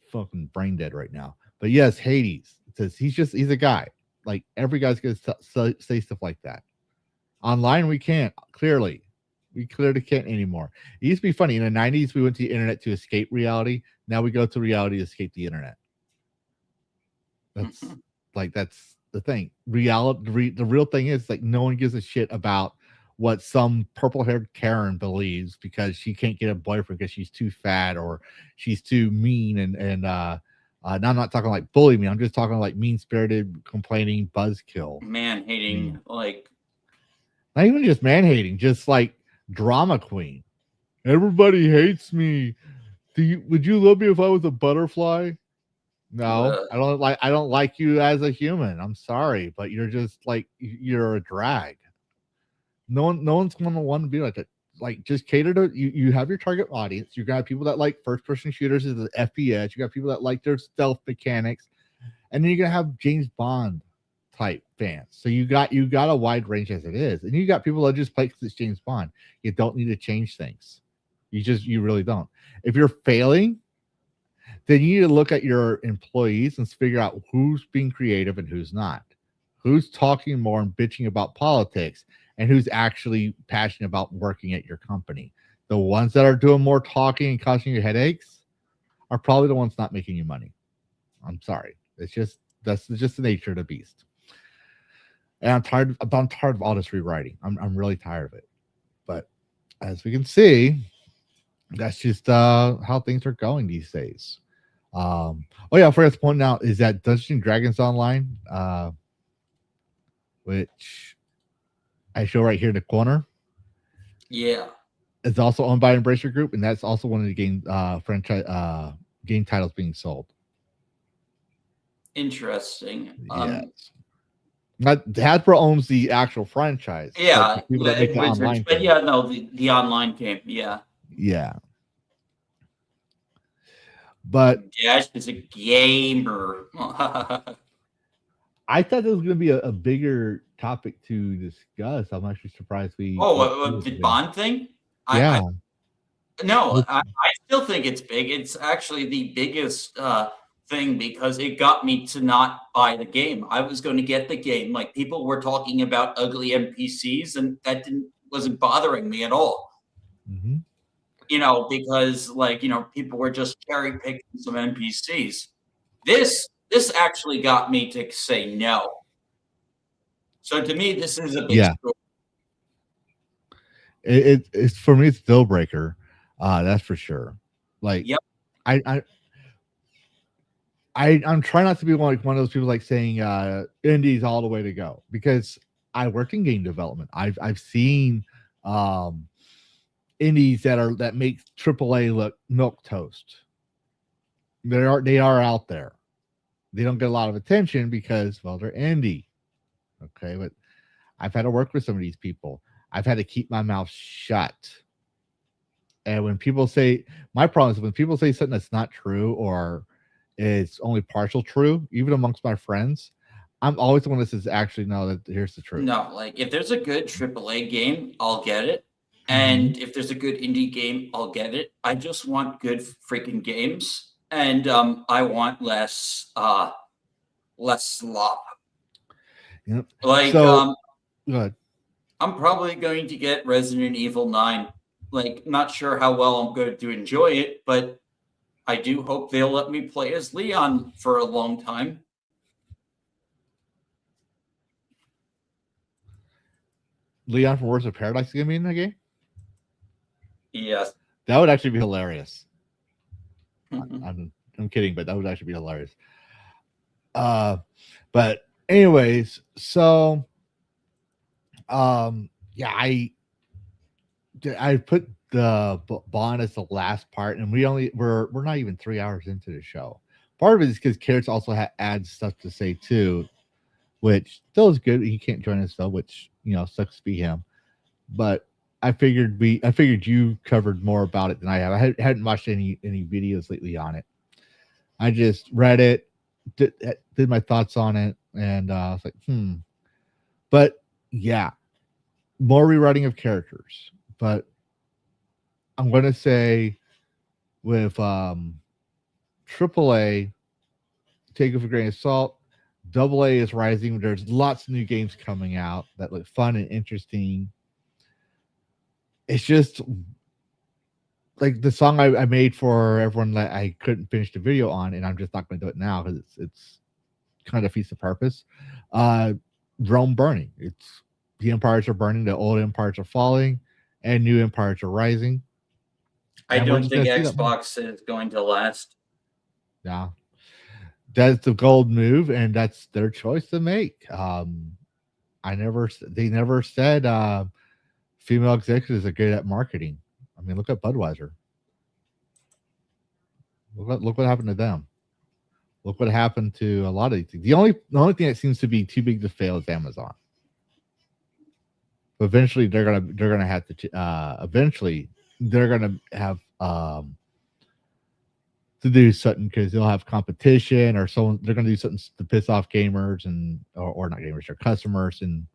[SPEAKER 2] fucking brain dead right now. But yes, Hades. It says he's a guy. Like, every guy's gonna say stuff like that. Online, we can't. Clearly, we clearly can't anymore. It used to be funny. In the 90s, we went to the internet to escape reality. Now we go to reality to escape the internet. That's that's the thing. Reality. The real thing is, like, no one gives a shit about what some purple-haired Karen believes because she can't get a boyfriend because she's too fat or she's too mean and now I'm not talking like bully me. I'm just talking like mean-spirited, complaining buzzkill.
[SPEAKER 3] Man-hating, like...
[SPEAKER 2] Not even just man-hating, just like drama queen. Everybody hates me. Would you love me if I was a butterfly? No, I don't like you as a human. I'm sorry, but you're just like, you're a drag. No one's going to want to be like that. Like, just cater to you. Have your target audience. You got people that like first-person shooters as the FPS. You got people that like their stealth mechanics, and then you're gonna have James Bond type fans. So you got a wide range as it is, and you got people that just play because it's James Bond. You don't need to change things. You really don't. If you're failing, then you need to look at your employees and figure out who's being creative and who's not, who's talking more and bitching about politics, and who's actually passionate about working at your company. The ones that are doing more talking and causing you headaches are probably the ones not making you money. I'm sorry. That's just the nature of the beast. And I'm tired of all this rewriting. I'm really tired of it. But as we can see, that's just how things are going these days. I forgot to point out is that Dungeons and Dragons Online, which I show right here in the corner.
[SPEAKER 3] Yeah.
[SPEAKER 2] It's also owned by Embracer Group, and that's also one of the game franchise game titles being sold.
[SPEAKER 3] Interesting.
[SPEAKER 2] Yes. Not Hasbro owns the actual franchise.
[SPEAKER 3] Yeah,
[SPEAKER 2] people that make the online
[SPEAKER 3] but
[SPEAKER 2] game.
[SPEAKER 3] yeah, no, the online game, yeah.
[SPEAKER 2] Yeah. But
[SPEAKER 3] Dash is a gamer.
[SPEAKER 2] I thought there was going to be a bigger topic to discuss. I'm actually surprised we.
[SPEAKER 3] The Bond thing?
[SPEAKER 2] Yeah.
[SPEAKER 3] I still think it's big. It's actually the biggest thing because it got me to not buy the game. I was going to get the game. Like, people were talking about ugly NPCs, and that wasn't bothering me at all.
[SPEAKER 2] Mm-hmm.
[SPEAKER 3] Because people were just cherry picking some NPCs. This actually got me to say no. So to me, this is a big story.
[SPEAKER 2] It's for me, it's deal breaker. That's for sure. Like, yep. I'm trying not to be one of those people like saying indies all the way to go, because I worked in game development. I've seen indies that make AAA look milk toast. They are out there. They don't get a lot of attention because, well, they're indie. Okay, but I've had to work with some of these people. I've had to keep my mouth shut. And when people say, my problem is when people say something that's not true or it's only partial true, even amongst my friends, I'm always the one that says, actually, no, here's the truth.
[SPEAKER 3] No, like, if there's a good AAA game, I'll get it. And if there's a good indie game, I'll get it. I just want good freaking games. And I want less slop.
[SPEAKER 2] Yep.
[SPEAKER 3] Like,
[SPEAKER 2] go ahead.
[SPEAKER 3] I'm probably going to get Resident Evil 9. Like, not sure how well I'm going to enjoy it, but I do hope they'll let me play as Leon for a long time.
[SPEAKER 2] Leon from Words of Paradise is going to be in the game?
[SPEAKER 3] Yes.
[SPEAKER 2] That would actually be hilarious.
[SPEAKER 3] Mm-hmm.
[SPEAKER 2] I'm kidding, but that would actually be hilarious. But anyways, so I put the bond is the last part, and we're not even 3 hours into the show. Part of it is because Karrus also adds stuff to say too, which still is good. He can't join us though, which sucks to be him. But I figured you covered more about it than I have. I hadn't watched any videos lately on it. I just read it, did my thoughts on it, and I was like, But yeah, more rewriting of characters. But I'm going to say with AAA, take it with a grain of salt. AA is rising. There's lots of new games coming out that look fun and interesting. It's just like the song I made for everyone that I couldn't finish the video on, and I'm just not going to do it now because it's kind of defeats the purpose. Rome burning. It's the empires are burning, the old empires are falling, and new empires are rising.
[SPEAKER 3] I don't think Xbox is going to last.
[SPEAKER 2] Yeah. That's the gold move, and that's their choice to make. They never said female executives are good at marketing. I mean, look at Budweiser. Look what happened to them. Look what happened to a lot of these things. The only thing that seems to be too big to fail is Amazon. But eventually, they're gonna have to. Eventually, they're gonna have to do something because they'll have competition or someone. They're gonna do something to piss off gamers or not gamers, their customers, and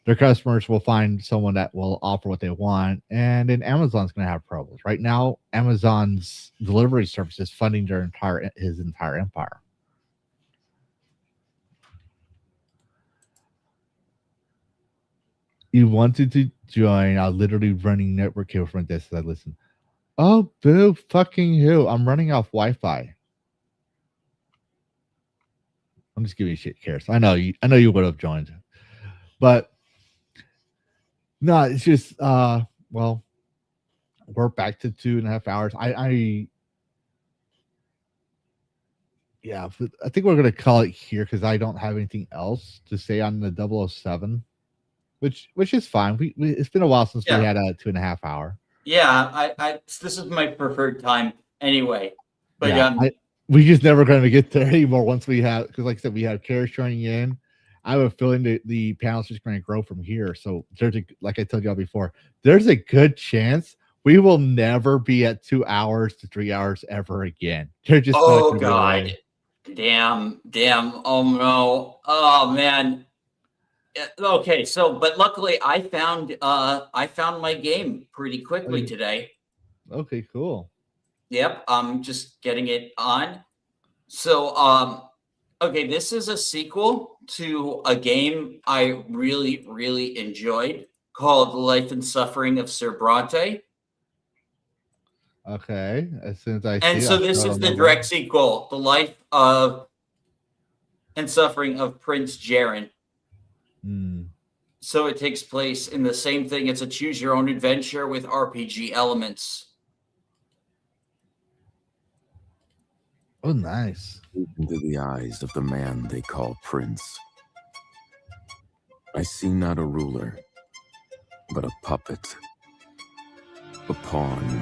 [SPEAKER 2] their customers will find someone that will offer what they want, and then Amazon's gonna have problems. Right now, Amazon's delivery service is funding his entire empire. You wanted to join? I'm literally running network cable from this as I listen. Oh, boo, fucking who? I'm running off Wi-Fi. I'm just giving you shit, Karrus. I know you would have joined. But no, it's just well, we're back to 2.5 hours. Yeah, I think we're gonna call it here because I don't have anything else to say on the 007. Which is fine. We it's been a while since we had a 2.5 hour.
[SPEAKER 3] Yeah, this is my preferred time anyway. But
[SPEAKER 2] we just never going to get there anymore once we have, because like I said, we have Karrus joining in. I have a feeling that the panel's just going to grow from here. So like I told y'all before, there's a good chance we will never be at 2 hours to 3 hours ever again. They're just
[SPEAKER 3] God, damn, oh no, oh man. Okay, but luckily I found my game pretty quickly today.
[SPEAKER 2] Okay, cool.
[SPEAKER 3] Yep, I'm just getting it on. So okay, this is a sequel to a game I really, really enjoyed called Life and Suffering of Sir Bronte.
[SPEAKER 2] Okay, as soon as
[SPEAKER 3] this is the direct sequel, The Life of and Suffering of Prince Jaren. So it takes place in the same thing. It's a choose your own adventure with RPG elements.
[SPEAKER 2] Oh, nice.
[SPEAKER 6] Into the eyes of the man they call Prince. I see not a ruler, but a puppet, a pawn.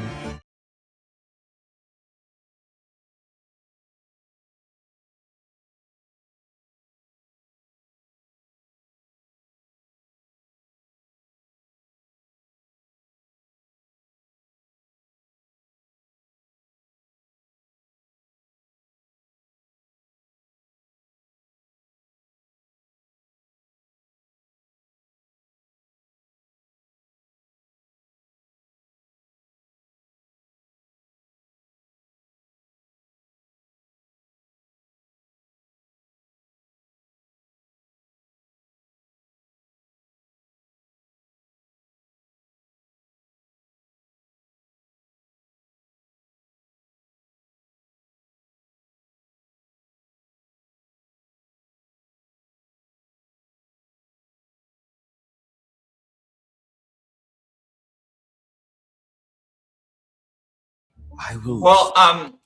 [SPEAKER 3] Well,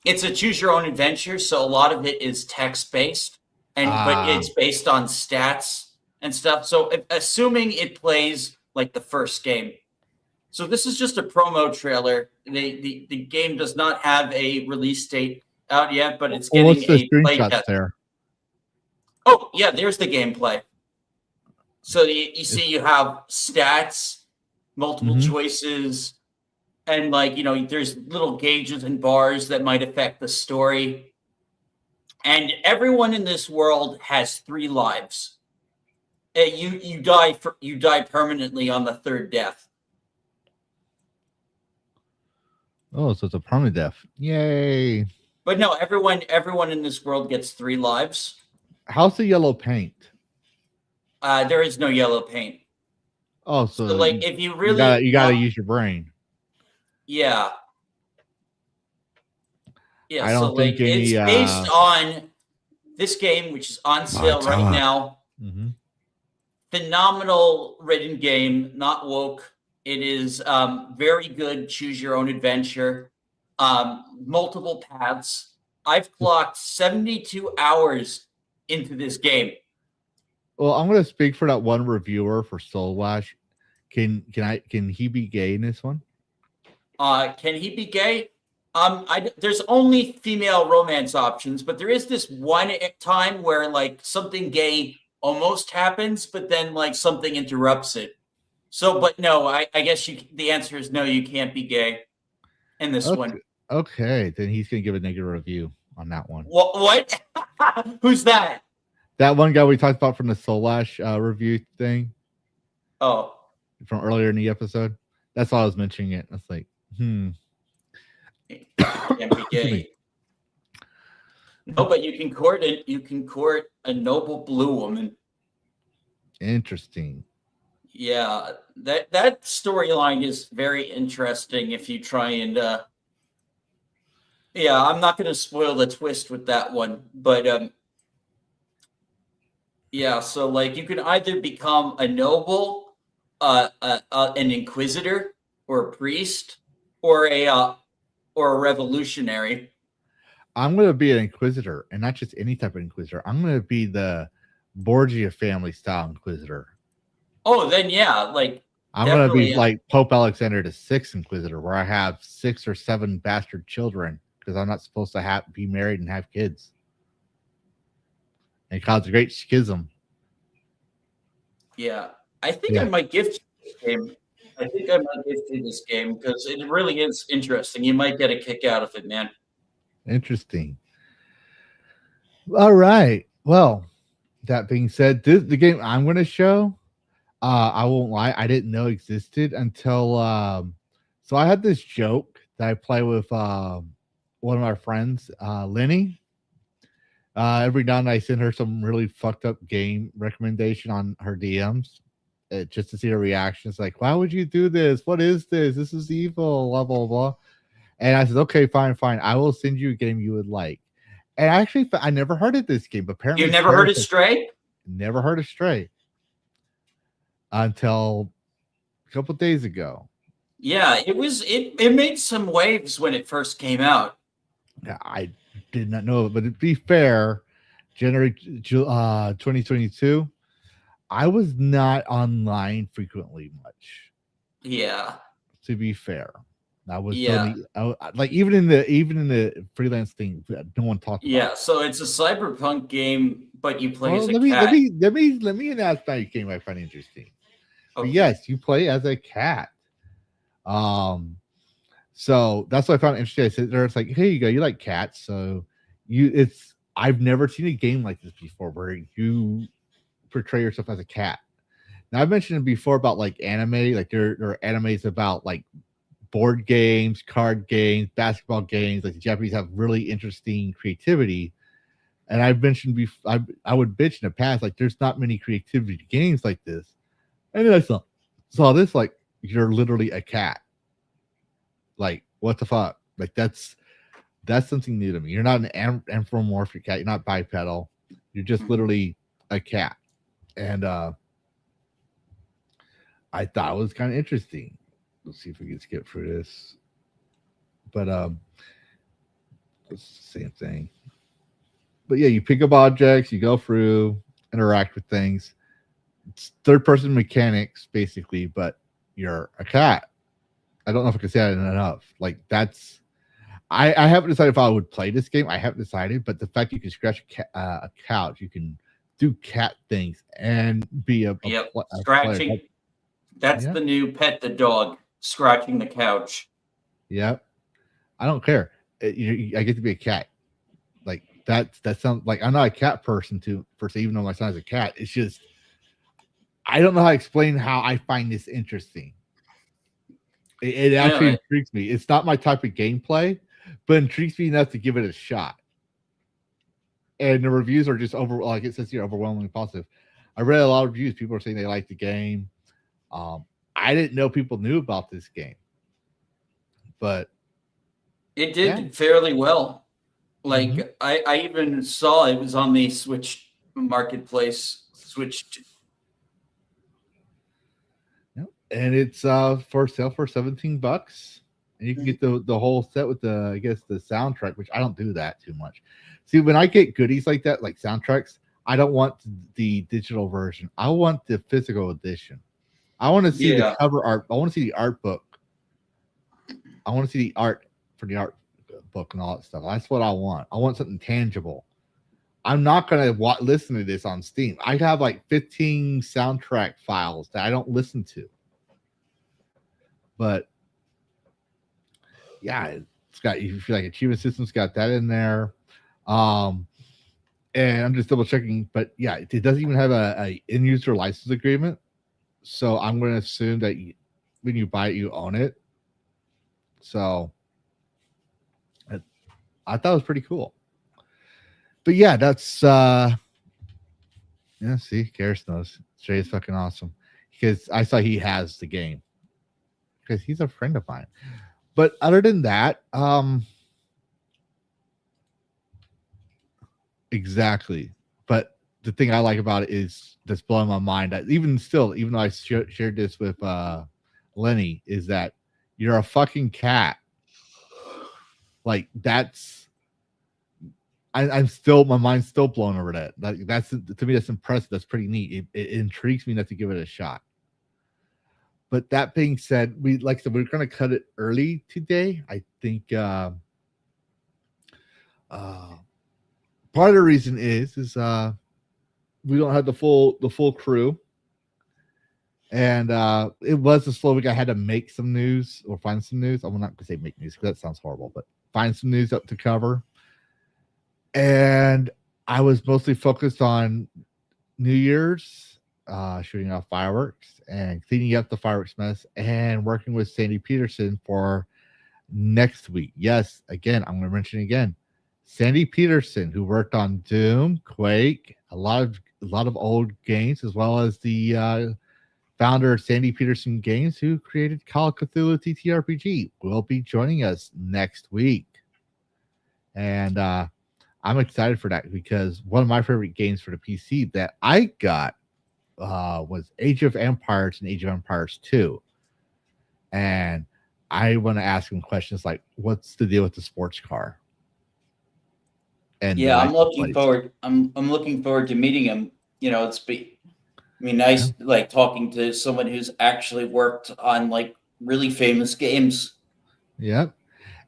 [SPEAKER 3] it's a choose your own adventure, so a lot of it is text based, but it's based on stats and stuff. So assuming it plays like the first game, So this is just a promo trailer. The game does not have a release date out yet, but it's
[SPEAKER 2] Well,
[SPEAKER 3] getting
[SPEAKER 2] what's the
[SPEAKER 3] a play
[SPEAKER 2] screenshots
[SPEAKER 3] test.
[SPEAKER 2] there?
[SPEAKER 3] Oh, yeah, there's the gameplay. So you see you have stats, multiple choices, and like, there's little gauges and bars that might affect the story. And everyone in this world has 3 lives. You die permanently on the 3rd death.
[SPEAKER 2] Oh, so it's a permadeath. Yay.
[SPEAKER 3] But no, everyone in this world gets 3 lives.
[SPEAKER 2] How's the yellow paint?
[SPEAKER 3] There is no yellow paint.
[SPEAKER 2] Oh,
[SPEAKER 3] So
[SPEAKER 2] so
[SPEAKER 3] like, if you really
[SPEAKER 2] you gotta use your brain.
[SPEAKER 3] yeah. Yeah,
[SPEAKER 2] I
[SPEAKER 3] so
[SPEAKER 2] don't think
[SPEAKER 3] like
[SPEAKER 2] any,
[SPEAKER 3] it's based on this game, which is on sale right
[SPEAKER 2] God.
[SPEAKER 3] now. Phenomenal written game, not woke. It is very good. Choose your own adventure. Multiple paths. I've clocked 72 hours into this game.
[SPEAKER 2] Well, I'm gonna speak for that one reviewer for Soul Wash. Can he be gay in this one?
[SPEAKER 3] Can he be gay? There's only female romance options, but there is this one time where like something gay almost happens, but then like something interrupts it. So, but no, I guess the answer is no, you can't be gay in this one.
[SPEAKER 2] Okay, then he's gonna give a negative review on that one.
[SPEAKER 3] What? Who's that?
[SPEAKER 2] That one guy we talked about from the Soul Wash review thing.
[SPEAKER 3] Oh,
[SPEAKER 2] from earlier in the episode. That's why I was mentioning it. That's like,
[SPEAKER 3] can't be gay. No, but you can court it. You can court a noble blue woman.
[SPEAKER 2] Interesting.
[SPEAKER 3] Yeah, that storyline is very interesting. If you try and, yeah, I'm not going to spoil the twist with that one, but yeah. So like, you can either become a noble, an inquisitor, or a priest, or a revolutionary.
[SPEAKER 2] I'm going to be an inquisitor, and not just any type of inquisitor. I'm going to be the Borgia family style inquisitor.
[SPEAKER 3] Oh, then yeah, like
[SPEAKER 2] I'm going to be like Pope Alexander VI Inquisitor, where I have 6 or 7 bastard children because I'm not supposed to be married and have kids, and cause a great schism.
[SPEAKER 3] Yeah, I think I might gift you this game. I think I might gift you this game because it really is interesting. You might get a kick out of it, man.
[SPEAKER 2] Interesting. All right. Well, that being said, the game I'm going to show, I won't lie, I didn't know existed until so I had this joke that I play with one of my friends, Lenny. Every now and then I send her some really fucked up game recommendation on her DMs just to see her reactions. Like, why would you do this? What is this? This is evil, blah, blah, blah. And I said, okay, fine. I will send you a game you would like. And actually, I never heard of this game. But apparently,
[SPEAKER 3] you've never heard of Stray?
[SPEAKER 2] Never heard of Stray until a couple of days ago.
[SPEAKER 3] Yeah, it made some waves when it first came out.
[SPEAKER 2] Yeah, I did not know, but to be fair, January 2022, I was not online frequently much.
[SPEAKER 3] Yeah.
[SPEAKER 2] To be fair. I was like even in the freelance thing, no one talked about.
[SPEAKER 3] Yeah, so it's a cyberpunk game, but you play as a
[SPEAKER 2] cat. Let me announce my game I find interesting. Okay. Yes, you play as a cat. So that's what I found interesting. I said there, it's like, here you go, you like cats, so I've never seen a game like this before where you portray yourself as a cat. Now I've mentioned before about like anime, like there are animes about like board games, card games, basketball games. Like the Japanese have really interesting creativity. And I've mentioned before, I would bitch in the past, like there's not many creativity games like this. And then I saw this, like you're literally a cat. Like what the fuck? Like that's something new to me. You're not an anthropomorphic cat. You're not bipedal. You're just literally a cat. And I thought it was kind of interesting. Let's see if we can skip through this. But it's the same thing. But yeah, you pick up objects, you go through, interact with things. It's third-person mechanics, basically, but you're a cat. I don't know if I can say that enough. Like that's, I haven't decided if I would play this game. I haven't decided, but the fact you can scratch a couch, you can do cat things and be a
[SPEAKER 3] Yep.
[SPEAKER 2] a player.
[SPEAKER 3] Scratching. That's
[SPEAKER 2] Yeah.
[SPEAKER 3] the new pet the dog, scratching the couch.
[SPEAKER 2] Yep. I don't care. I get to be a cat. Like that sounds like I'm not a cat person per se, even though my son is a cat. It's just I don't know how to explain how I find this interesting. It actually intrigues me. It's not my type of gameplay, but intrigues me enough to give it a shot. And the reviews are just like it says here, overwhelmingly positive. I read a lot of reviews. People are saying they like the game. I didn't know people knew about this game, but
[SPEAKER 3] it did fairly well. Like I even saw it was on the Switch marketplace. Switched.
[SPEAKER 2] And it's for sale for $17, and you can get the whole set with the the soundtrack, which I don't do that too much. See, when I get goodies like that, like soundtracks, I don't want the digital version. I want the physical edition. I want to see the cover art. I want to see the art book. I want to see the art for the art book and all that stuff. That's what I want. I want something tangible. I'm not going to listen to this on Steam. I have like 15 soundtrack files that I don't listen to. But yeah, it's got, you feel like achievement system's got that in there. And I'm just double checking, but yeah, it doesn't even have a end user license agreement. So I'm going to assume that when you buy it, you own it. So I thought it was pretty cool. But yeah, that's yeah, see, Karrus knows. Jay is fucking awesome. Because I saw he has the game. Because he's a friend of mine. But other than that, exactly. But the thing I like about it is that's blowing my mind. Even though I shared this with Lenny, is that you're a fucking cat. Like that's, I'm still, my mind's still blown over that. That's to me, that's impressive. That's pretty neat. It intrigues me enough to give it a shot. But that being said, we're going to cut it early today. I think part of the reason is we don't have the full crew, and it was a slow week. I had to make some news or find some news. I'm not going to say make news because that sounds horrible, but find some news up to cover. And I was mostly focused on New Year's. Shooting off fireworks and cleaning up the fireworks mess and working with Sandy Peterson for next week. Yes, again, I'm going to mention again, Sandy Peterson, who worked on Doom, Quake, a lot of old games, as well as the founder of Sandy Peterson Games, who created Call of Cthulhu TTRPG, will be joining us next week. And I'm excited for that because one of my favorite games for the PC that I got was Age of Empires and Age of Empires 2. And I want to ask him questions like, what's the deal with the sports car? And
[SPEAKER 3] yeah, I'm looking forward. I'm looking forward to meeting him. You know, nice like talking to someone who's actually worked on like really famous games.
[SPEAKER 2] Yep.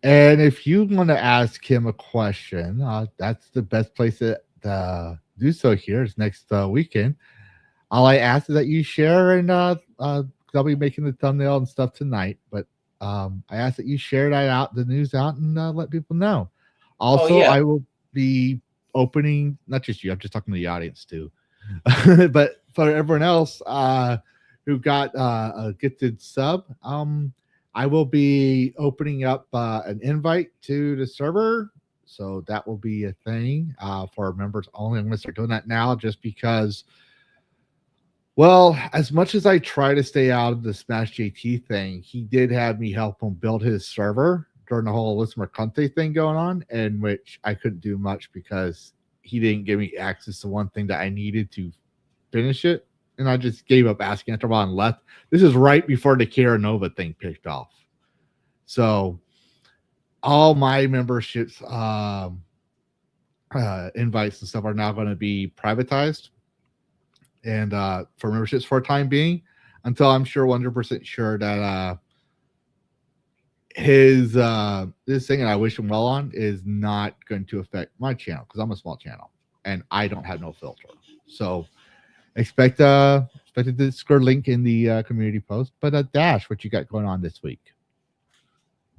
[SPEAKER 2] And if you want to ask him a question, that's the best place to do so here is next weekend. All I ask is that you share, and I'll be making the thumbnail and stuff tonight. But I ask that you share that out, the news out, and let people know. Also, I will be opening, not just you, I'm just talking to the audience too, but for everyone else who got a gifted sub, I will be opening up an invite to the server. So that will be a thing for members only. I'm going to start doing that now just because. Well, as much as I try to stay out of the Smash JT thing, he did have me help him build his server during the whole Alyssa Mercante thing going on, in which I couldn't do much because he didn't give me access to one thing that I needed to finish it. And I just gave up asking after a while and left. This is right before the Kara Nova thing picked off. So all my memberships, invites and stuff are now going to be privatized. And for memberships for a time being, until I'm sure 100% sure that his this thing, and I wish him well on, is not going to affect my channel because I'm a small channel and I don't have no filter. So expect a Discord link in the community post. But Dash, what you got going on this week?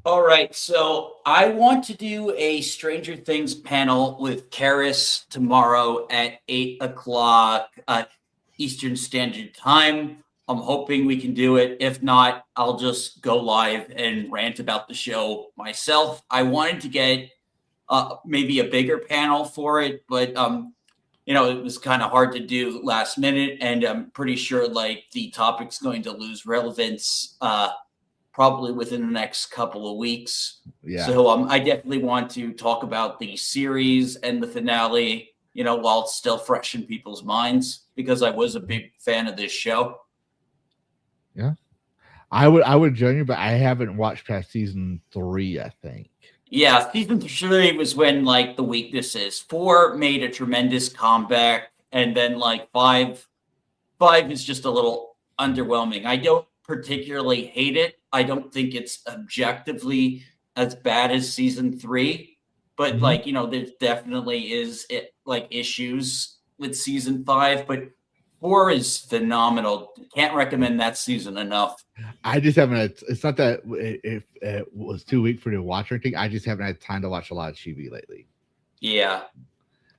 [SPEAKER 3] All right, so I want to do a Stranger Things panel with Karrus tomorrow at 8 o'clock Eastern Standard Time. I'm hoping we can do it. If not, I'll just go live and rant about the show myself. I wanted to get maybe a bigger panel for it, but you know, it was kind of hard to do last minute, and I'm pretty sure like the topic's going to lose relevance probably within the next couple of weeks.
[SPEAKER 2] Yeah.
[SPEAKER 3] So I definitely want to talk about the series and the finale, you know, while it's still fresh in people's minds, because I was a big fan of this show.
[SPEAKER 2] Yeah. I would join you, but I haven't watched past season 3, I think.
[SPEAKER 3] Yeah, season 3 was when like the weaknesses. 4 made a tremendous comeback, and then like 5 is just a little underwhelming. I don't particularly hate it. I don't think it's objectively as bad as season 3, but like, you know, there definitely is like issues with season 5, but 4 is phenomenal. Can't recommend that season enough.
[SPEAKER 2] I just haven't. It's not that if it was too weak for me to watch or anything. I just haven't had time to watch a lot of TV lately.
[SPEAKER 3] Yeah.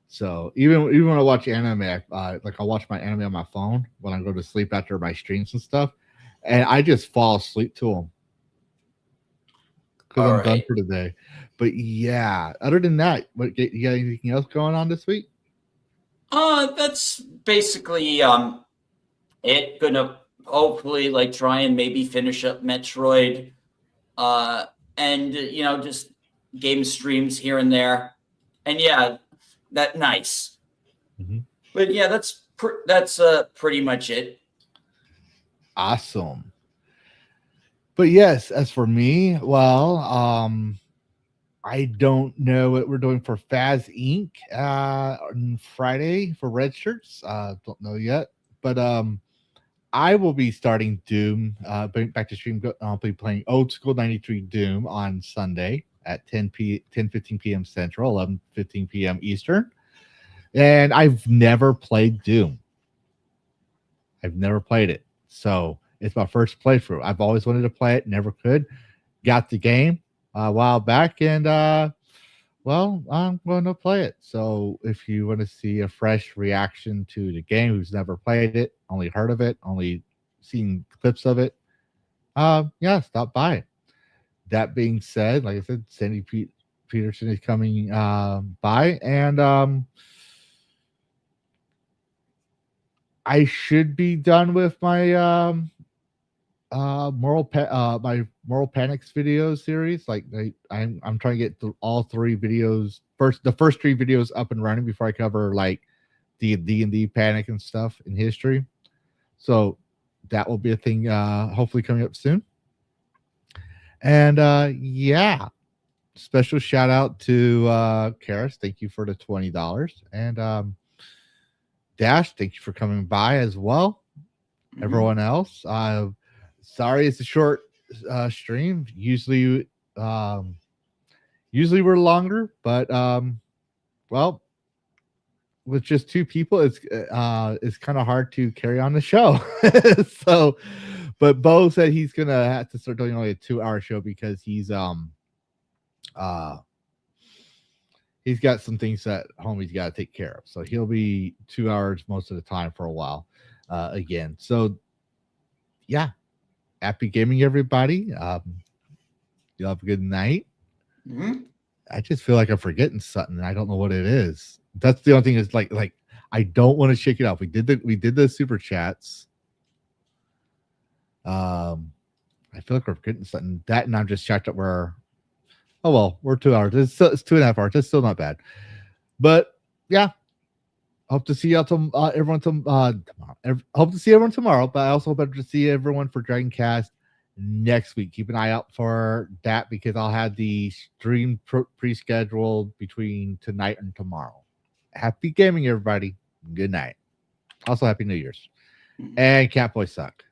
[SPEAKER 2] So even when I watch anime, like I'll watch my anime on my phone when I go to sleep after my streams and stuff, and I just fall asleep to them because I'm done for the day. But yeah, other than that, what you got anything else going on this week?
[SPEAKER 3] That's basically it. Gonna hopefully like try and maybe finish up Metroid, and you know, just game streams here and there, and yeah, that nice. But yeah, that's pretty much it.
[SPEAKER 2] Awesome. But yes, as for me, well, I don't know what we're doing for Faz Inc. On Friday for red shirts. Don't know yet, but I will be starting Doom. Back to stream. I'll be playing old school 93 Doom on Sunday at 10:15 p.m. Central, 11:15 p.m. Eastern. And I've never played Doom. I've never played it, so it's my first playthrough. I've always wanted to play it, never could. Got the game a while back, and well, I'm going to play it. So if you want to see a fresh reaction to the game, who's never played it, only heard of it, only seen clips of it, yeah, stop by. That being said, like I said, Sandy Peterson is coming by, and I should be done with my moral panics video series. Like I'm trying to get through all 3 videos the first 3 videos up and running before I cover like the D&D panic and stuff in history. So that will be a thing hopefully coming up soon. And yeah, special shout out to Karrus. Thank you for the $20. And Dash, thank you for coming by as well. Everyone else, sorry it's a short stream. Usually we're longer, but well, with just 2 people, it's kind of hard to carry on the show. So, but Bo said he's gonna have to start doing only a 2-hour show because he's got some things at home he's got to take care of. So he'll be 2 hours most of the time for a while again. So yeah, happy gaming, everybody. You have a good night. I just feel like I'm forgetting something, and I don't know what it is. That's the only thing is like I don't want to shake it off. We did the super chats. I feel like we're forgetting something. That, and I'm just shocked that we're 2 hours. It's 2.5 hours. It's still not bad. But yeah, hope to see everyone tomorrow. Hope to see everyone tomorrow. But I also hope to see everyone for DragonCast next week. Keep an eye out for that because I'll have the stream pre-scheduled between tonight and tomorrow. Happy gaming, everybody. Good night. Also, happy New Year's. And Catboy suck.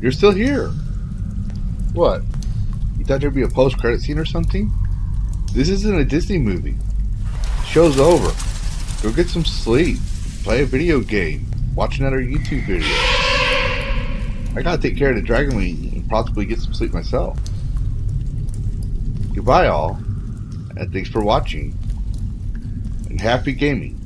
[SPEAKER 2] You're still here. What? You thought there'd be a post-credit scene or something? This isn't a Disney movie. Show's over. Go get some sleep. Play a video game. Watch another YouTube video. I gotta take care of the Dragon Wing and possibly get some sleep myself. Goodbye all, and thanks for watching. And happy gaming.